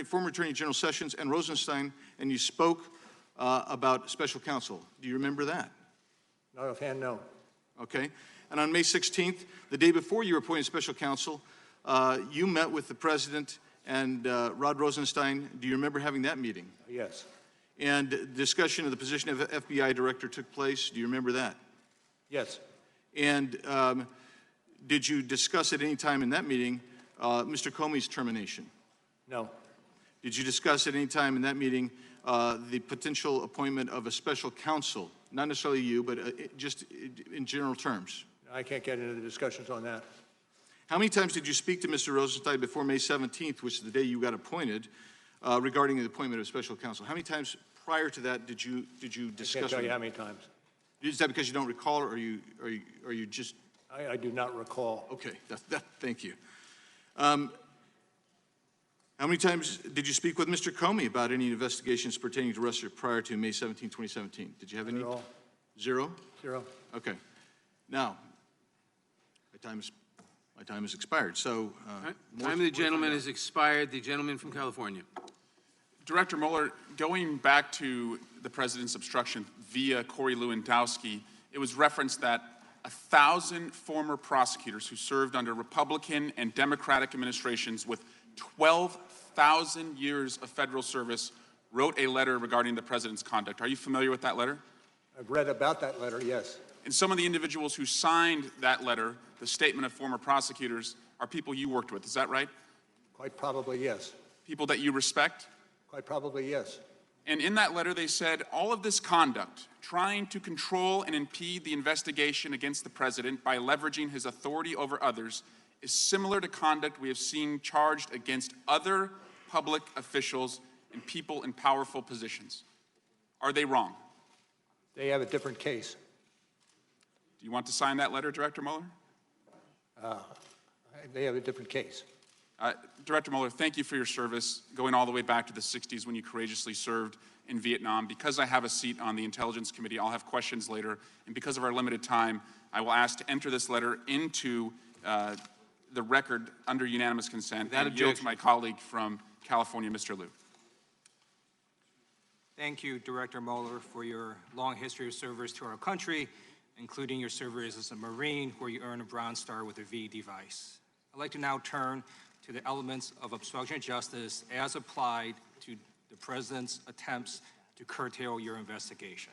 former Attorney General Sessions and Rosenstein, and you spoke about special counsel. Do you remember that? Not offhand, no. Okay. And on May 16th, the day before you were appointed special counsel, you met with the president and Rod Rosenstein. Do you remember having that meeting? Yes. And discussion of the position of FBI director took place. Do you remember that? Yes. And did you discuss at any time in that meeting Mr. Comey's termination? No. Did you discuss at any time in that meeting the potential appointment of a special counsel? Not necessarily you, but just in general terms. I can't get into the discussions on that. How many times did you speak to Mr. Rosenstein before May 17th, which is the day you got appointed, regarding the appointment of special counsel? How many times prior to that did you discuss? I can't tell you how many times. Is that because you don't recall, or are you just? I do not recall. Okay, thank you. How many times did you speak with Mr. Comey about any investigations pertaining to Russia prior to May 17, 2017? Did you have any? Not at all. Zero? Zero. Okay. Now, my time has expired, so. Time of the gentleman has expired. The gentleman from California. Director Mueller, going back to the president's obstruction via Corey Lewandowski, it was referenced that 1,000 former prosecutors who served under Republican and Democratic administrations with 12,000 years of federal service wrote a letter regarding the president's conduct. Are you familiar with that letter? I've read about that letter, yes. And some of the individuals who signed that letter, the statement of former prosecutors, are people you worked with. Is that right? Quite probably, yes. People that you respect? Quite probably, yes. And in that letter, they said all of this conduct, trying to control and impede the investigation against the president by leveraging his authority over others, is similar to conduct we have seen charged against other public officials and people in powerful positions. Are they wrong? They have a different case. Do you want to sign that letter, Director Mueller? They have a different case. Director Mueller, thank you for your service, going all the way back to the 60s when you courageously served in Vietnam. Because I have a seat on the Intelligence Committee, I'll have questions later. And because of our limited time, I will ask to enter this letter into the record under unanimous consent Without and yield to objection. my colleague from California, Mr. Liu. Thank you, Director Mueller, for your long history of service to our country, including your service as a Marine, where you earned a Bronze Star with a V device. I'd like to now turn to the elements of obstruction of justice as applied to the President's attempts to curtail your investigation.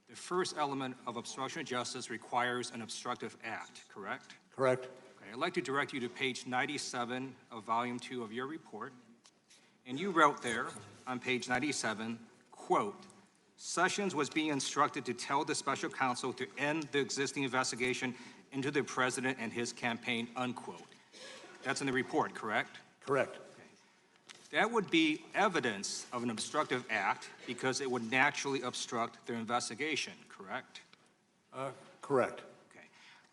The first element of obstruction of justice requires an obstructive act, correct? Correct. Okay, I'd like to direct you to page 97 of Volume 2 of your report. And you wrote there on page 97, quote, Sessions was being instructed to tell the special counsel to end the existing investigation into the president and his campaign, unquote. That's in the report, correct? Correct. That would be evidence of an obstructive act because it would naturally obstruct their investigation, correct? Correct. Okay.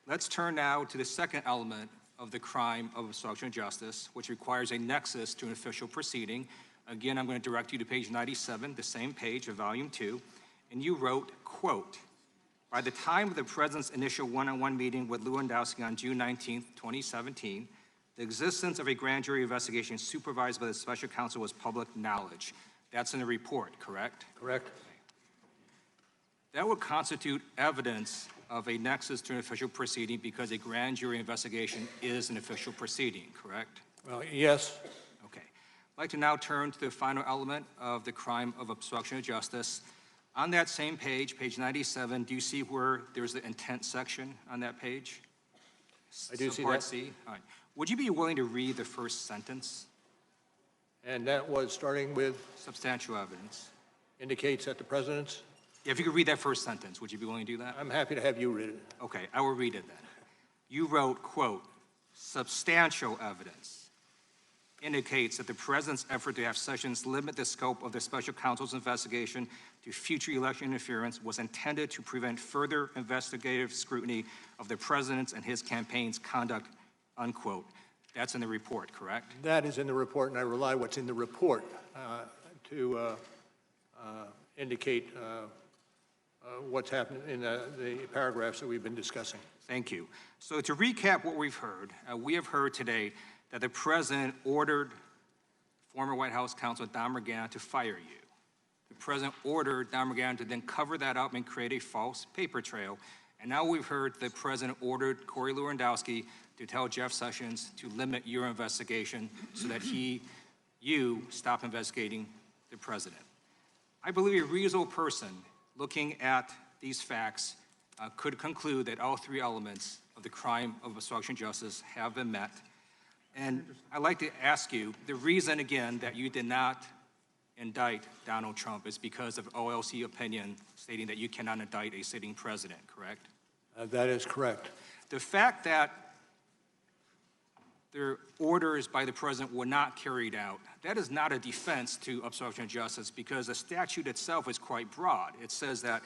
Let's turn now to the second element of the crime of obstruction of justice, which requires a nexus to an official proceeding. Again, I'm going to direct you to page 97, the same page of Volume 2, and you wrote, quote, by the time of the President's initial one-on-one meeting with Lewandowski on June 19, 2017, the existence of a grand jury investigation supervised by the special counsel was public knowledge. That's in the report, correct? Correct. That would constitute evidence of a nexus to an official proceeding because a grand jury investigation is an official proceeding, correct? Well, yes. Okay. I'd like to now turn to the final element of the crime of obstruction of justice. On that same page, page 97, do you see where there's the intent section on that page? I do see Subpart that. C. All right. Would you be willing to read the first sentence? And that was starting with Substantial evidence. indicates that the president's. Yeah, if you could read that first sentence, would you be willing to do that? I'm happy to have you read it. Okay, I will read it then. You wrote, quote, substantial evidence indicates that the president's effort to have Sessions limit the scope of the special counsel's investigation to future election interference was intended to prevent further investigative scrutiny of the president's and his campaign's conduct, unquote. That's in the report, correct? That is in the report, and I rely what's in the report to indicate what's happened in the paragraphs that we've been discussing. Thank you. So to recap what we've heard, we have heard today that the president ordered former White House counsel Don McGahn to fire you. The president ordered Don McGahn to then cover that up and create a false paper trail. And now we've heard the president ordered Corey Lewandowski to tell Jeff Sessions to limit your investigation so that you stop investigating the president. I believe a reasonable person looking at these facts could conclude that all three elements of the crime of obstruction of justice have been met. And I'd like to ask you, the reason, again, that you did not indict Donald Trump is because of OLC opinion stating that you cannot indict a sitting president, correct? That is correct. The fact that the orders by the president were not carried out, that is not a defense to obstruction of justice because the statute itself is quite broad. It says that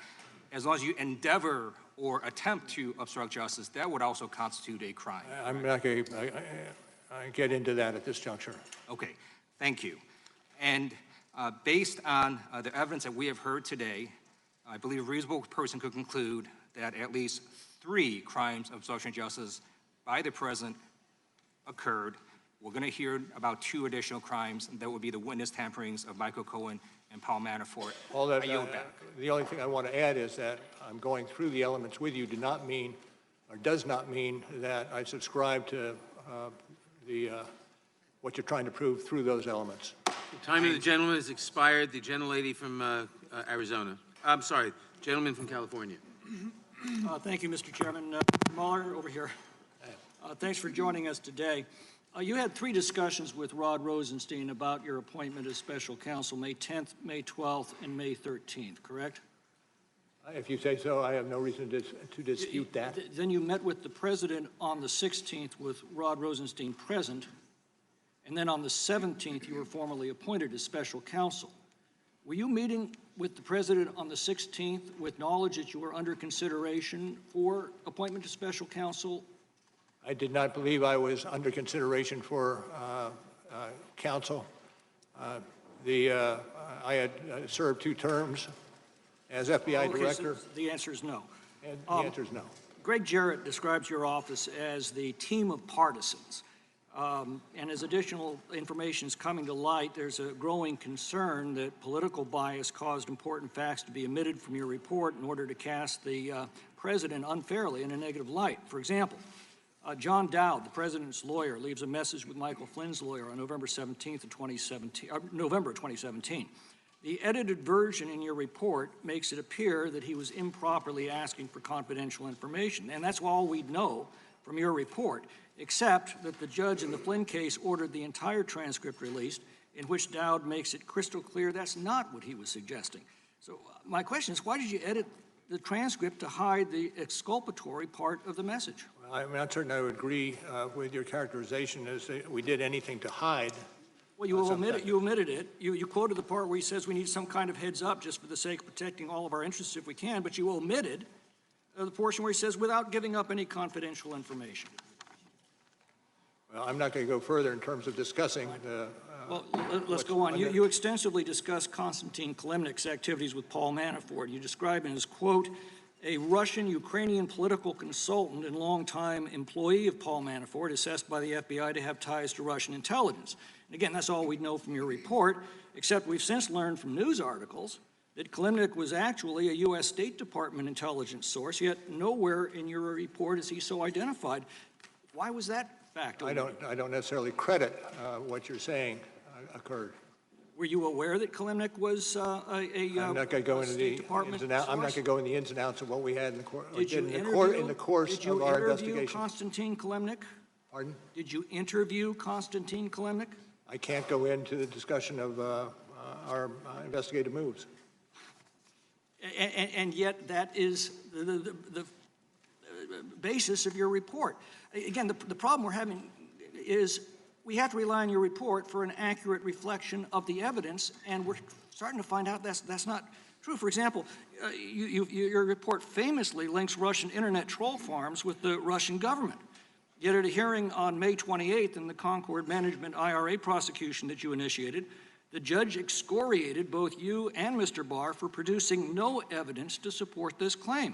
as long as you endeavor or attempt to obstruct justice, that would also constitute a crime. I'm not going to get into that at this juncture. Okay, thank you. And based on the evidence that we have heard today, I believe a reasonable person could conclude that at least 3 crimes of obstruction of justice by the president occurred. We're going to hear about 2 additional crimes, and that would be the witness tamperings of Michael Cohen and Paul Manafort. All that, I yield back. the only thing I want to add is that I'm going through the elements with you does not mean that I subscribe to what you're trying to prove through those elements. The time of the gentleman has expired. The gentlelady from Arizona. I'm sorry, gentleman from California. Thank you, Mr. Chairman. Mueller, over here. Thanks for joining us today. You had 3 discussions with Rod Rosenstein about your appointment as special counsel, May 10th, May 12th, and May 13th, correct? If you say so, I have no reason to dispute that. Then you met with the president on the 16th with Rod Rosenstein present, and then on the 17th, you were formally appointed as special counsel. Were you meeting with the president on the 16th with knowledge that you were under consideration for appointment to special counsel? I did not believe I was under consideration for counsel. I had served 2 terms as FBI director. So the answer is no. And the answer is no. Greg Jarrett describes your office as the team of partisans. And as additional information is coming to light, there's a growing concern that political bias caused important facts to be omitted from your report in order to cast the president unfairly in a negative light. For example, John Dowd, the president's lawyer, leaves a message with Michael Flynn's lawyer on November 17th of 2017, November 2017. The edited version in your report makes it appear that he was improperly asking for confidential information, and that's all we know from your report, except that the judge in the Flynn case ordered the entire transcript released, in which Dowd makes it crystal clear that's not what he was suggesting. So my question is, why did you edit the transcript to hide the exculpatory part of the message? Well, I'm not certain I would agree with your characterization as we did anything to hide. Well, you omitted it. You quoted the part where he says we need some kind of heads up just for the sake of protecting all of our interests if we can, but you omitted the portion where he says without giving up any confidential information. Well, I'm not going to go further in terms of discussing the... Well, let's go on. You extensively discussed Konstantin Kalemnik's activities with Paul Manafort. You describe him as, quote, a Russian-Ukrainian political consultant and longtime employee of Paul Manafort, assessed by the FBI to have ties to Russian intelligence. And again, that's all we know from your report, except we've since learned from news articles that Kalemnik was actually a U.S. State Department intelligence source, yet nowhere in your report is he so identified. Why was that fact? I don't necessarily credit what you're saying occurred. Were you aware that Kalemnik was I'm not going to go into the ins and outs. I'm not going to go into the ins and outs of what we had in the court. In the course of our investigation. Did you interview Konstantin Kalemnik? Pardon? Did you interview Konstantin Kalemnik? I can't go into the discussion of our investigative moves. And yet that is the basis of your report. Again, the problem we're having is we have to rely on your report for an accurate reflection of the evidence, and we're starting to find out that's not true. For example, your report famously links Russian internet troll farms with the Russian government. Yet at a hearing on May 28th in the Concord Management IRA prosecution that you initiated, the judge excoriated both you and Mr. Barr for producing no evidence to support this claim.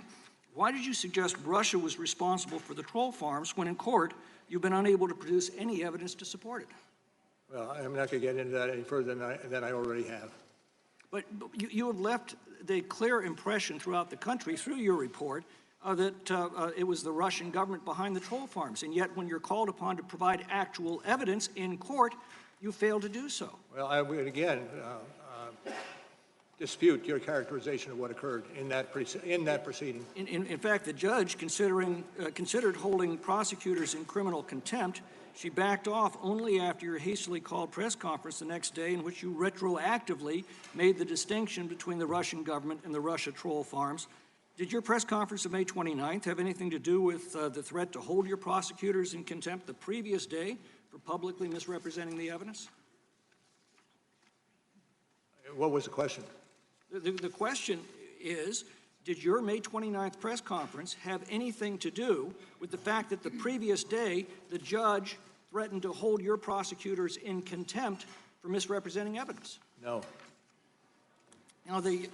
Why did you suggest Russia was responsible for the troll farms when in court you've been unable to produce any evidence to support it? Well, I'm not going to get into that any further than I already have. But you have left the clear impression throughout the country through your report that it was the Russian government behind the troll farms, and yet when you're called upon to provide actual evidence in court, you fail to do so. Well, I would again dispute your characterization of what occurred in that proceeding. In fact, the judge considered holding prosecutors in criminal contempt. She backed off only after your hastily called press conference the next day in which you retroactively made the distinction between the Russian government and the Russia troll farms. Did your press conference of May 29th have anything to do with the threat to hold your prosecutors in contempt the previous day for publicly misrepresenting the evidence? What was the question? The question is, did your May 29th press conference have anything to do with the fact that the previous day the judge threatened to hold your prosecutors in contempt for misrepresenting evidence? No. Now, the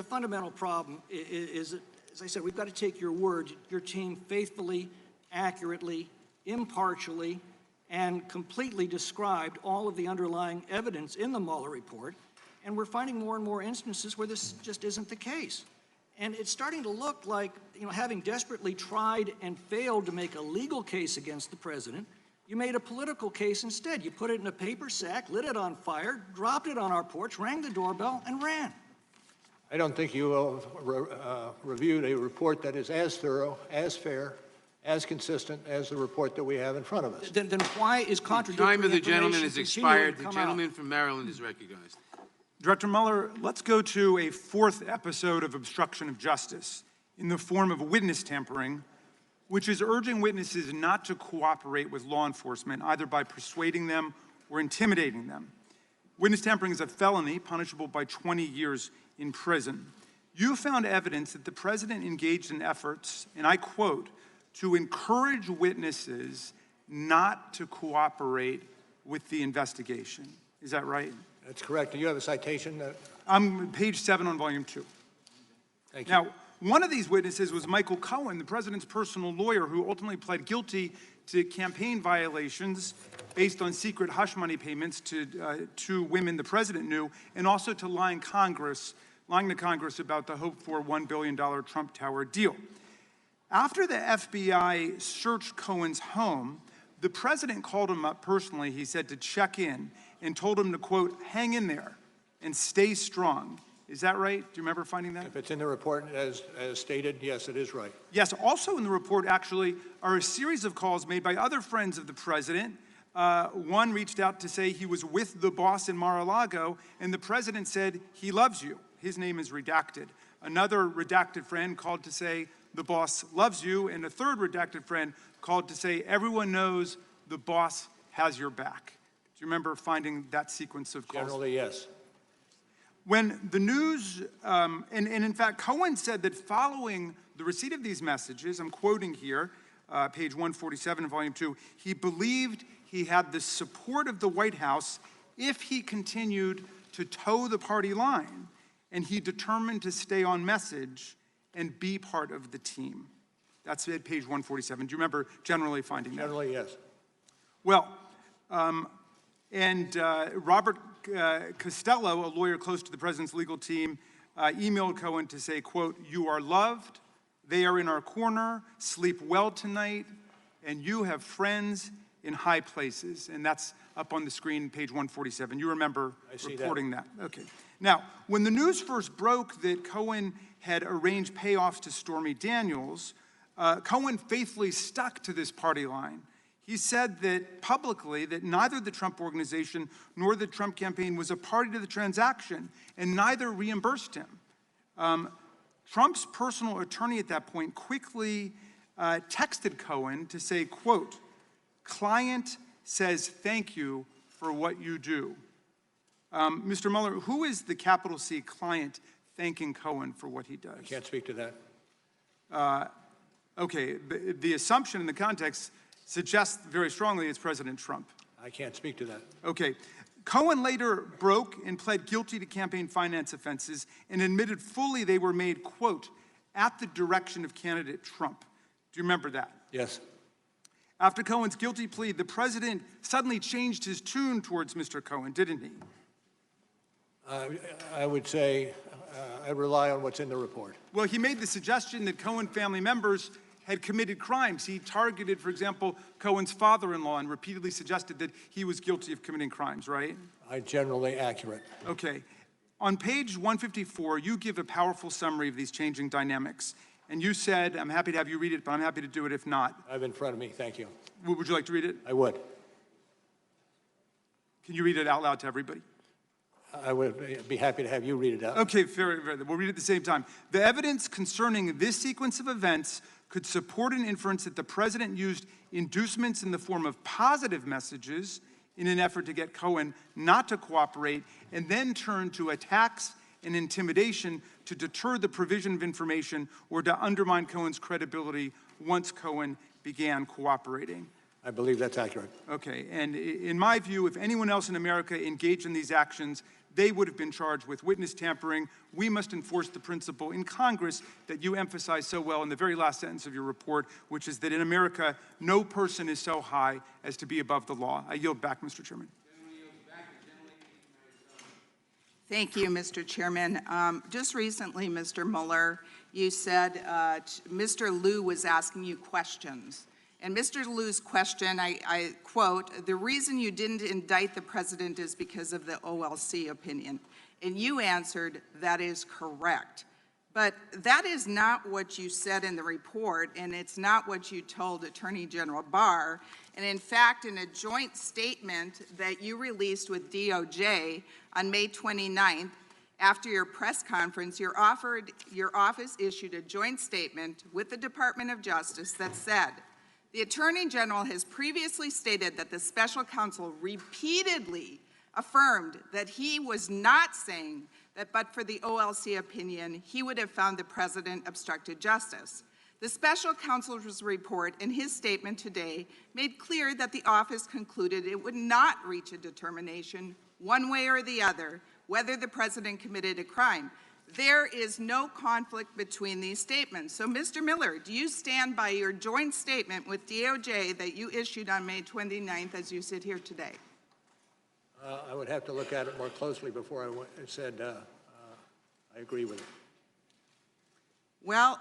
fundamental problem is, as I said, we've got to take your word. Your team faithfully, accurately, impartially, and completely described all of the underlying evidence in the Mueller report, and we're finding more and more instances where this just isn't the case. And it's starting to look like, having desperately tried and failed to make a legal case against the president, you made a political case instead. You put it in a paper sack, lit it on fire, dropped it on our porch, rang the doorbell, and ran. I don't think you have reviewed a report that is as thorough, as fair, as consistent as the report that we have in front of us. Then why is contradictory Time of the gentleman information is continuing expired. to The come gentleman out? from Maryland is recognized. Director Mueller, let's go to a fourth episode of obstruction of justice in the form of witness tampering, which is urging witnesses not to cooperate with law enforcement, either by persuading them or intimidating them. Witness tampering is a felony punishable by 20 years in prison. You found evidence that the president engaged in efforts, and I quote, to encourage witnesses not to cooperate with the investigation. Is that right? That's correct. Do you have a citation? I'm page 7 on volume 2. Thank you. Now, One of these witnesses was Michael Cohen, the president's personal lawyer, who ultimately pled guilty to campaign violations based on secret hush money payments to two women the president knew, and also to lying to Congress about the hoped-for $1 billion Trump Tower deal. After the FBI searched Cohen's home, the president called him up personally, he said, to check in, and told him to, quote, hang in there and stay strong. Is that right? Do you remember finding that? If it's in the report as stated, yes, it is right. Yes, also in the report, actually, are a series of calls made by other friends of the president. One reached out to say he was with the boss in Mar-a-Lago, and the president said, he loves you. His name is redacted. Another redacted friend called to say, the boss loves you, and a third redacted friend called to say, everyone knows the boss has your back. Do you remember finding that sequence of calls? Generally, yes. When the news, and in fact, Cohen said that following the receipt of these messages, I'm quoting here, page 147 of volume 2, he believed he had the support of the White House if he continued to toe the party line, and he determined to stay on message and be part of the team. That's at page 147. Do you remember generally finding that? Generally, yes. Well, Robert Costello, a lawyer close to the president's legal team, emailed Cohen to say, quote, you are loved, they are in our corner, sleep well tonight, and you have friends in high places. And that's up on the screen, page 147. You remember reporting that. Okay. Now, when the news first broke that Cohen had arranged payoffs to Stormy Daniels, Cohen faithfully stuck to this party line. He said that publicly that neither the Trump Organization nor the Trump campaign was a party to the transaction, and neither reimbursed him. Trump's personal attorney at that point quickly texted Cohen to say, quote, client says thank you for what you do. Mr. Mueller, who is the capital C client thanking Cohen for what he does? I can't speak to that. Okay, the assumption in the context suggests very strongly it's President Trump. I can't speak to that. Okay. Cohen later broke and pled guilty to campaign finance offenses and admitted fully they were made, quote, at the direction of candidate Trump. Do you remember that? Yes. After Cohen's guilty plea, the president suddenly changed his tune towards Mr. Cohen, didn't he? I would say I rely on what's in the report. Well, he made the suggestion that Cohen family members had committed crimes. He targeted, for example, Cohen's father-in-law and repeatedly suggested that he was guilty of committing crimes, right? Generally accurate. Okay. On page 154, you give a powerful summary of these changing dynamics. And you said, I'm happy to have you read it, but I'm happy to do it if not. I have it in front of me. Thank you. Would you like to read it? I would. Can you read it out loud to everybody? I would be happy to have you read it out. Okay, very. We'll read it at the same time. The evidence concerning this sequence of events could support an inference that the president used inducements in the form of positive messages in an effort to get Cohen not to cooperate, and then turned to attacks and intimidation to deter the provision of information or to undermine Cohen's credibility once Cohen began cooperating. I believe that's accurate. Okay, and in my view, if anyone else in America engaged in these actions, they would have been charged with witness tampering. We must enforce the principle in Congress that you emphasize so well in the very last sentence of your report, which is that in America, no person is so high as to be above the law. I yield back, Mr. Chairman. Thank you, Mr. Chairman. Just recently, Mr. Mueller, you said Mr. Liu was asking you questions. And Mr. Liu's question, I quote, the reason you didn't indict the president is because of the OLC opinion. And you answered, that is correct. But that is not what you said in the report, and it's not what you told Attorney General Barr. And in fact, in a joint statement that you released with DOJ on May 29th, after your press conference, your office issued a joint statement with the Department of Justice that said, the Attorney General has previously stated that the special counsel repeatedly affirmed that he was not saying that but for the OLC opinion, he would have found the president obstructed justice. The special counsel's report in his statement today made clear that the office concluded it would not reach a determination one way or the other whether the president committed a crime. there is no conflict between these statements. So, Mr. Miller, do you stand by your joint statement with DOJ that you issued on May 29th as you sit here today? I would have to look at it more closely before I said I agree with it. Well,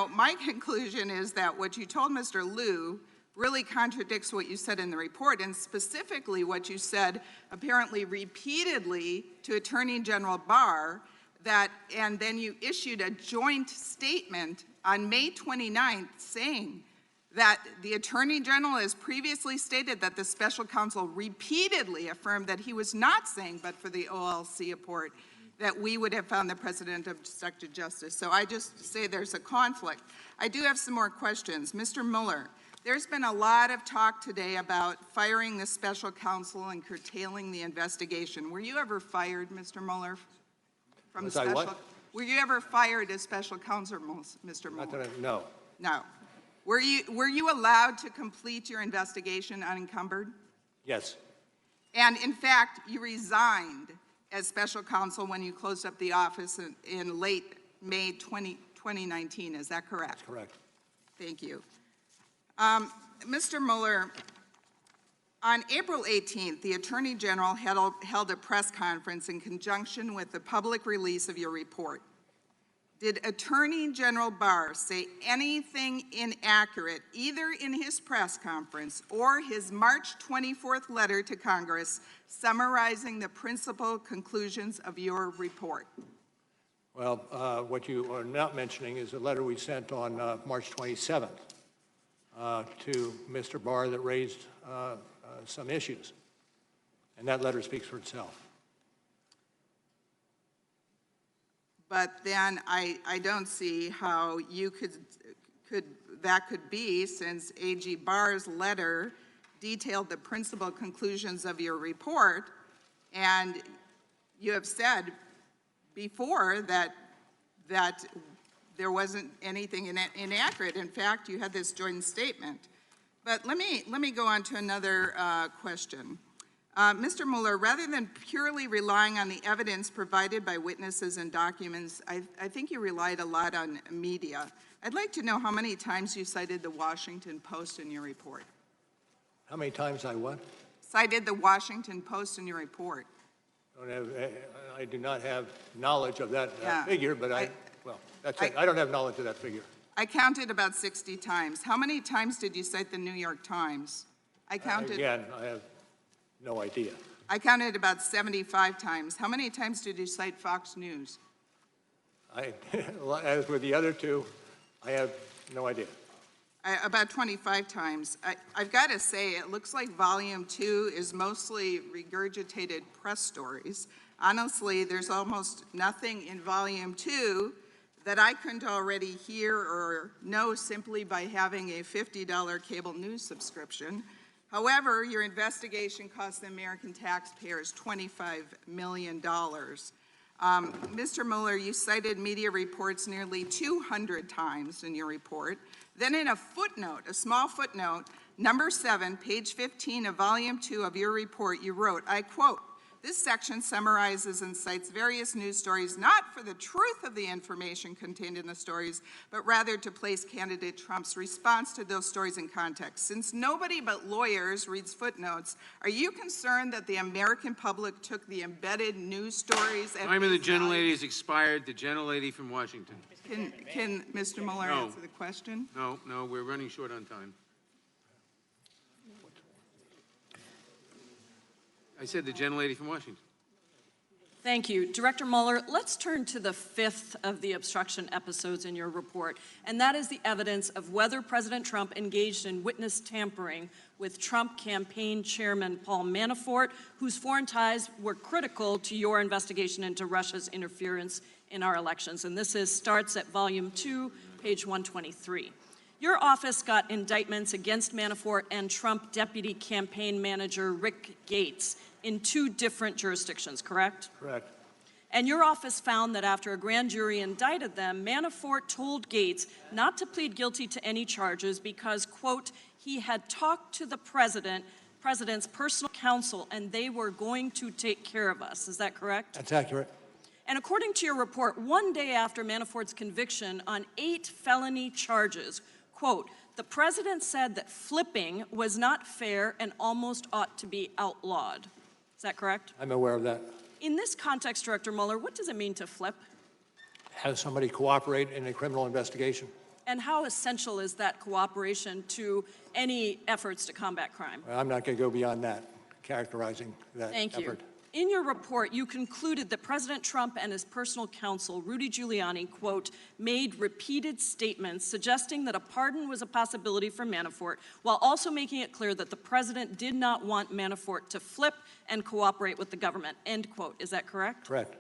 my conclusion is that what you told Mr. Liu really contradicts what you said in the report, and specifically what you said apparently repeatedly to Attorney General Barr, and then you issued a joint statement on May 29th saying that the Attorney General has previously stated that the special counsel repeatedly affirmed that he was not saying, but for the OLC report, that we would have found the President obstructed justice. So I just say there's a conflict. I do have some more questions. Mr. Mueller, there's been a lot of talk today about firing the special counsel and curtailing the investigation. Were you ever fired, Mr. Mueller, from Was I special? what? Were you ever fired as special counsel, Mr. Mueller? No. No. Were you allowed to complete your investigation unencumbered? Yes. And in fact, you resigned as special counsel when you closed up the office in late May 2019. Is that correct? That's correct. Thank you. Mr. Mueller, on April 18th, the Attorney General held a press conference in conjunction with the public release of your report. Did Attorney General Barr say anything inaccurate, either in his press conference or his March 24th letter to Congress summarizing the principal conclusions of your report? Well, what you are not mentioning is a letter we sent on March 27th to Mr. Barr that raised some issues. And that letter speaks for itself. But then I don't see how you that could be, since AG Barr's letter detailed the principal conclusions of your report, and you have said before that there wasn't anything inaccurate. In fact, you had this joint statement. But let me go on to another question. Mr. Mueller, rather than purely relying on the evidence provided by witnesses and documents, I think you relied a lot on media. I'd like to know how many times you cited the Washington Post in your report. How many times I what? Cited the Washington Post in your report. I do not have knowledge of that Yeah. figure, but that's it. I don't have knowledge of that figure. I counted about 60 times. How many times did you cite the New York Times? I counted. Again, I have no idea. I counted about 75 times. How many times did you cite Fox News? As with the other two, I have no idea. About 25 times. I've got to say, it looks like Volume 2 is mostly regurgitated press stories. Honestly, there's almost nothing in Volume 2 that I couldn't already hear or know simply by having a $50 cable news subscription. However, your investigation cost the American taxpayers $25 million. Mr. Mueller, you cited media reports nearly 200 times in your report. Then in a footnote, a small footnote, number 7, page 15 of volume 2 of your report, you wrote, I quote, "This section summarizes and cites various news stories not for the truth of the information contained in the stories, but rather to place candidate Trump's response to those stories in context. Since nobody but lawyers reads footnotes, are you concerned that the American public took the embedded news stories at Time of the face value?" gentlelady has expired. The gentlelady from Washington. Can Mr. Mueller No. answer the question? No, we're running short on time. I said the gentlelady from Washington. Thank you. Director Mueller, let's turn to the 5th of the obstruction episodes in your report, and that is the evidence of whether President Trump engaged in witness tampering with Trump campaign chairman Paul Manafort, whose foreign ties were critical to your investigation into Russia's interference in our elections. And this starts at volume 2, page 123. Your office got indictments against Manafort and Trump deputy campaign manager Rick Gates in 2 different jurisdictions, correct? Correct. And your office found that after a grand jury indicted them, Manafort told Gates not to plead guilty to any charges because, quote, he had talked to the president president's personal counsel, and they were going to take care of us. Is that correct? That's accurate. And according to your report, one day after Manafort's conviction on 8 felony charges, quote, the president said that flipping was not fair and almost ought to be outlawed. Is that correct? I'm aware of that. In this context, Director Mueller, what does it mean to flip? Have somebody cooperate in a criminal investigation. And how essential is that cooperation to any efforts to combat crime? I'm not going to go beyond that, characterizing that Thank you. effort. In your report, you concluded that President Trump and his personal counsel, Rudy Giuliani, quote, made repeated statements suggesting that a pardon was a possibility for Manafort, while also making it clear that the president did not want Manafort to flip and cooperate with the government, end quote. Is that correct? Correct.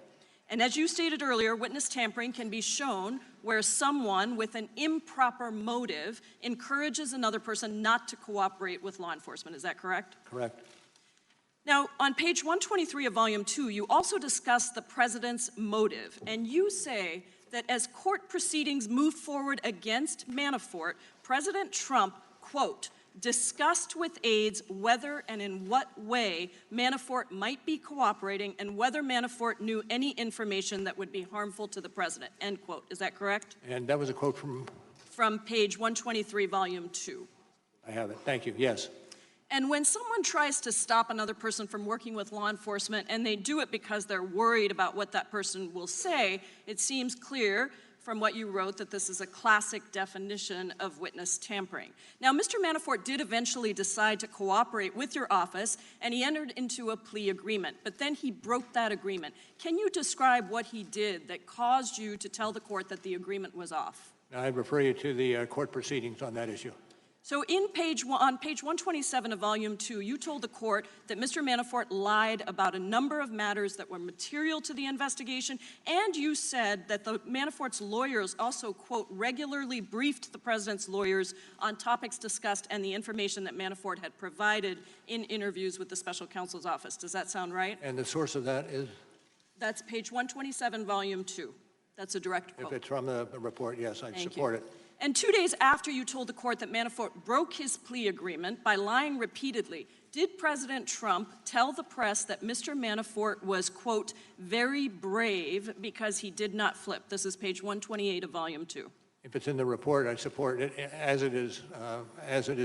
And as you stated earlier, witness tampering can be shown where someone with an improper motive encourages another person not to cooperate with law enforcement. Is that correct? Correct. Now, on page 123 of Volume 2, you also discuss the president's motive, and you say that as court proceedings moved forward against Manafort, President Trump, quote, discussed with aides whether and in what way Manafort might be cooperating and whether Manafort knew any information that would be harmful to the president, end quote. Is that correct? And that was a quote from? From page 123, Volume 2. I have it. Thank you. Yes. And when someone tries to stop another person from working with law enforcement and they do it because they're worried about what that person will say, it seems clear from what you wrote that this is a classic definition of witness tampering. Now, Mr. Manafort did eventually decide to cooperate with your office, and he entered into a plea agreement, but then he broke that agreement. Can you describe what he did that caused you to tell the court that the agreement was off? I'd refer you to the court proceedings on that issue. So on page 127 of Volume 2, you told the court that Mr. Manafort lied about a number of matters that were material to the investigation, and you said that the Manafort's lawyers also, quote, regularly briefed the president's lawyers on topics discussed and the information that Manafort had provided in interviews with the special counsel's office. Does that sound right? And the source of that is? That's page 127, Volume 2. That's a direct quote. If it's from the report, yes, I'd support it. And 2 days after you told the court that Manafort broke his plea agreement by lying repeatedly, did President Trump tell the press that Mr. Manafort was, quote, very brave because he did not flip? This is page 128 of Volume 2. If it's in the report, I support it as it is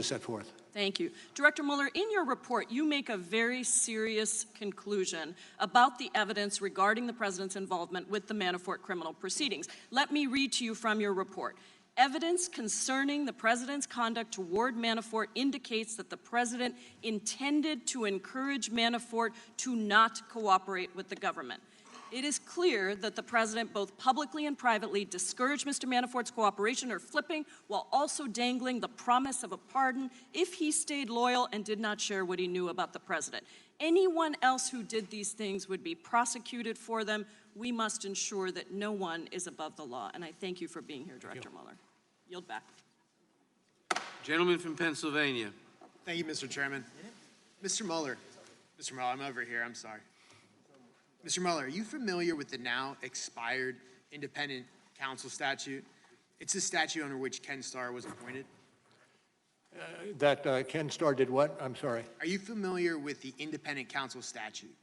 set forth. Thank you. Director Mueller, in your report, you make a very serious conclusion about the evidence regarding the president's involvement with the Manafort criminal proceedings. Let me read to you from your report. Evidence concerning the president's conduct toward Manafort indicates that the president intended to encourage Manafort to not cooperate with the government. It is clear that the president both publicly and privately discouraged Mr. Manafort's cooperation or flipping while also dangling the promise of a pardon if he stayed loyal and did not share what he knew about the president. Anyone else who did these things would be prosecuted for them. We must ensure that no one is above the law. And I thank you for being here, Director Mueller. Yield back. Gentleman from Pennsylvania. Thank you, Mr. Chairman. Mr. Mueller, I'm over here, I'm sorry. Mr. Mueller, are you familiar with the now expired independent counsel statute? It's the statute under which Ken Starr was appointed. That Ken Starr did what? I'm sorry. Are you familiar with the independent counsel statute?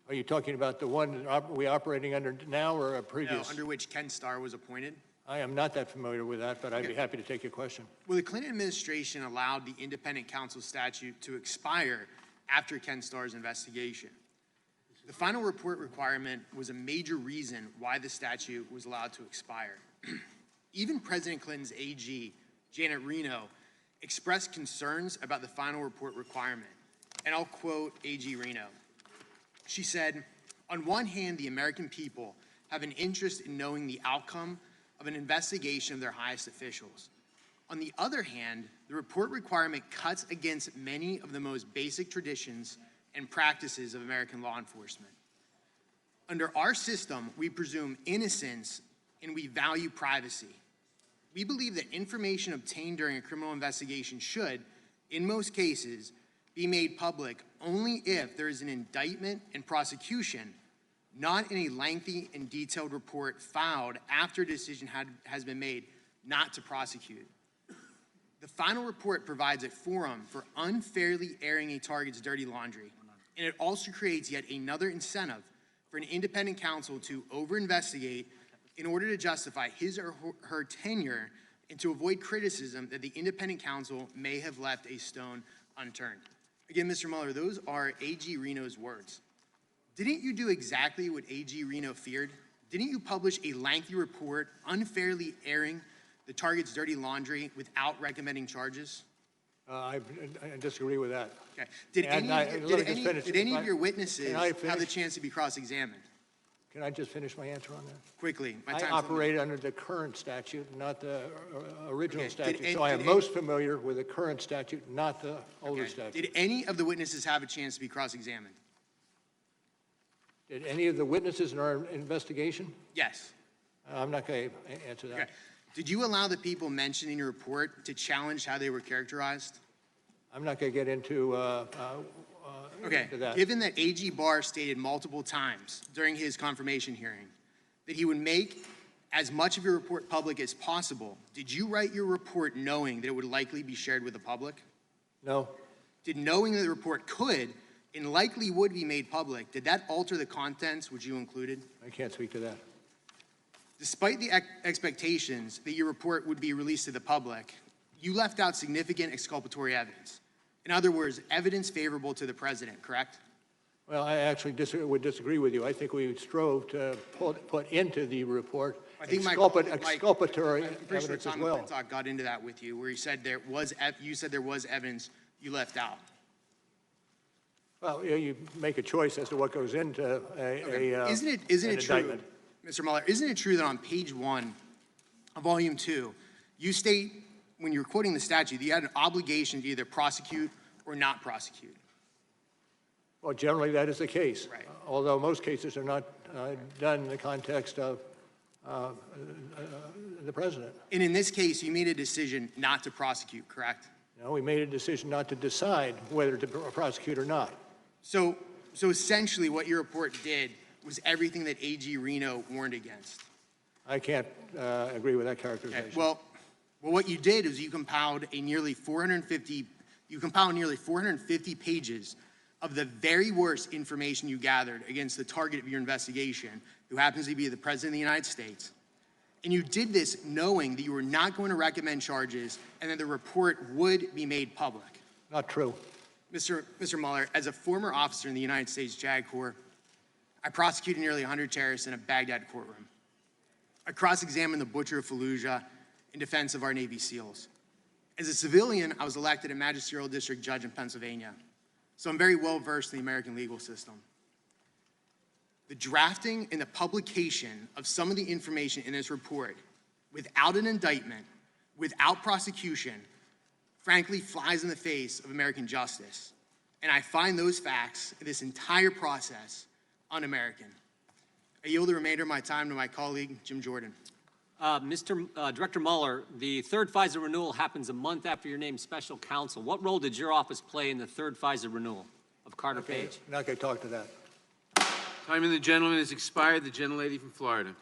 Are you talking about the one we operating under now or a previous? No, under which Ken Starr was appointed? I am not that familiar with that, but I'd be happy to take your question. Well, the Clinton administration allowed the independent counsel statute to expire after Ken Starr's investigation. The final report requirement was a major reason why the statute was allowed to expire. Even President Clinton's AG, Janet Reno, expressed concerns about the final report requirement. And I'll quote AG Reno. She said, on one hand, the American people have an interest in knowing the outcome of an investigation of their highest officials. On the other hand, the report requirement cuts against many of the most basic traditions and practices of American law enforcement. Under our system, we presume innocence and we value privacy. We believe that information obtained during a criminal investigation should, in most cases, be made public only if there is an indictment and prosecution, not in a lengthy and detailed report filed after a decision has been made not to prosecute. The final report provides a forum for unfairly airing a target's dirty laundry, and it also creates yet another incentive for an independent counsel to over-investigate in order to justify his or her tenure and to avoid criticism that the independent counsel may have left a stone unturned. Again, Mr. Mueller, those are A.G. Reno's words. Didn't you do exactly what A.G. Reno feared? Didn't you publish a lengthy report unfairly airing the target's dirty laundry without recommending charges? I disagree with that. Okay. Did And any of your witnesses have the chance to be cross-examined? Can I just finish my answer on that? Quickly. My I time's operate under the current statute, not the original Okay. statute. So I am most familiar with the current statute, not the older Okay. statute. Did any of the witnesses have a chance to be cross-examined? Did any of the witnesses in our investigation? Yes. I'm not going to answer that. Okay. Did you allow the people mentioned in your report to challenge how they were characterized? I'm not going to get into Okay. into that. Given that A.G. Barr stated multiple times during his confirmation hearing that he would make as much of your report public as possible, did you write your report knowing that it would likely be shared with the public? No. Did knowing that the report could and likely would be made public, did that alter the contents which you included? I can't speak to that. Despite the expectations that your report would be released to the public, you left out significant exculpatory evidence. In other words, evidence favorable to the president, correct? Well, I actually would disagree with you. I think we strove to put into the report I think exculpatory I'm pretty sure evidence as Tom well. McClintock got into that with you, where you said there was evidence you left out. Well, you make a choice as to what goes into Isn't it an true, indictment. Mr. Mueller, isn't it true that on page 1 of volume 2, you state, when you're quoting the statute, that you had an obligation to either prosecute or not prosecute? Well, generally, that is the case. Right. Although most cases are not done in the context of the president. And in this case, you made a decision not to prosecute, correct? No, we made a decision not to decide whether to prosecute or not. So essentially what your report did was everything that A.G. Reno warned against. I can't agree with that characterization. Okay. Well, what you did is you compiled nearly 450 pages of the very worst information you gathered against the target of your investigation, who happens to be the President of the United States. And you did this knowing that you were not going to recommend charges and that the report would be made public. Not true. Mr. Mueller, as a former officer in the United States JAG Corps, I prosecuted nearly 100 terrorists in a Baghdad courtroom. I cross-examined the Butcher of Fallujah in defense of our Navy SEALs. As a civilian, I was elected a magisterial district judge in Pennsylvania, so I'm very well versed in the American legal system. The drafting and the publication of some of the information in this report without an indictment, without prosecution, frankly flies in the face of American justice. And I find those facts, this entire process, un-American. I yield the remainder of my time to my colleague, Jim Jordan. Director Mueller, the third FISA renewal happens a month after your named special counsel. What role did your office play in the third FISA renewal of Carter Page? I'm not going to talk to that. Time of the gentleman has expired. The gentlelady from Florida.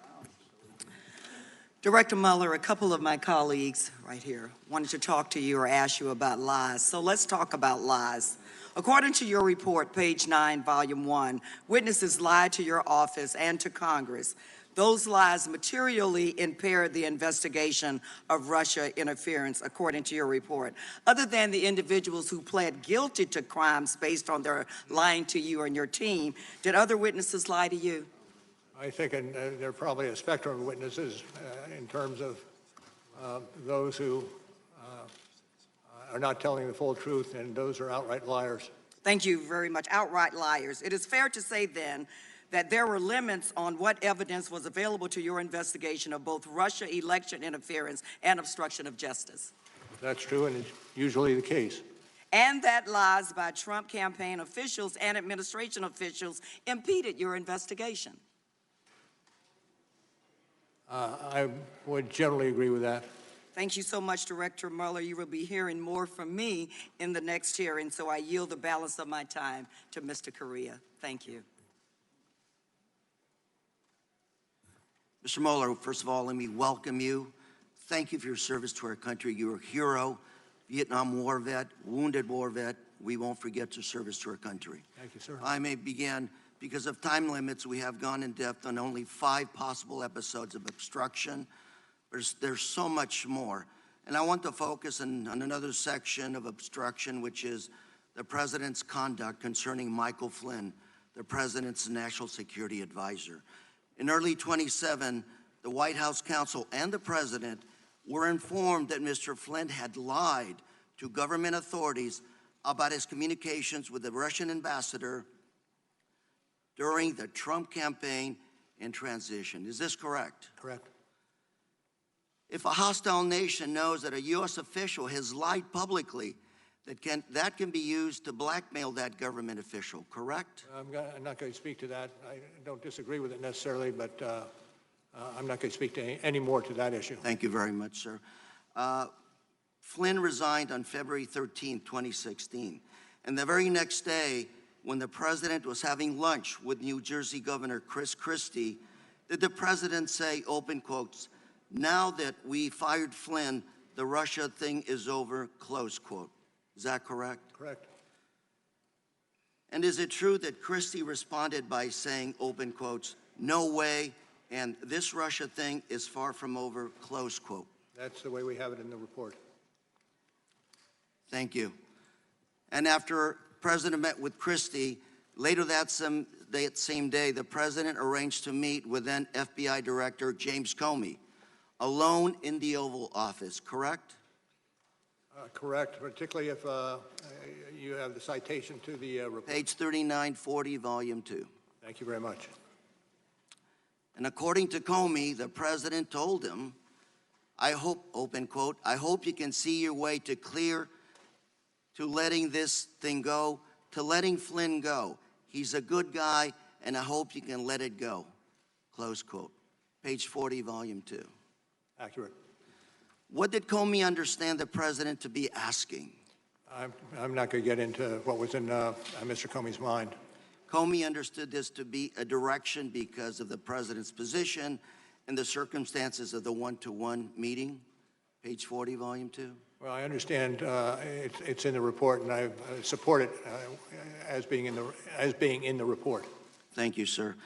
Director Mueller, a couple of my colleagues right here wanted to talk to you or ask you about lies. So let's talk about lies. According to your report, page 9, volume 1, witnesses lied to your office and to Congress. Those lies materially impaired the investigation of Russia interference, according to your report. Other than the individuals who pled guilty to crimes based on their lying to you and your team, did other witnesses lie to you? I think there are probably a spectrum of witnesses in terms of those who are not telling the full truth, and those are outright liars. Thank you very much. Outright liars. It is fair to say then that there were limits on what evidence was available to your investigation of both Russia election interference and obstruction of justice. That's true, and it's usually the case. And that lies by Trump campaign officials and administration officials impeded your investigation. I would generally agree with that. Thank you so much, Director Mueller. You will be hearing more from me in the next hearing, so I yield the balance of my time to Mr. Correa. Thank you. Mr. Mueller, first of all, let me welcome you. Thank you for your service to our country. You're a hero. Vietnam War vet, wounded war vet. We won't forget your service to our country. Thank you, sir. I may begin. Because of time limits, we have gone in depth on only 5 possible episodes of obstruction. There's so much more. And I want to focus on another section of obstruction, which is the President's conduct concerning Michael Flynn, the President's National Security Advisor. In early 2017, the White House counsel and the President were informed that Mr. Flynn had lied to government authorities about his communications with the Russian ambassador during the Trump campaign and transition. Is this correct? Correct. If a hostile nation knows that a U.S. official has lied publicly, that can be used to blackmail that government official, correct? I'm not going to speak to that. I don't disagree with it necessarily, but I'm not going to speak to any more to that issue. Thank you very much, sir. Flynn resigned on February 13, 2016. And the very next day, when the president was having lunch with New Jersey Governor Chris Christie, did the president say, open quotes, "Now that we fired Flynn, the Russia thing is over," close quote. Is that correct? Correct. And is it true that Christie responded by saying, open quotes, "No way, and this Russia thing is far from over," close quote? That's the way we have it in the report. Thank you. And after President met with Christie, later that same day, the President arranged to meet with then FBI Director James Comey, alone in the Oval Office, correct? Correct, particularly if you have the citation to the report. Page 3940, Volume 2. Thank you very much. And according to Comey, the President told him, "I hope," open quote, "I hope you can see your way to letting this thing go, to letting Flynn go. He's a good guy, and I hope you can let it go," close quote. Page 40, Volume 2. Accurate. What did Comey understand the President to be asking? I'm not going to get into what was in Mr. Comey's mind. Comey understood this to be a direction because of the President's position and the circumstances of the one-to-one meeting. Page 40, Volume 2. Well, I understand it's in the report, and I support it as being in the report. Thank you, sir.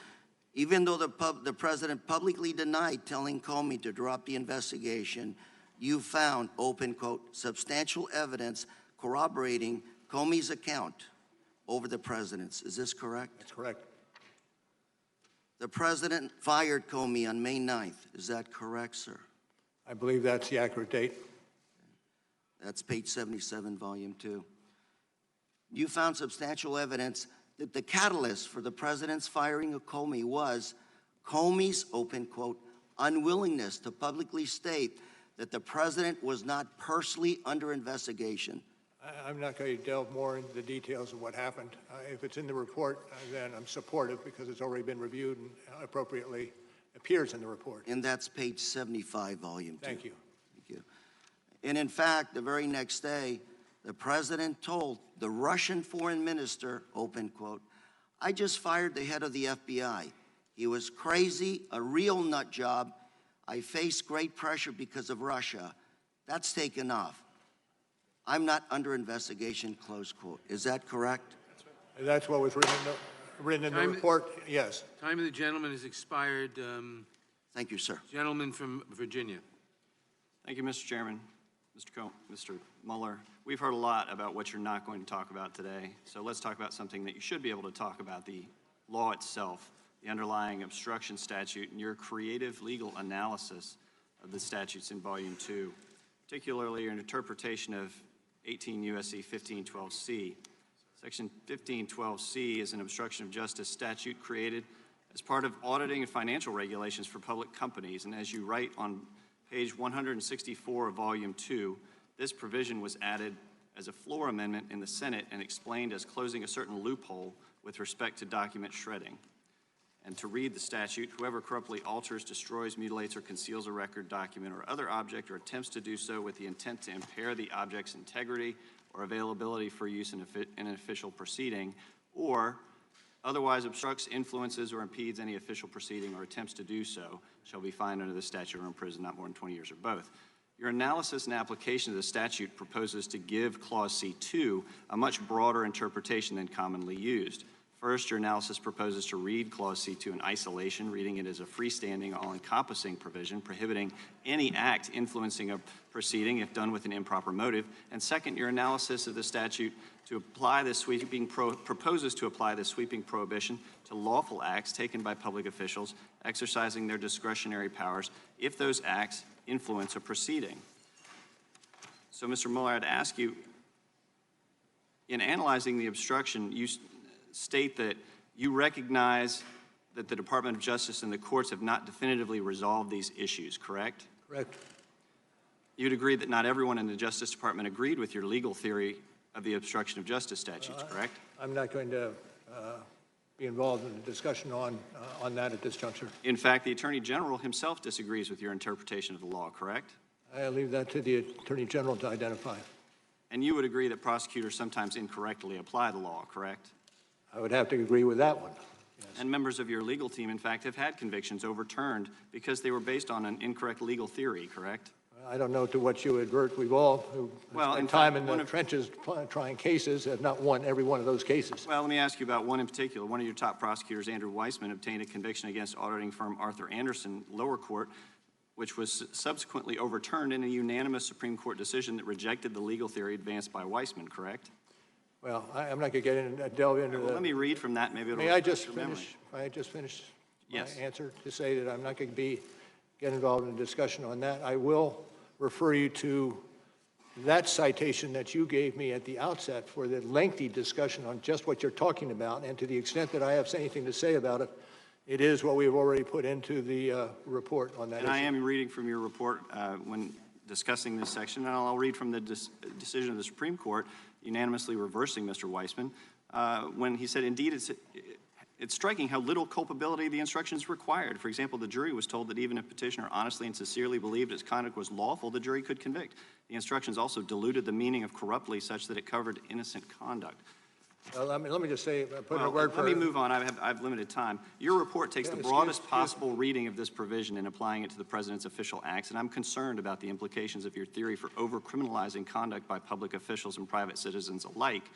Even though the President publicly denied telling Comey to drop the investigation, you found, open quote, substantial evidence corroborating Comey's account over the President's. Is this correct? That's correct. The President fired Comey on May 9th. Is that correct, sir? I believe that's the accurate date. That's page 77, Volume 2. You found substantial evidence that the catalyst for the President's firing of Comey was Comey's, open quote, unwillingness to publicly state that the President was not personally under investigation. I'm not going to delve more into the details of what happened. If it's in the report, then I'm supportive because it's already been reviewed and appropriately appears in the report. And that's page 75, Volume 2. Thank you. Thank you. And in fact, the very next day, the President told the Russian foreign minister, open quote, "I just fired the head of the FBI. He was crazy, a real nut job. I faced great pressure because of Russia. That's taken off. I'm not under investigation," close quote. Is that correct? That's what was written in the report, yes. Time of the gentleman has expired. Thank you, sir. Gentleman from Virginia. Thank you, Mr. Chairman. Mr. Mueller, we've heard a lot about what you're not going to talk about today. So let's talk about something that you should be able to talk about, the law itself, the underlying obstruction statute, and your creative legal analysis of the statutes in Volume 2, particularly your interpretation of 18 U.S.C. 1512C. Section 1512C is an obstruction of justice statute created as part of auditing and financial regulations for public companies. And as you write on page 164 of Volume 2, this provision was added as a floor amendment in the Senate and explained as closing a certain loophole with respect to document shredding. And to read the statute, whoever corruptly alters, destroys, mutilates, or conceals a record, document, or other object, or attempts to do so with the intent to impair the object's integrity or availability for use in an official proceeding, or otherwise obstructs, influences, or impedes any official proceeding or attempts to do so, shall be fined under the statute or imprisoned not more than 20 years or both. Your analysis and application of the statute proposes to give Clause C2 a much broader interpretation than commonly used. First, your analysis proposes to read Clause C2 in isolation, reading it as a freestanding, all-encompassing provision prohibiting any act influencing a proceeding if done with an improper motive. And second, your analysis of the statute to apply this proposes to apply this sweeping prohibition to lawful acts taken by public officials exercising their discretionary powers if those acts influence a proceeding. So, Mr. Mueller, I'd ask you, in analyzing the obstruction, you state that you recognize that the Department of Justice and the courts have not definitively resolved these issues, correct? Correct. You'd agree that not everyone in the Justice Department agreed with your legal theory of the obstruction of justice statutes, correct? I'm not going to be involved in a discussion on that at this juncture. In fact, the Attorney General himself disagrees with your interpretation of the law, correct? I leave that to the Attorney General to identify. And you would agree that prosecutors sometimes incorrectly apply the law, correct? I would have to agree with that one. Yes. And members of your legal team, in fact, have had convictions overturned because they were based on an incorrect legal theory, correct? I don't know to what you advert. We've all who spent time in the trenches trying cases have not won every one of those cases. Well, let me ask you about one in particular. One of your top prosecutors, Andrew Weissman, obtained a conviction against auditing firm Arthur Anderson, lower court, which was subsequently overturned in a unanimous Supreme Court decision that rejected the legal theory advanced by Weissman, correct? Well, I'm not going to delve into that. Let me read from that. Maybe it'll May I just refresh your memory. finish? May I just finish Yes. my answer to say that I'm not going to get involved in a discussion on that. I will refer you to that citation that you gave me at the outset for the lengthy discussion on just what you're talking about, and to the extent that I have anything to say about it, it is what we've already put into the report on that And issue. I am reading from your report when discussing this section, and I'll read from the decision of the Supreme Court unanimously reversing Mr. Weissman when he said, indeed, it's striking how little culpability the instructions required. For example, the jury was told that even if petitioner honestly and sincerely believed his conduct was lawful, the jury could convict. The instructions also diluted the meaning of corruptly such that it covered innocent conduct. Let me just say, put in a Well, word for let me move on. I have limited time. Your report takes the broadest possible reading of this provision and applying it to the president's official acts, and I'm concerned about the implications of your theory for over-criminalizing conduct by public officials and private citizens alike.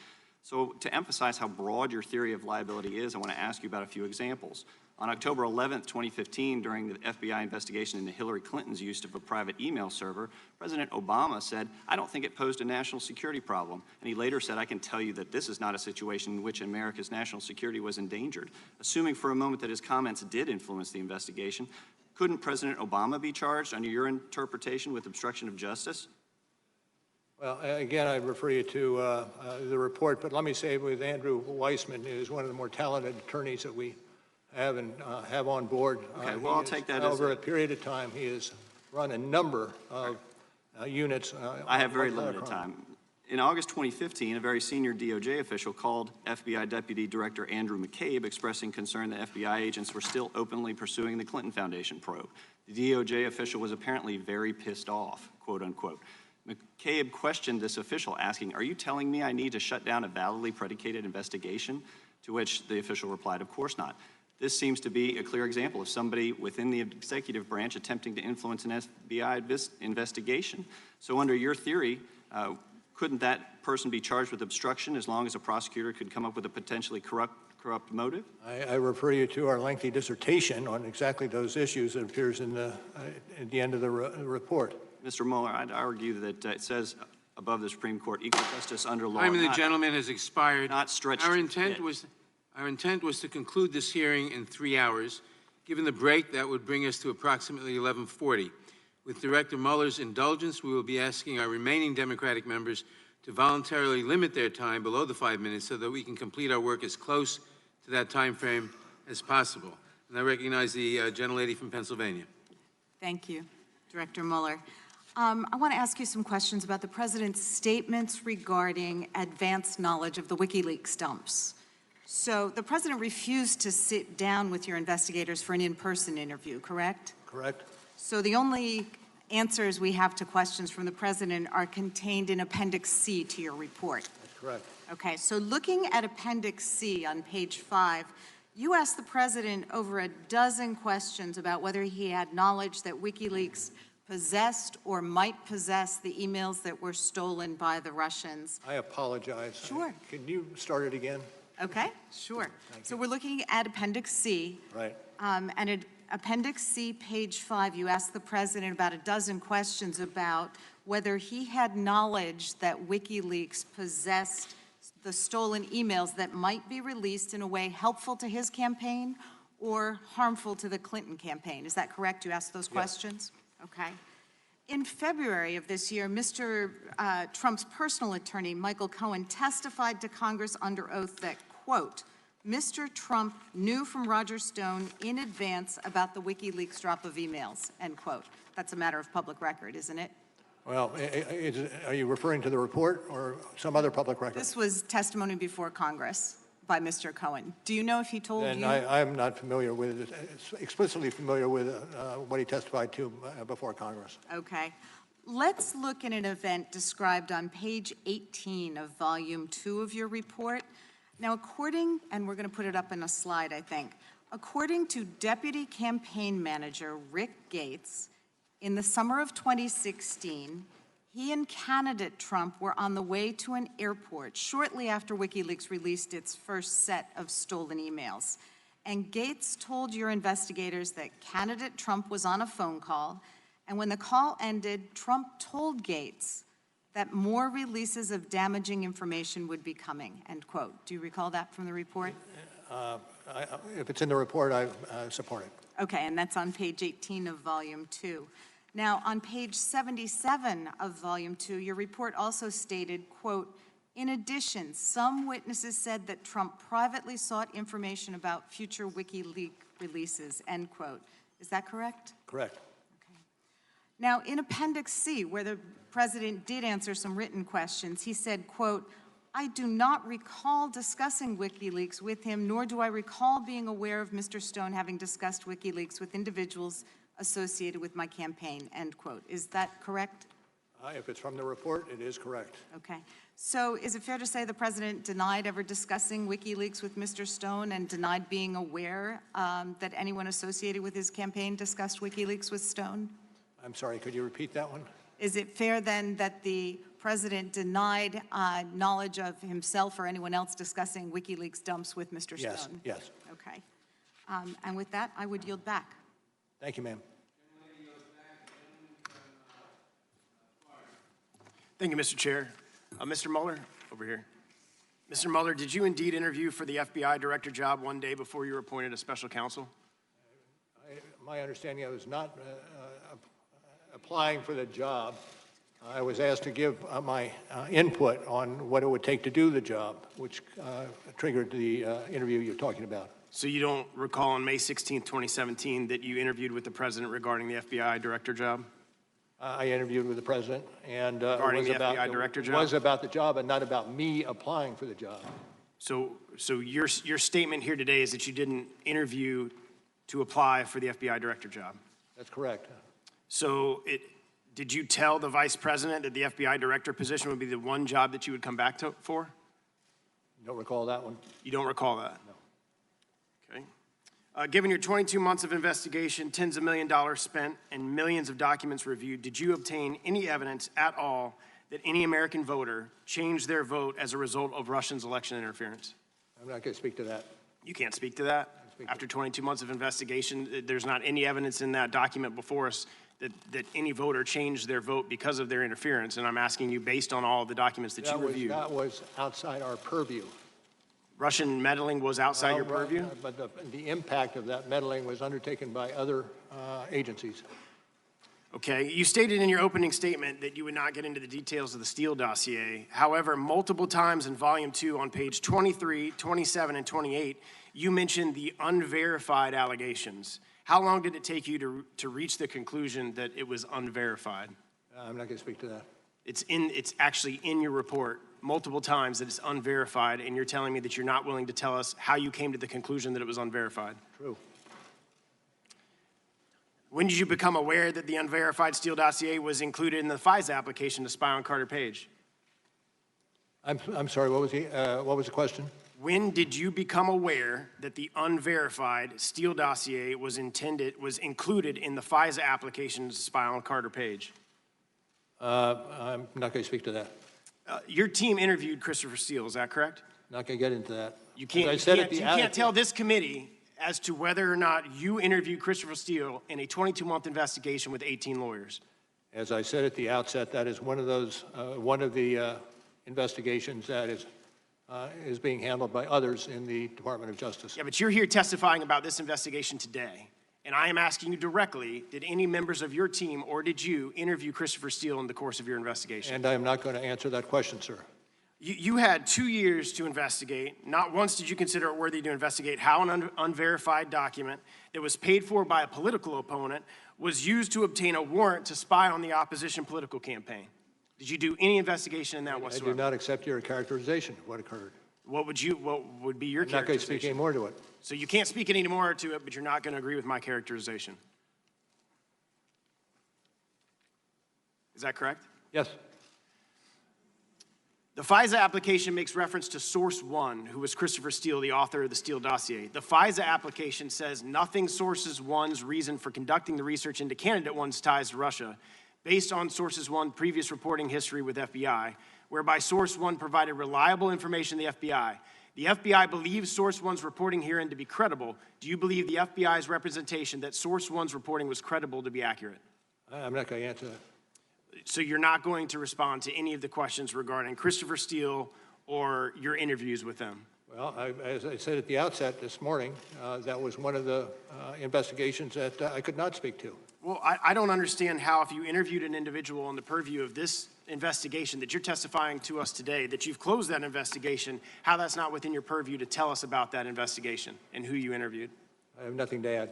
So to emphasize how broad your theory of liability is, I want to ask you about a few examples. On October 11th, 2015, during the FBI investigation into Hillary Clinton's use of a private email server, President Obama said, "I don't think it posed a national security problem." And he later said, "I can tell you that this is not a situation in which America's national security was endangered." Assuming for a moment that his comments did influence the investigation, couldn't President Obama be charged under your interpretation with obstruction of justice? Well, again, I'd refer you to the report, but let me say with Andrew Weissman, who is one of the more talented attorneys that we have and have on board. Okay, well, I'll take that as over a period of time. He has run a number of units. I have very limited time. In August 2015, a very senior DOJ official called FBI Deputy Director Andrew McCabe, expressing concern that FBI agents were still openly pursuing the Clinton Foundation probe. The DOJ official was apparently very pissed off, quote unquote. McCabe questioned this official, asking, "Are you telling me I need to shut down a validly predicated investigation?" To which the official replied, "Of course not." This seems to be a clear example of somebody within the executive branch attempting to influence an FBI investigation. So under your theory, couldn't that person be charged with obstruction as long as a prosecutor could come up with a potentially corrupt motive? I refer you to our lengthy dissertation on exactly those issues that appears in at the end of the report. Mr. Mueller, I'd argue that it says above the Supreme Court, equal justice under law. Time of the gentleman has expired. Not stretched. Our intent was to conclude this hearing in 3 hours. Given the break, that would bring us to approximately 11:40. With Director Mueller's indulgence, we will be asking our remaining Democratic members to voluntarily limit their time below the 5 minutes so that we can complete our work as close to that time frame as possible. And I recognize the gentlelady from Pennsylvania. Thank you, Director Mueller. I want to ask you some questions about the President's statements regarding advanced knowledge of the WikiLeaks dumps. So the President refused to sit down with your investigators for an in-person interview, correct? Correct. So the only answers we have to questions from the President are contained in Appendix C to your report. That's correct. Okay, so looking at Appendix C on page 5, you asked the President over a dozen questions about whether he had knowledge that WikiLeaks possessed or might possess the emails that were stolen by the Russians. I apologize. Sure. Can you start it again? Okay, sure. So we're looking at Appendix C. Right. And at Appendix C, page 5, you asked the president about a dozen questions about whether he had knowledge that WikiLeaks possessed the stolen emails that might be released in a way helpful to his campaign or harmful to the Clinton campaign. Is that correct? You asked those questions? Okay. In February of this year, Mr. Trump's personal attorney, Michael Cohen, testified to Congress under oath that, quote, Mr. Trump knew from Roger Stone in advance about the WikiLeaks drop of emails, end quote. That's a matter of public record, isn't it? Well, are you referring to the report or some other public record? This was testimony before Congress by Mr. Cohen. Do you know if he told And you? I'm not familiar with, explicitly familiar with what he testified to before Congress. Okay. Let's look at an event described on page 18 of volume 2 of your report. Now, according, and we're going to put it up in a slide, I think, according to Deputy Campaign Manager Rick Gates, in the summer of 2016, he and candidate Trump were on the way to an airport shortly after WikiLeaks released its first set of stolen emails. And Gates told your investigators that candidate Trump was on a phone call, and when the call ended, Trump told Gates that more releases of damaging information would be coming, end quote. Do you recall that from the report? If it's in the report, I support it. Okay, and that's on page 18 of volume 2. Now, on page 77 of volume 2, your report also stated, quote, in addition, some witnesses said that Trump privately sought information about future WikiLeaks releases, end quote. Is that correct? Correct. Now, in Appendix C, where the president did answer some written questions, he said, quote, I do not recall discussing WikiLeaks with him, nor do I recall being aware of Mr. Stone having discussed WikiLeaks with individuals associated with my campaign, end quote. Is that correct? If it's from the report, it is correct. Okay. So is it fair to say the president denied ever discussing WikiLeaks with Mr. Stone and denied being aware that anyone associated with his campaign discussed WikiLeaks with Stone? I'm sorry, could you repeat that one? Is it fair then that the president denied knowledge of himself or anyone else discussing WikiLeaks dumps with Mr. Yes, Stone? yes. Okay. And with that, I would yield back. Thank you, ma'am. Thank you, Mr. Chair. Mr. Mueller, over here. Mr. Mueller, did you indeed interview for the FBI director job one day before you were appointed as special counsel? My understanding, I was not applying for the job. I was asked to give my input on what it would take to do the job, which triggered the interview you're talking about. So you don't recall on May 16, 2017, that you interviewed with the president regarding the FBI director job? I interviewed with the president, and it Regarding was the about FBI director job? It was about the job and not about me applying for the job. So your statement here today is that you didn't interview to apply for the FBI director job? That's correct. So did you tell the vice president that the FBI director position would be the one job that you would come back for? Don't recall that one. You don't recall that? No. Okay. Given your 22 months of investigation, tens of millions of dollars spent, and millions of documents reviewed, did you obtain any evidence at all that any American voter changed their vote as a result of Russians' election interference? I'm not going to speak to that. You can't speak to that? After 22 months of investigation, there's not any evidence in that document before us that any voter changed their vote because of their interference, and I'm asking you based on all of the documents that you reviewed. That was outside our purview. Russian meddling was outside your purview? But the impact of that meddling was undertaken by other agencies. Okay, you stated in your opening statement that you would not get into the details of the Steele dossier. However, multiple times in Volume 2 on page 23, 27, and 28, you mentioned the unverified allegations. How long did it take you to reach the conclusion that it was unverified? I'm not going to speak to that. It's actually in your report multiple times that it's unverified, and you're telling me that you're not willing to tell us how you came to the conclusion that it was unverified. True. When did you become aware that the unverified Steele dossier was included in the FISA application to spy on Carter Page? I'm sorry, what was the question? When did you become aware that the unverified Steele dossier was included in the FISA application to spy on Carter Page? I'm not going to speak to that. Your team interviewed Christopher Steele, is that correct? Not going to get into that. You can't tell this committee as to whether or not you interviewed Christopher Steele in a 22-month investigation with 18 lawyers. As I said at the outset, that is one of the investigations that is being handled by others in the Department of Justice. Yeah, but you're here testifying about this investigation today, and I am asking you directly, did any members of your team or did you interview Christopher Steele in the course of your investigation? And I am not going to answer that question, sir. You had 2 years to investigate. Not once did you consider it worthy to investigate how an unverified document that was paid for by a political opponent was used to obtain a warrant to spy on the opposition political campaign. Did you do any investigation in that whatsoever? I do not accept your characterization of what occurred. What would be your characterization? I'm not going to speak any more to it. So you can't speak any more to it, but you're not going to agree with my characterization. Is that correct? Yes. The FISA application makes reference to Source One, who was Christopher Steele, the author of the Steele dossier. The FISA application says nothing Sources One's reason for conducting the research into candidate one's ties to Russia, based on Sources One previous reporting history with FBI, whereby Source One provided reliable information to the FBI. The FBI believes Source One's reporting herein to be credible. Do you believe the FBI's representation that Source One's reporting was credible to be accurate? I'm not going to answer that. So you're not going to respond to any of the questions regarding Christopher Steele or your interviews with them? Well, as I said at the outset this morning, that was one of the investigations that I could not speak to. Well, I don't understand how, if you interviewed an individual on the purview of this investigation that you're testifying to us today, that you've closed that investigation, how that's not within your purview to tell us about that investigation and who you interviewed. I have nothing to add.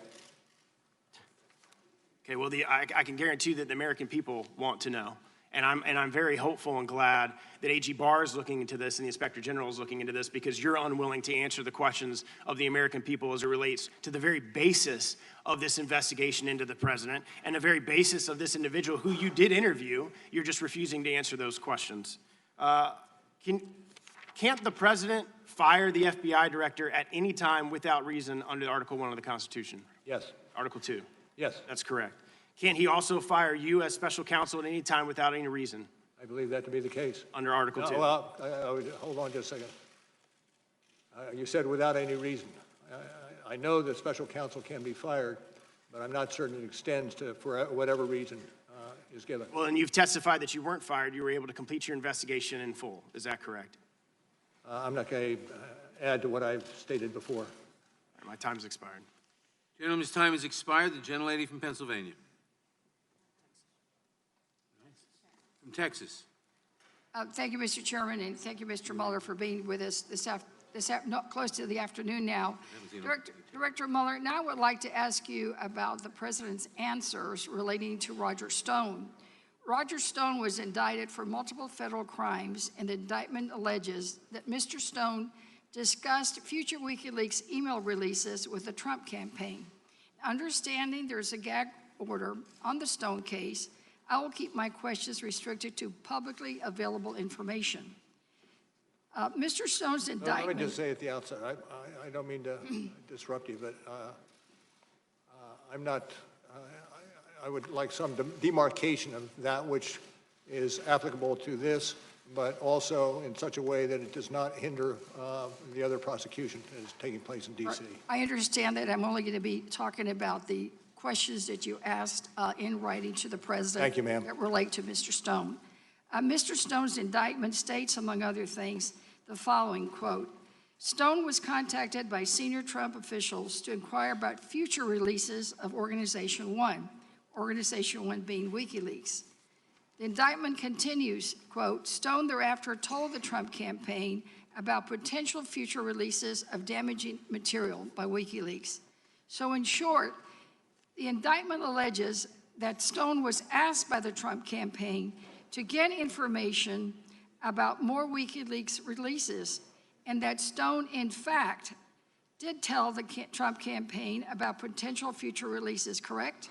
Okay, well, I can guarantee that the American people want to know. And I'm very hopeful and glad that AG Barr is looking into this and the Inspector General is looking into this, because you're unwilling to answer the questions of the American people as it relates to the very basis of this investigation into the president and the very basis of this individual who you did interview. You're just refusing to answer those questions. Can't the president fire the FBI director at any time without reason under Article 1 of the Constitution? Yes. Article 2? Yes. That's correct. Can't he also fire you as special counsel at any time without any reason? I believe that to be the case. Under Article 2? Well, hold on just a second. You said without any reason. I know that special counsel can be fired, but I'm not certain it extends to for whatever reason is given. Well, and you've testified that you weren't fired. You were able to complete your investigation in full. Is that correct? I'm not going to add to what I've stated before. All right, my time's expired. Gentleman's time has expired. The gentlelady from Pennsylvania. From Texas. Thank you, Mr. Chairman, and thank you, Mr. Mueller, for being with us close to the afternoon now. Director Mueller, now I would like to ask you about the president's answers relating to Roger Stone. Roger Stone was indicted for multiple federal crimes, and the indictment alleges that Mr. Stone discussed future WikiLeaks email releases with the Trump campaign. Understanding there's a gag order on the Stone case, I will keep my questions restricted to publicly available information. Mr. Stone's indictment... Let me just say at the outset, I don't mean to disrupt you, but I'm not... I would like some demarcation of that which is applicable to this, but also in such a way that it does not hinder the other prosecution that is taking place in D.C. I understand that. I'm only going to be talking about the questions that you asked in writing to the president. Thank you, ma'am. That relate to Mr. Stone. Mr. Stone's indictment states, among other things, the following, quote, Stone was contacted by senior Trump officials to inquire about future releases of Organization One being WikiLeaks. The indictment continues, quote, Stone thereafter told the Trump campaign about potential future releases of damaging material by WikiLeaks. So in short, the indictment alleges that Stone was asked by the Trump campaign to get information about more WikiLeaks releases, and that Stone, in fact, did tell the Trump campaign about potential future releases, correct?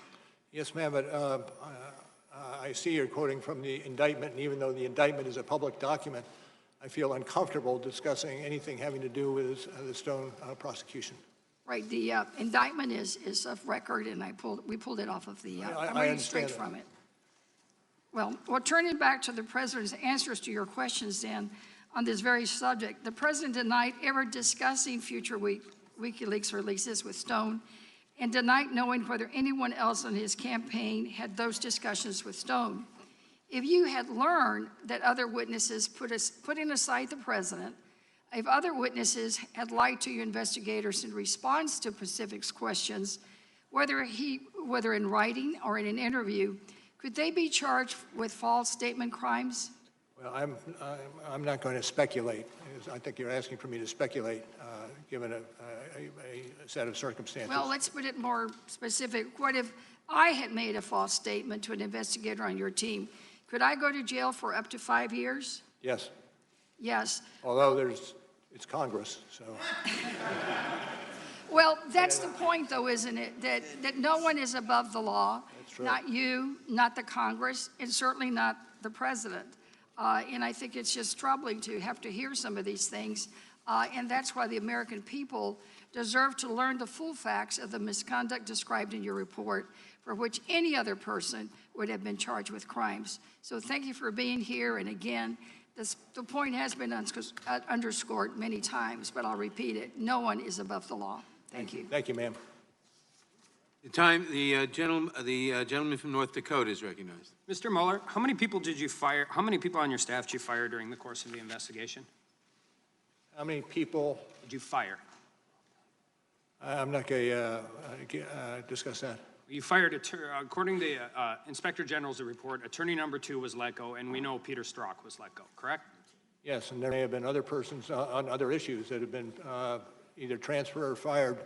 Yes, ma'am, but I see you're quoting from the indictment, and even though the indictment is a public document, I feel uncomfortable discussing anything having to do with the Stone prosecution. Right, the indictment is of record, and we pulled it off of the, I'm I reading understand straight that. from it. Well, turning back to the president's answers to your questions then, on this very subject, the president denied ever discussing future WikiLeaks releases with Stone and denied knowing whether anyone else on his campaign had those discussions with Stone. If you had learned that other witnesses, putting aside the president, if other witnesses had lied to your investigators in response to Pacific's questions, whether in writing or in an interview, could they be charged with false statement crimes? Well, I'm not going to speculate. I think you're asking for me to speculate, given a set of circumstances. Well, let's put it more specific. What if I had made a false statement to an investigator on your team? Could I go to jail for up to 5 years? Yes. Yes. Although it's Congress, so. Well, that's the point, though, isn't it? That no one is above the law. That's true. Not you, not the Congress, and certainly not the president. And I think it's just troubling to have to hear some of these things. And that's why the American people deserve to learn the full facts of the misconduct described in your report, for which any other person would have been charged with crimes. So thank you for being here. And again, the point has been underscored many times, but I'll repeat it. No one is above the law. Thank you. Thank you, ma'am. The gentleman from North Dakota is recognized. Mr. Mueller, how many people did you fire? How many people on your staff did you fire during the course of the investigation? How many people did you fire? I'm not going to discuss that. You fired, according to the Inspector General's report, attorney number 2 was let go, and we know Peter Strzok was let go, correct? Yes, and there may have been other persons on other issues that have been either transferred or fired.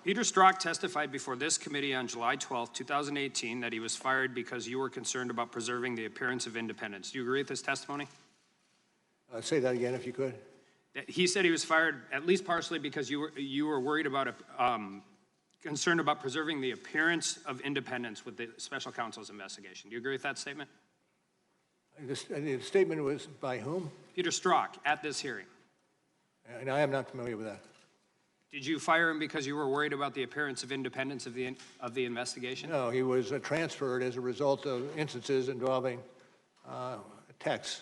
Peter Strzok testified before this committee on July 12, 2018, that he was fired because you were concerned about preserving the appearance of independence. Do you agree with this testimony? Say that again, if you could. He said he was fired at least partially because you were worried about concerned about preserving the appearance of independence with the special counsel's investigation. Do you agree with that statement? The statement was by whom? Peter Strzok at this hearing. And I am not familiar with that. Did you fire him because you were worried about the appearance of independence of the investigation? No, he was transferred as a result of instances involving texts.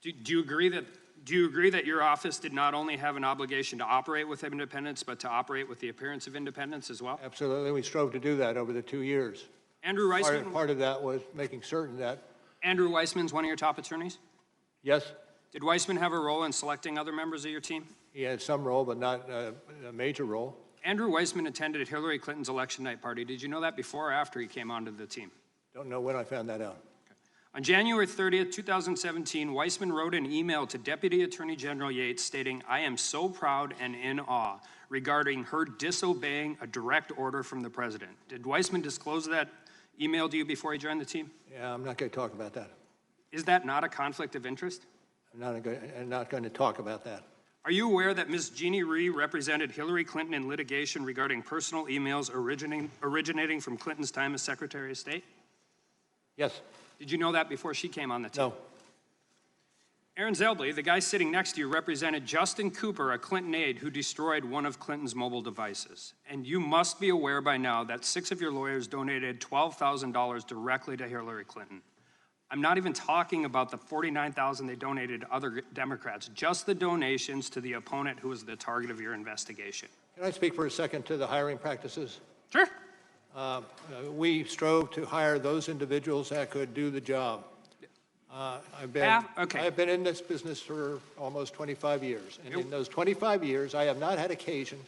Do you agree that your office did not only have an obligation to operate with independence, but to operate with the appearance of independence as well? Absolutely. We strove to do that over the 2 years. Andrew Weissman? Part of that was making certain that. Andrew Weissman's one of your top attorneys? Yes. Did Weissman have a role in selecting other members of your team? He had some role, but not a major role. Andrew Weissman attended Hillary Clinton's election night party. Did you know that before or after he came onto the team? Don't know when I found that out. On January 30th, 2017, Weissman wrote an email to Deputy Attorney General Yates stating, "I am so proud and in awe," regarding her disobeying a direct order from the president. Did Weissman disclose that email to you before he joined the team? Yeah, I'm not going to talk about that. Is that not a conflict of interest? I'm not going to talk about that. Are you aware that Ms. Jeannie Rhee represented Hillary Clinton in litigation regarding personal emails originating from Clinton's time as Secretary of State? Yes. Did you know that before she came on the team? No. Aaron Zelbley, the guy sitting next to you, represented Justin Cooper, a Clinton aide who destroyed one of Clinton's mobile devices. And you must be aware by now that 6 of your lawyers donated $12,000 directly to Hillary Clinton. I'm not even talking about the $49,000 they donated to other Democrats, just the donations to the opponent who was the target of your investigation. Can I speak for a second to the hiring practices? Sure. We strove to hire those individuals that could do the job. I've been in this business for almost 25 years, and in those 25 years, I have not had occasion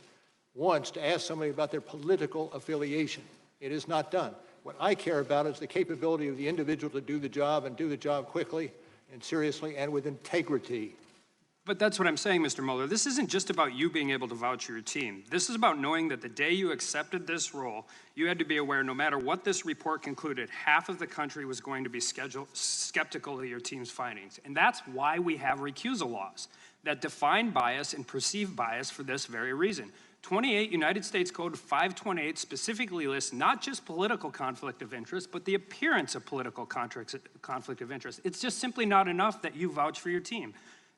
once to ask somebody about their political affiliation. It is not done. What I care about is the capability of the individual to do the job and do the job quickly and seriously and with integrity. But that's what I'm saying, Mr. Mueller. This isn't just about you being able to vouch for your team. This is about knowing that the day you accepted this role, you had to be aware no matter what this report concluded, half of the country was going to be skeptical of your team's findings. And that's why we have recusal laws that define bias and perceive bias for this very reason. 28 United States Code 528 specifically lists not just political conflict of interest, but the appearance of political conflict of interest. It's just simply not enough that you vouch for your team.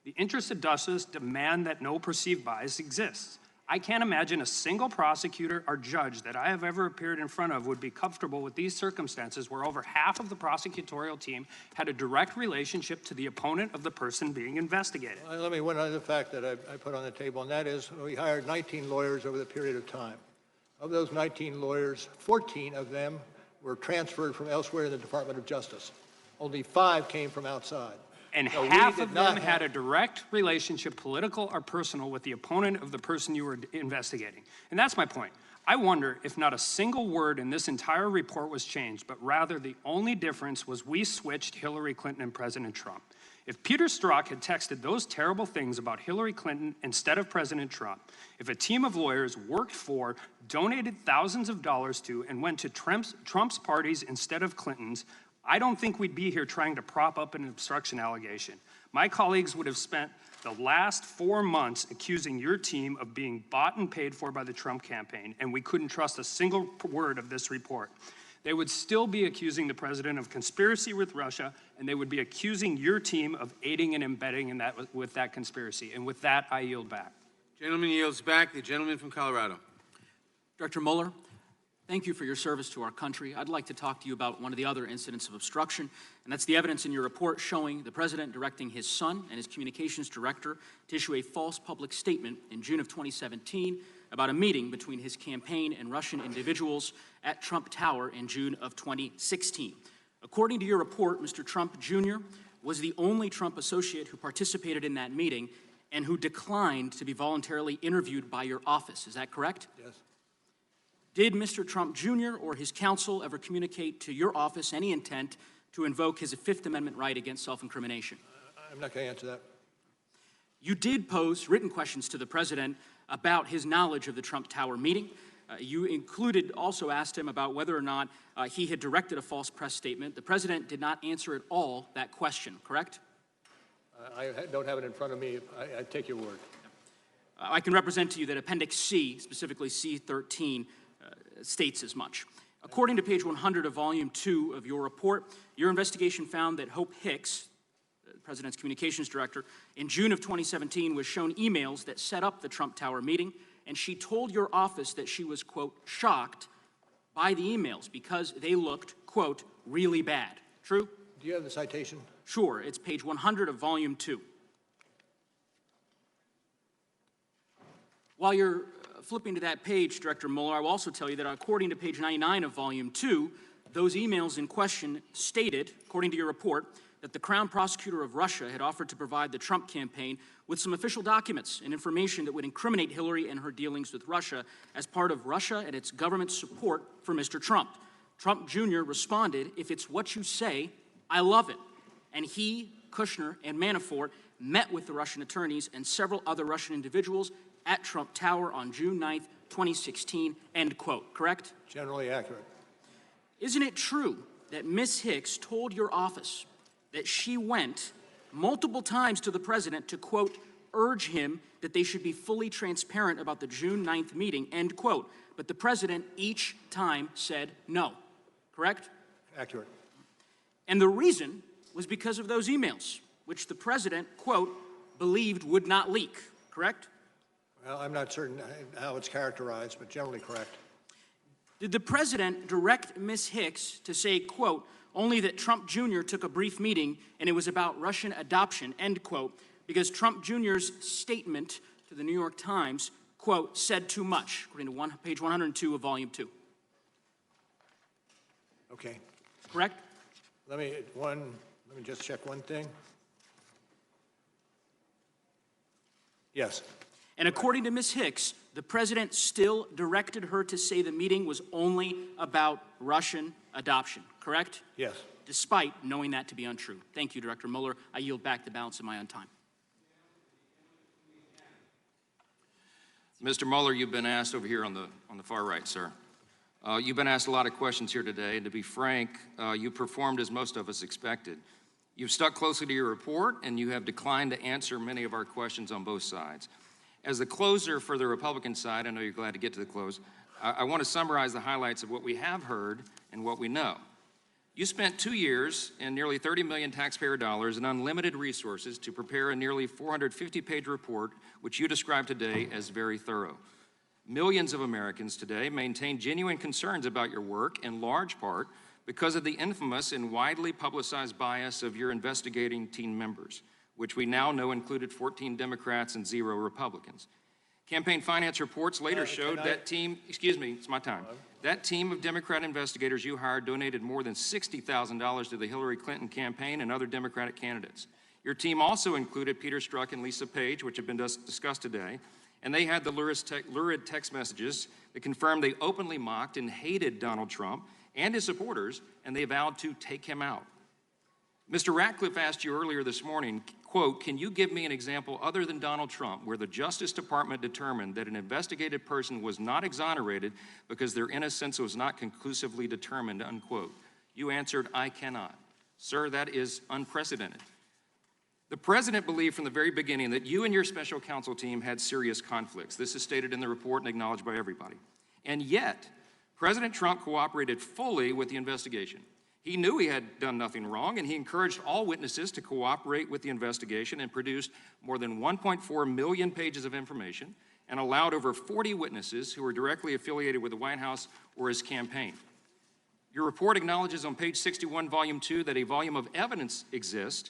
The interests of justice demand that no perceived bias exists. I can't imagine a single prosecutor or judge that I have ever appeared in front of would be comfortable with these circumstances where over half of the prosecutorial team had a direct relationship to the opponent of the person being investigated. Let me, one other fact that I put on the table, and that is we hired 19 lawyers over the period of time. Of those 19 lawyers, 14 of them were transferred from elsewhere in the Department of Justice. Only 5 came from outside. And So we half did of not them had a direct relationship, political or personal, with the opponent of the person you were investigating. And that's my point. I wonder if not a single word in this entire report was changed, but rather the only difference was we switched Hillary Clinton and President Trump. If Peter Strzok had texted those terrible things about Hillary Clinton instead of President Trump, if a team of lawyers worked for, donated thousands of dollars to, and went to Trump's parties instead of Clinton's, I don't think we'd be here trying to prop up an obstruction allegation. My colleagues would have spent the last 4 months accusing your team of being bought and paid for by the Trump campaign, and we couldn't trust a single word of this report. They would still be accusing the president of conspiracy with Russia, and they would be accusing your team of aiding and abetting in that, with that conspiracy. And with that, I yield back. Gentleman yields back. The gentleman from Colorado. Director Mueller, thank you for your service to our country. I'd like to talk to you about one of the other incidents of obstruction, and that's the evidence in your report showing the president directing his son and his communications director to issue a false public statement in June of 2017 about a meeting between his campaign and Russian individuals at Trump Tower in June of 2016. According to your report, Mr. Trump Jr. was the only Trump associate who participated in that meeting and who declined to be voluntarily interviewed by your office. Is that correct? Yes. Did Mr. Trump Jr. or his counsel ever communicate to your office any intent to invoke his Fifth Amendment right against self-incrimination? I'm not going to answer that. You did pose written questions to the president about his knowledge of the Trump Tower meeting. You also asked him about whether or not he had directed a false press statement. The president did not answer at all that question, correct? I don't have it in front of me. I take your word. I can represent to you that Appendix C, specifically C13, states as much. According to page 100 of Volume 2 of your report, your investigation found that Hope Hicks, the president's communications director, in June of 2017 was shown emails that set up the Trump Tower meeting, and she told your office that she was, quote, shocked by the emails because they looked, quote, really bad. True? Do you have the citation? Sure. It's page 100 of Volume 2. While you're flipping to that page, Director Mueller, I will also tell you that according to page 99 of Volume 2, those emails in question stated, according to your report, that the Crown Prosecutor of Russia had offered to provide the Trump campaign with some official documents and information that would incriminate Hillary and her dealings with Russia as part of Russia and its government's support for Mr. Trump. Trump Jr. responded, if it's what you say, I love it. And he, Kushner, and Manafort met with the Russian attorneys and several other Russian individuals at Trump Tower on June 9th, 2016, end quote, correct? Generally accurate. Isn't it true that Ms. Hicks told your office that she went multiple times to the president to, quote, urge him that they should be fully transparent about the June 9th meeting, end quote, but the president each time said no, correct? Accurate. And the reason was because of those emails, which the president, quote, believed would not leak, correct? Well, I'm not certain how it's characterized, but generally correct. Did the president direct Ms. Hicks to say, quote, only that Trump Jr. took a brief meeting and it was about Russian adoption, end quote, because Trump Jr.'s statement to the New York Times, quote, said too much, according to page 102 of Volume 2? Okay. Correct? Let me just check one thing. Yes. And according to Ms. Hicks, the president still directed her to say the meeting was only about Russian adoption, correct? Yes. Despite knowing that to be untrue. Thank you, Director Mueller. I yield back the balance of my own time. Mr. Mueller, you've been asked over here on the far right, sir. You've been asked a lot of questions here today, and to be frank, you performed as most of us expected. You've stuck closely to your report, and you have declined to answer many of our questions on both sides. As the closer for the Republican side, I know you're glad to get to the close, I want to summarize the highlights of what we have heard and what we know. You spent 2 years and nearly 30 million taxpayer dollars and unlimited resources to prepare a nearly 450-page report, which you describe today as very thorough. Millions of Americans today maintain genuine concerns about your work, in large part because of the infamous and widely publicized bias of your investigating team members, which we now know included 14 Democrats and 0 Republicans. Campaign finance reports later showed that team, excuse me, it's my time. That team of Democrat investigators you hired donated more than $60,000 to the Hillary Clinton campaign and other Democratic candidates. Your team also included Peter Strzok and Lisa Page, which have been discussed today, and they had the lurid text messages that confirmed they openly mocked and hated Donald Trump and his supporters, and they vowed to take him out. Mr. Ratcliffe asked you earlier this morning, quote, "Can you give me an example other than Donald Trump where the Justice Department determined that an investigated person was not exonerated because their innocence was not conclusively determined," unquote. You answered, "I cannot." Sir, that is unprecedented. The President believed from the very beginning that you and your special counsel team had serious conflicts. This is stated in the report and acknowledged by everybody. And yet, President Trump cooperated fully with the investigation. He knew he had done nothing wrong, and he encouraged all witnesses to cooperate with the investigation and produced more than 1.4 million pages of information and allowed over 40 witnesses who were directly affiliated with the White House or his campaign. Your report acknowledges on page 61, volume 2, that a volume of evidence exists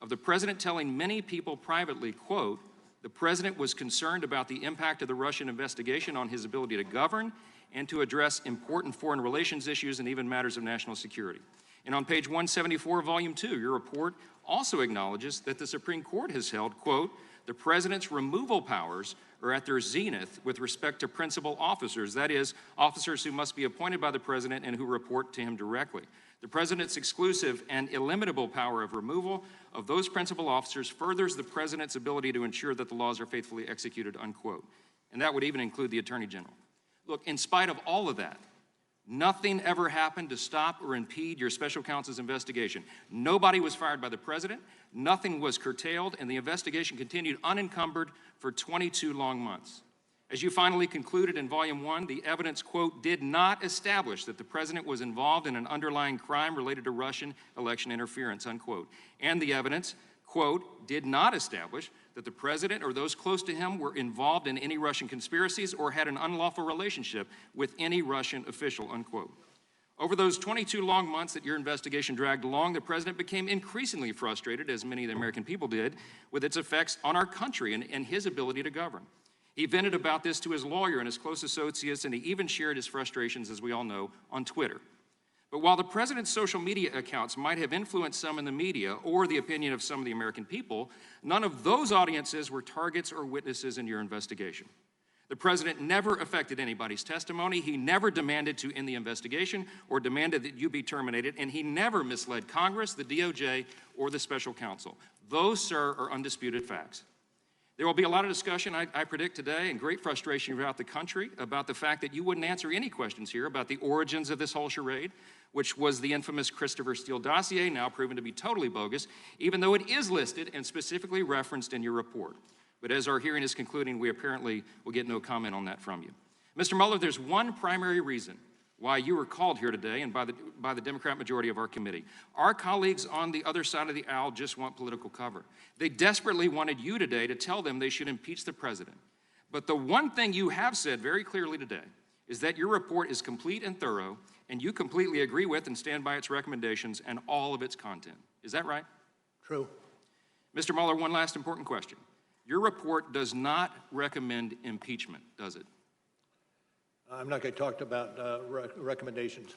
of the President telling many people privately, quote, "The President was concerned about the impact of the Russian investigation on his ability to govern and to address important foreign relations issues and even matters of national security." And on page 174, volume 2, your report also acknowledges that the Supreme Court has held, quote, "The President's removal powers are at their zenith with respect to principal officers, that is, officers who must be appointed by the President and who report to him directly. The President's exclusive and illimitable power of removal of those principal officers furthers the President's ability to ensure that the laws are faithfully executed," unquote. And that would even include the Attorney General. Look, in spite of all of that, nothing ever happened to stop or impede your special counsel's investigation. Nobody was fired by the President, nothing was curtailed, and the investigation continued unencumbered for 22 long months. As you finally concluded in volume 1, the evidence, quote, "did not establish that the President was involved in an underlying crime related to Russian election interference," unquote. And the evidence, quote, "did not establish that the President or those close to him were involved in any Russian conspiracies or had an unlawful relationship with any Russian official," unquote. Over those 22 long months that your investigation dragged along, the President became increasingly frustrated, as many of the American people did, with its effects on our country and his ability to govern. He vented about this to his lawyer and his close associates, and he even shared his frustrations, as we all know, on Twitter. But while the President's social media accounts might have influenced some in the media or the opinion of some of the American people, none of those audiences were targets or witnesses in your investigation. The President never affected anybody's testimony. He never demanded to end the investigation or demanded that you be terminated, and he never misled Congress, the DOJ, or the special counsel. Those, sir, are undisputed facts. There will be a lot of discussion, I predict today, and great frustration throughout the country about the fact that you wouldn't answer any questions here about the origins of this whole charade, which was the infamous Christopher Steele dossier, now proven to be totally bogus, even though it is listed and specifically referenced in your report. But as our hearing is concluding, we apparently will get no comment on that from you. Mr. Mueller, there's one primary reason why you were called here today and by the Democrat majority of our committee. Our colleagues on the other side of the aisle just want political cover. They desperately wanted you today to tell them they should impeach the President. But the one thing you have said very clearly today is that your report is complete and thorough, and you completely agree with and stand by its recommendations and all of its content. Is that right? True. Mr. Mueller, one last important question. Your report does not recommend impeachment, does it? I'm not going to talk about recommendations.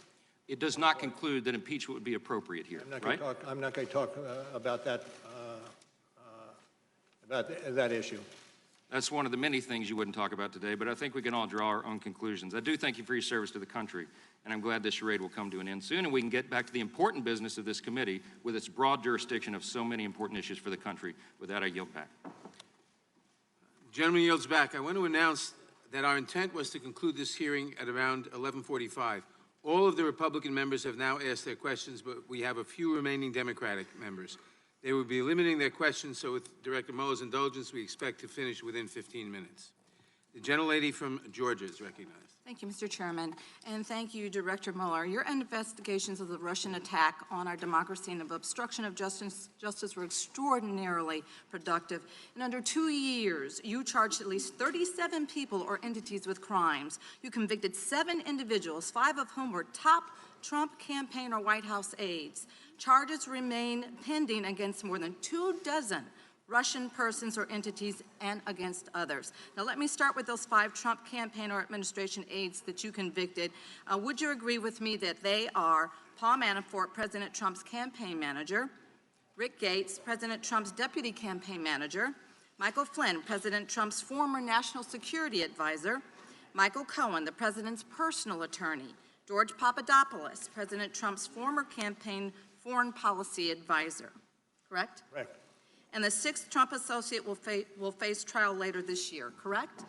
It does not conclude that impeachment would be appropriate here, right? I'm not going to talk about that, that issue. That's one of the many things you wouldn't talk about today, but I think we can all draw our own conclusions. I do thank you for your service to the country, and I'm glad this charade will come to an end soon, and we can get back to the important business of this committee with its broad jurisdiction of so many important issues for the country. With that, I yield back. The gentleman yields back. I want to announce that our intent was to conclude this hearing at around 11:45. All of the Republican members have now asked their questions, but we have a few remaining Democratic members. They will be limiting their questions, so with Director Mueller's indulgence, we expect to finish within 15 minutes. The gentlelady from Georgia is recognized. Thank you, Mr. Chairman, and thank you, Director Mueller. Your investigations of the Russian attack on our democracy and of obstruction of justice were extraordinarily productive. In under 2 years, you charged at least 37 people or entities with crimes. You convicted 7 individuals, 5 of whom were top Trump campaign or White House aides. Charges remain pending against more than 24 Russian persons or entities and against others. Now let me start with those 5 Trump campaign or administration aides that you convicted. Would you agree with me that they are Paul Manafort, President Trump's campaign manager, Rick Gates, President Trump's deputy campaign manager, Michael Flynn, President Trump's former national security advisor, Michael Cohen, the president's personal attorney, George Papadopoulos, President Trump's former campaign foreign policy advisor, correct? Correct. And the 6th Trump associate will face trial later this year, correct?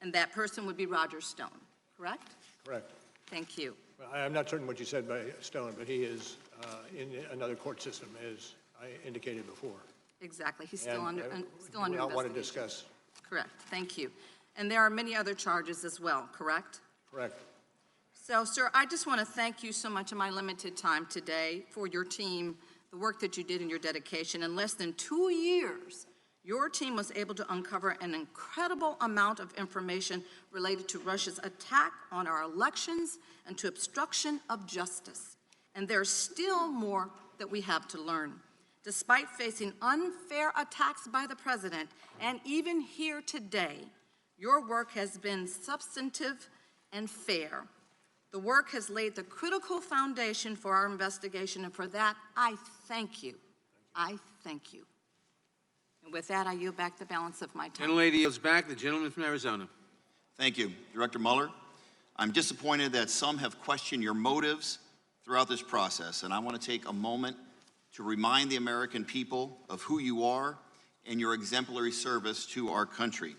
And that person would be Roger Stone, correct? Correct. Thank you. Well, I'm not certain what you said by Stone, but he is in another court system, as I indicated before. Exactly. He's still And, under we don't want to investigation. discuss. Correct. Thank you. And there are many other charges as well, correct? Correct. So, sir, I just want to thank you so much in my limited time today for your team, the work that you did and your dedication. In less than 2 years, your team was able to uncover an incredible amount of information related to Russia's attack on our elections and to obstruction of justice. And there's still more that we have to learn. Despite facing unfair attacks by the president, and even here today, your work has been substantive and fair. The work has laid the critical foundation for our investigation, and for that, I thank you. I thank you. And with that, I yield back the balance of my time. Gentlelady yields back. The gentleman from Arizona. Thank you, Director Mueller. I'm disappointed that some have questioned your motives throughout this process, and I want to take a moment to remind the American people of who you are and your exemplary service to our country.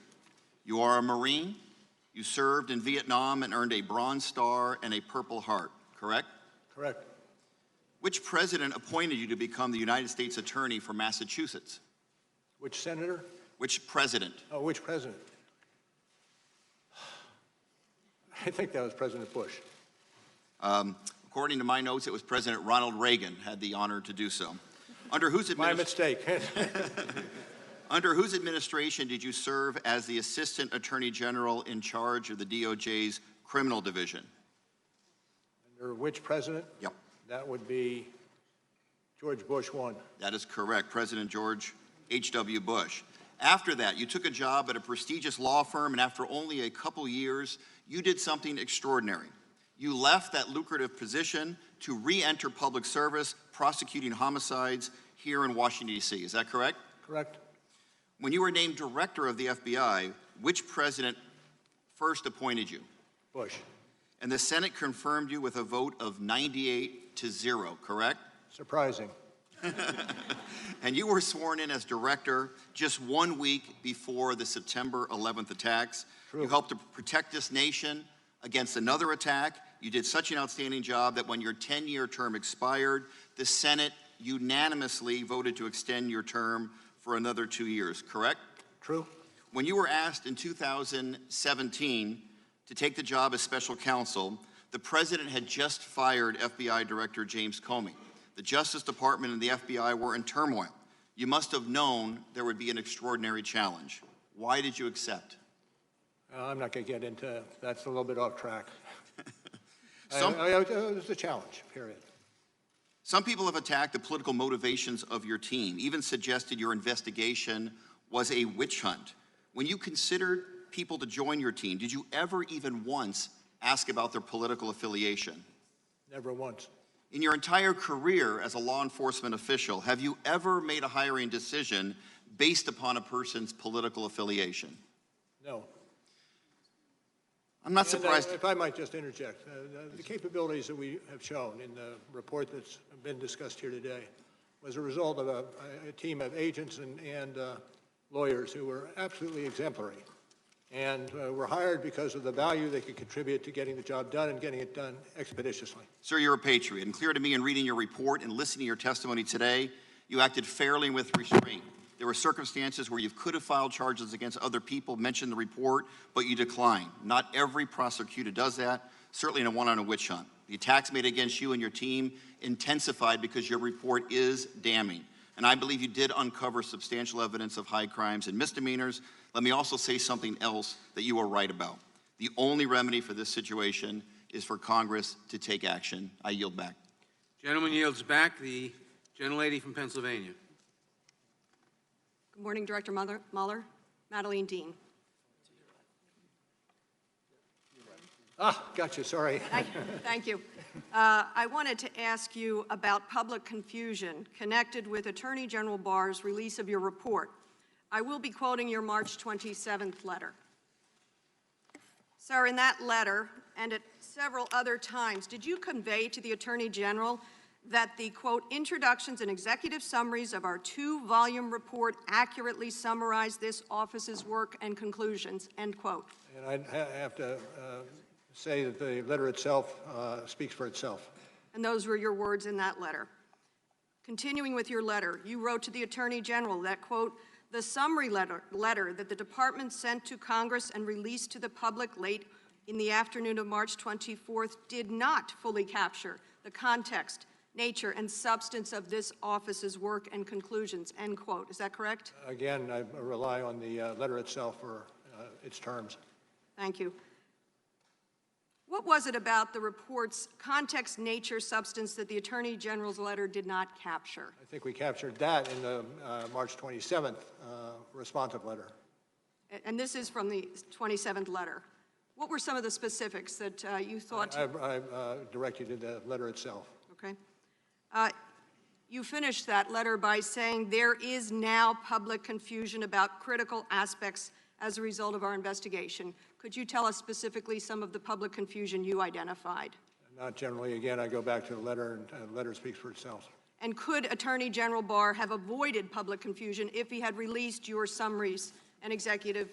You are a Marine. You served in Vietnam and earned a Bronze Star and a Purple Heart, correct? Correct. Which president appointed you to become the United States Attorney for Massachusetts? Which senator? Which president? Oh, which president? I think that was President Bush. According to my notes, it was President Ronald Reagan had the honor to do so. Under whose My mistake. Under whose administration did you serve as the Assistant Attorney General in charge of the DOJ's Criminal Division? Under which president? Yep. That would be George Bush 1. That is correct, President George H.W. Bush. After that, you took a job at a prestigious law firm, and after only a couple years, you did something extraordinary. You left that lucrative position to re-enter public service, prosecuting homicides here in Washington, D.C. Is that correct? Correct. When you were named director of the FBI, which president first appointed you? Bush. And the Senate confirmed you with a vote of 98-0, correct? Surprising. And you were sworn in as director just 1 week before the September 11th attacks. True. You helped to protect this nation against another attack. You did such an outstanding job that when your 10-year term expired, the Senate unanimously voted to extend your term for another 2 years, correct? True. When you were asked in 2017 to take the job as special counsel, the president had just fired FBI Director James Comey. The Justice Department and the FBI were in turmoil. You must have known there would be an extraordinary challenge. Why did you accept? I'm not going to get into that's a little bit off track. It was a challenge, period. Some people have attacked the political motivations of your team, even suggested your investigation was a witch hunt. When you considered people to join your team, did you ever even once ask about their political affiliation? Never once. In your entire career as a law enforcement official, have you ever made a hiring decision based upon a person's political affiliation? No. I'm not surprised. If I might just interject, the capabilities that we have shown in the report that's been discussed here today was a result of a team of agents and lawyers who were absolutely exemplary and were hired because of the value they could contribute to getting the job done and getting it done expeditiously. Sir, you're a patriot, and clear to me in reading your report and listening to your testimony today, you acted fairly and with restraint. There were circumstances where you could have filed charges against other people, mentioned the report, but you declined. Not every prosecutor does that, certainly no one on a witch hunt. The attacks made against you and your team intensified because your report is damning. And I believe you did uncover substantial evidence of high crimes and misdemeanors. Let me also say something else that you are right about. The only remedy for this situation is for Congress to take action. I yield back. Gentleman yields back. The gentlelady from Pennsylvania. Good morning, Director Mueller. Madeline Dean. Gotcha, sorry. Thank you. I wanted to ask you about public confusion connected with Attorney General Barr's release of your report. I will be quoting your March 27th letter. Sir, in that letter, and at several other times, did you convey to the Attorney General that the, quote, introductions and executive summaries of our 2-volume report accurately summarize this office's work and conclusions, end quote? And I have to say that the letter itself speaks for itself. And those were your words in that letter. Continuing with your letter, you wrote to the Attorney General that, quote, the summary letter that the department sent to Congress and released to the public late in the afternoon of March 24th did not fully capture the context, nature, and substance of this office's work and conclusions, end quote. Is that correct? Again, I rely on the letter itself for its terms. Thank you. What was it about the report's context, nature, substance that the Attorney General's letter did not capture? I think we captured that in the March 27th responsive letter. And this is from the 27th letter. What were some of the specifics that you thought? I direct you to the letter itself. Okay. You finished that letter by saying there is now public confusion about critical aspects as a result of our investigation. Could you tell us specifically some of the public confusion you identified? Not generally. Again, I go back to the letter, and the letter speaks for itself. And could Attorney General Barr have avoided public confusion if he had released your summaries and executive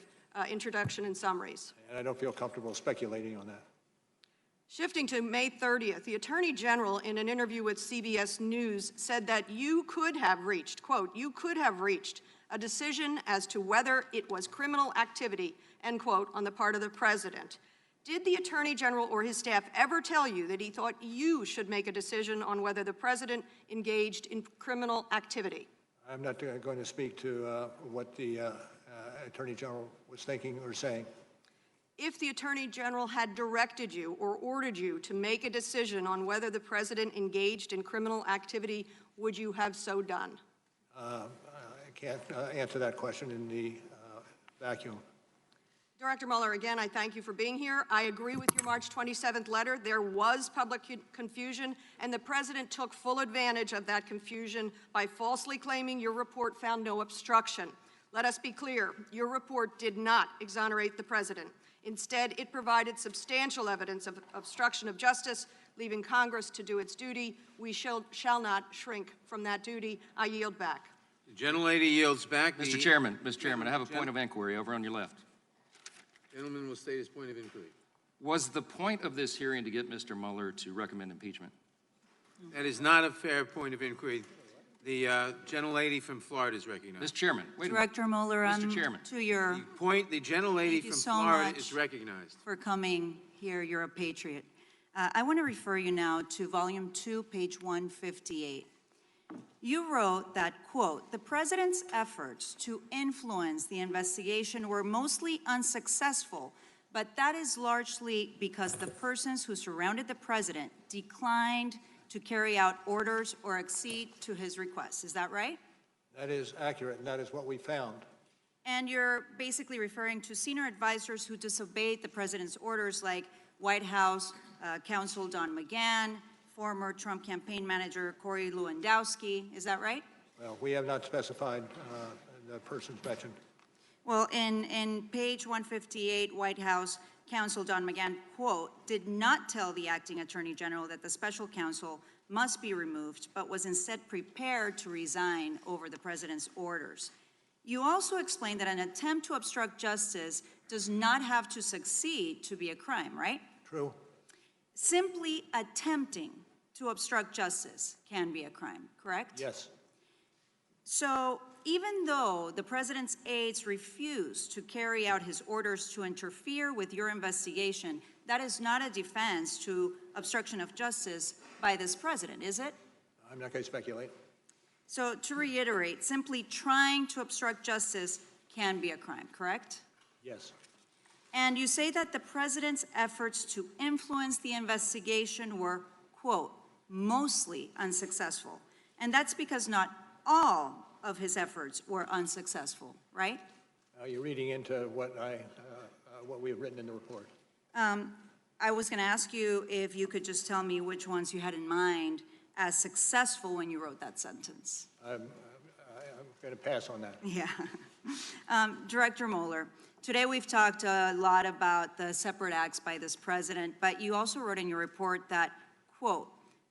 introduction and summaries? And I don't feel comfortable speculating on that. Shifting to May 30th, the Attorney General in an interview with CBS News said that you could have reached, quote, you could have reached a decision as to whether it was criminal activity, end quote, on the part of the president. Did the Attorney General or his staff ever tell you that he thought you should make a decision on whether the president engaged in criminal activity? I'm not going to speak to what the Attorney General was thinking or saying. If the Attorney General had directed you or ordered you to make a decision on whether the president engaged in criminal activity, would you have so done? I can't answer that question in the vacuum. Director Mueller, again, I thank you for being here. I agree with your March 27th letter. There was public confusion, and the president took full advantage of that confusion by falsely claiming your report found no obstruction. Let us be clear, your report did not exonerate the president. Instead, it provided substantial evidence of obstruction of justice, leaving Congress to do its duty. We shall not shrink from that duty. I yield back. The gentlelady yields back. Mr. Chairman, I have a point of inquiry over on your left. Gentleman will state his point of inquiry. Was the point of this hearing to get Mr. Mueller to recommend impeachment? That is not a fair point of inquiry. The gentlelady from Florida is recognized. Mr. Chairman, wait a minute. Director Mueller, Mr. Chairman. to your The gentlelady from Florida is recognized. for coming here. You're a patriot. I want to refer you now to Volume 2, page 158. You wrote that, quote, the president's efforts to influence the investigation were mostly unsuccessful, but that is largely because the persons who surrounded the president declined to carry out orders or accede to his requests. Is that right? That is accurate, and that is what we found. And you're basically referring to senior advisors who disobeyed the president's orders, like White House Counsel Don McGahn, former Trump campaign manager Corey Lewandowski. Is that right? Well, we have not specified the persons mentioned. Well, in page 158, White House Counsel Don McGahn, quote, did not tell the acting attorney general that the special counsel must be removed, but was instead prepared to resign over the president's orders. You also explained that an attempt to obstruct justice does not have to succeed to be a crime, right? True. Simply attempting to obstruct justice can be a crime, correct? Yes. So even though the president's aides refused to carry out his orders to interfere with your investigation, that is not a defense to obstruction of justice by this president, is it? I'm not going to speculate. So to reiterate, simply trying to obstruct justice can be a crime, correct? Yes. And you say that the president's efforts to influence the investigation were, quote, mostly unsuccessful. And that's because not all of his efforts were unsuccessful, right? You're reading into what we have written in the report. I was going to ask you if you could just tell me which ones you had in mind as successful when you wrote that sentence. I'm going to pass on that. Yeah. Director Mueller, today we've talked a lot about the separate acts by this president, but you also wrote in your report that, quote,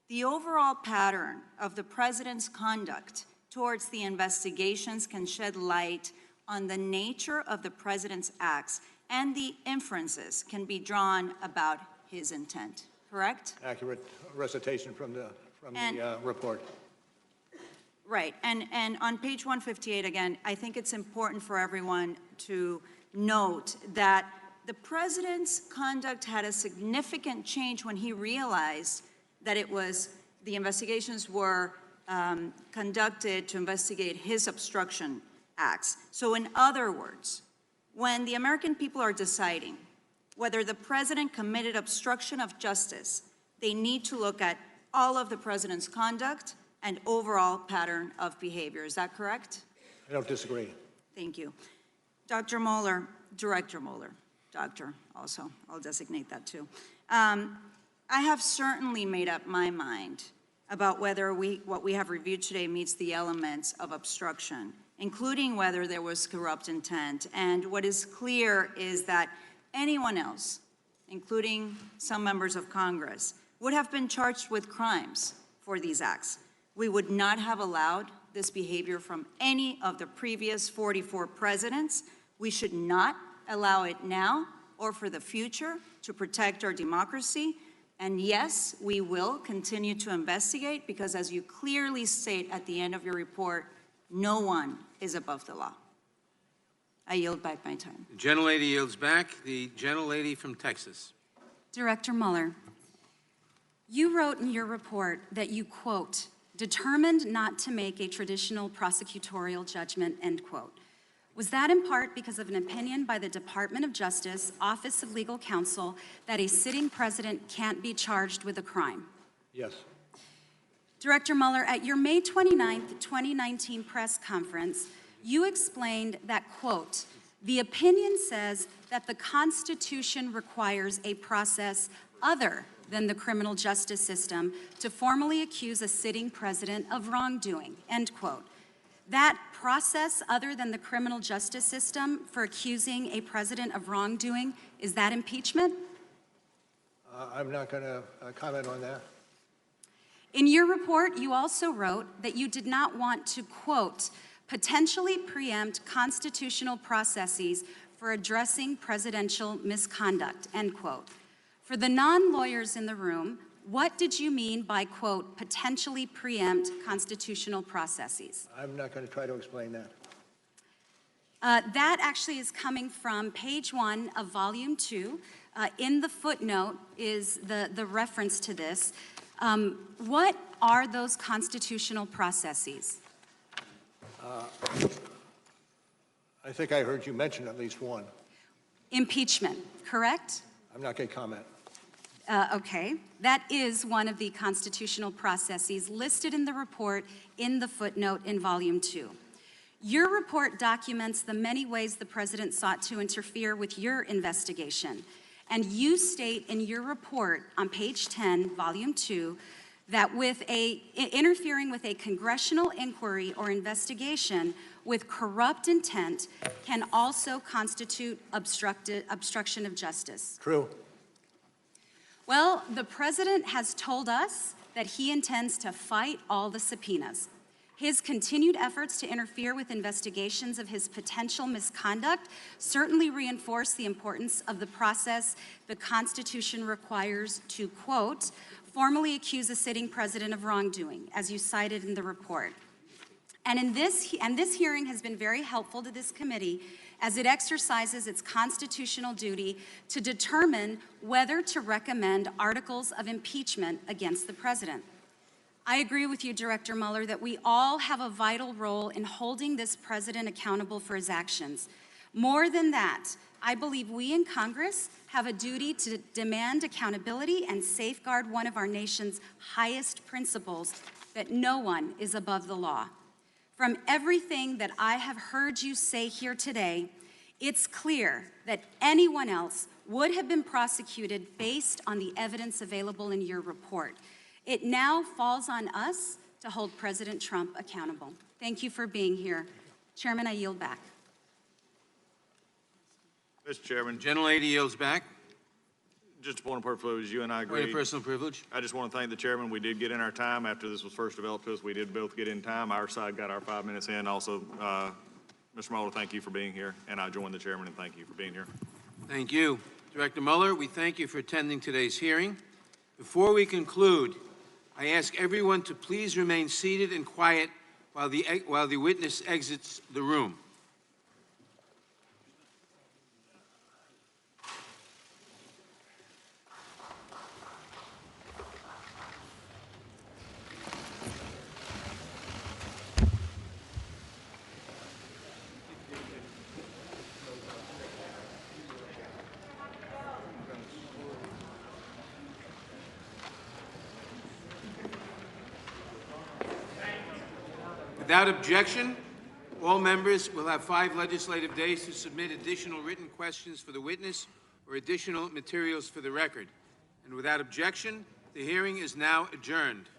the overall pattern of the president's conduct towards the investigations can shed light on the nature of the president's acts, and the inferences can be drawn about his intent, correct? Accurate recitation from the report. Right, and on page 158, again, I think it's important for everyone to note that the president's conduct had a significant change when he realized that the investigations were conducted to investigate his obstruction acts. So in other words, when the American people are deciding whether the president committed obstruction of justice, they need to look at all of the president's conduct and overall pattern of behavior. Is that correct? I don't disagree. Thank you. Dr. Mueller, Director Mueller, doctor also, I'll designate that too. I have certainly made up my mind about whether what we have reviewed today meets the elements of obstruction, including whether there was corrupt intent. And what is clear is that anyone else, including some members of Congress, would have been charged with crimes for these acts. We would not have allowed this behavior from any of the previous 44 presidents. We should not allow it now or for the future to protect our democracy. And yes, we will continue to investigate because, as you clearly state at the end of your report, no one is above the law. I yield back my time. The gentlelady yields back. The gentlelady from Texas. Director Mueller, you wrote in your report that you, quote, determined not to make a traditional prosecutorial judgment, end quote. Was that in part because of an opinion by the Department of Justice, Office of Legal Counsel, that a sitting president can't be charged with a crime? Yes. Director Mueller, at your May 29th, 2019 press conference, you explained that, quote, the opinion says that the Constitution requires a process other than the criminal justice system to formally accuse a sitting president of wrongdoing, end quote. That process other than the criminal justice system for accusing a president of wrongdoing, is that impeachment? I'm not going to comment on that. In your report, you also wrote that you did not want to, quote, potentially preempt constitutional processes for addressing presidential misconduct, end quote. For the non-lawyers in the room, what did you mean by, quote, potentially preempt constitutional processes? I'm not going to try to explain that. That actually is coming from page 1 of volume 2. In the footnote is the reference to this. What are those constitutional processes? I think I heard you mention at least one. Impeachment, correct? I'm not going to comment. Okay, that is one of the constitutional processes listed in the report in the footnote in volume 2. Your report documents the many ways the president sought to interfere with your investigation. And you state in your report on page 10, volume 2, that interfering with a congressional inquiry or investigation with corrupt intent can also constitute obstruction of justice. True. Well, the president has told us that he intends to fight all the subpoenas. His continued efforts to interfere with investigations of his potential misconduct certainly reinforce the importance of the process the Constitution requires to, quote, formally accuse a sitting president of wrongdoing, as you cited in the report. And this hearing has been very helpful to this committee as it exercises its constitutional duty to determine whether to recommend articles of impeachment against the president. I agree with you, Director Mueller, that we all have a vital role in holding this president accountable for his actions. More than that, I believe we in Congress have a duty to demand accountability and safeguard one of our nation's highest principles, that no one is above the law. From everything that I have heard you say here today, it's clear that anyone else would have been prosecuted based on the evidence available in your report. It now falls on us to hold President Trump accountable. Thank you for being here. Chairman, I yield back. Mr. Chairman. Gentlelady yields back. Just a point of privilege, you and I agree. Point of personal privilege. I just want to thank the chairman. We did get in our time after this was first developed to us. We did both get in time. Our side got our 5 minutes in. Also, Mr. Mueller, thank you for being here, and I join the chairman and thank you for being here. Thank you. Director Mueller, we thank you for attending today's hearing. Before we conclude, I ask everyone to please remain seated and quiet while the witness exits the room. Without objection, all members will have 5 legislative days to submit additional written questions for the witness or additional materials for the record. And without objection, the hearing is now adjourned.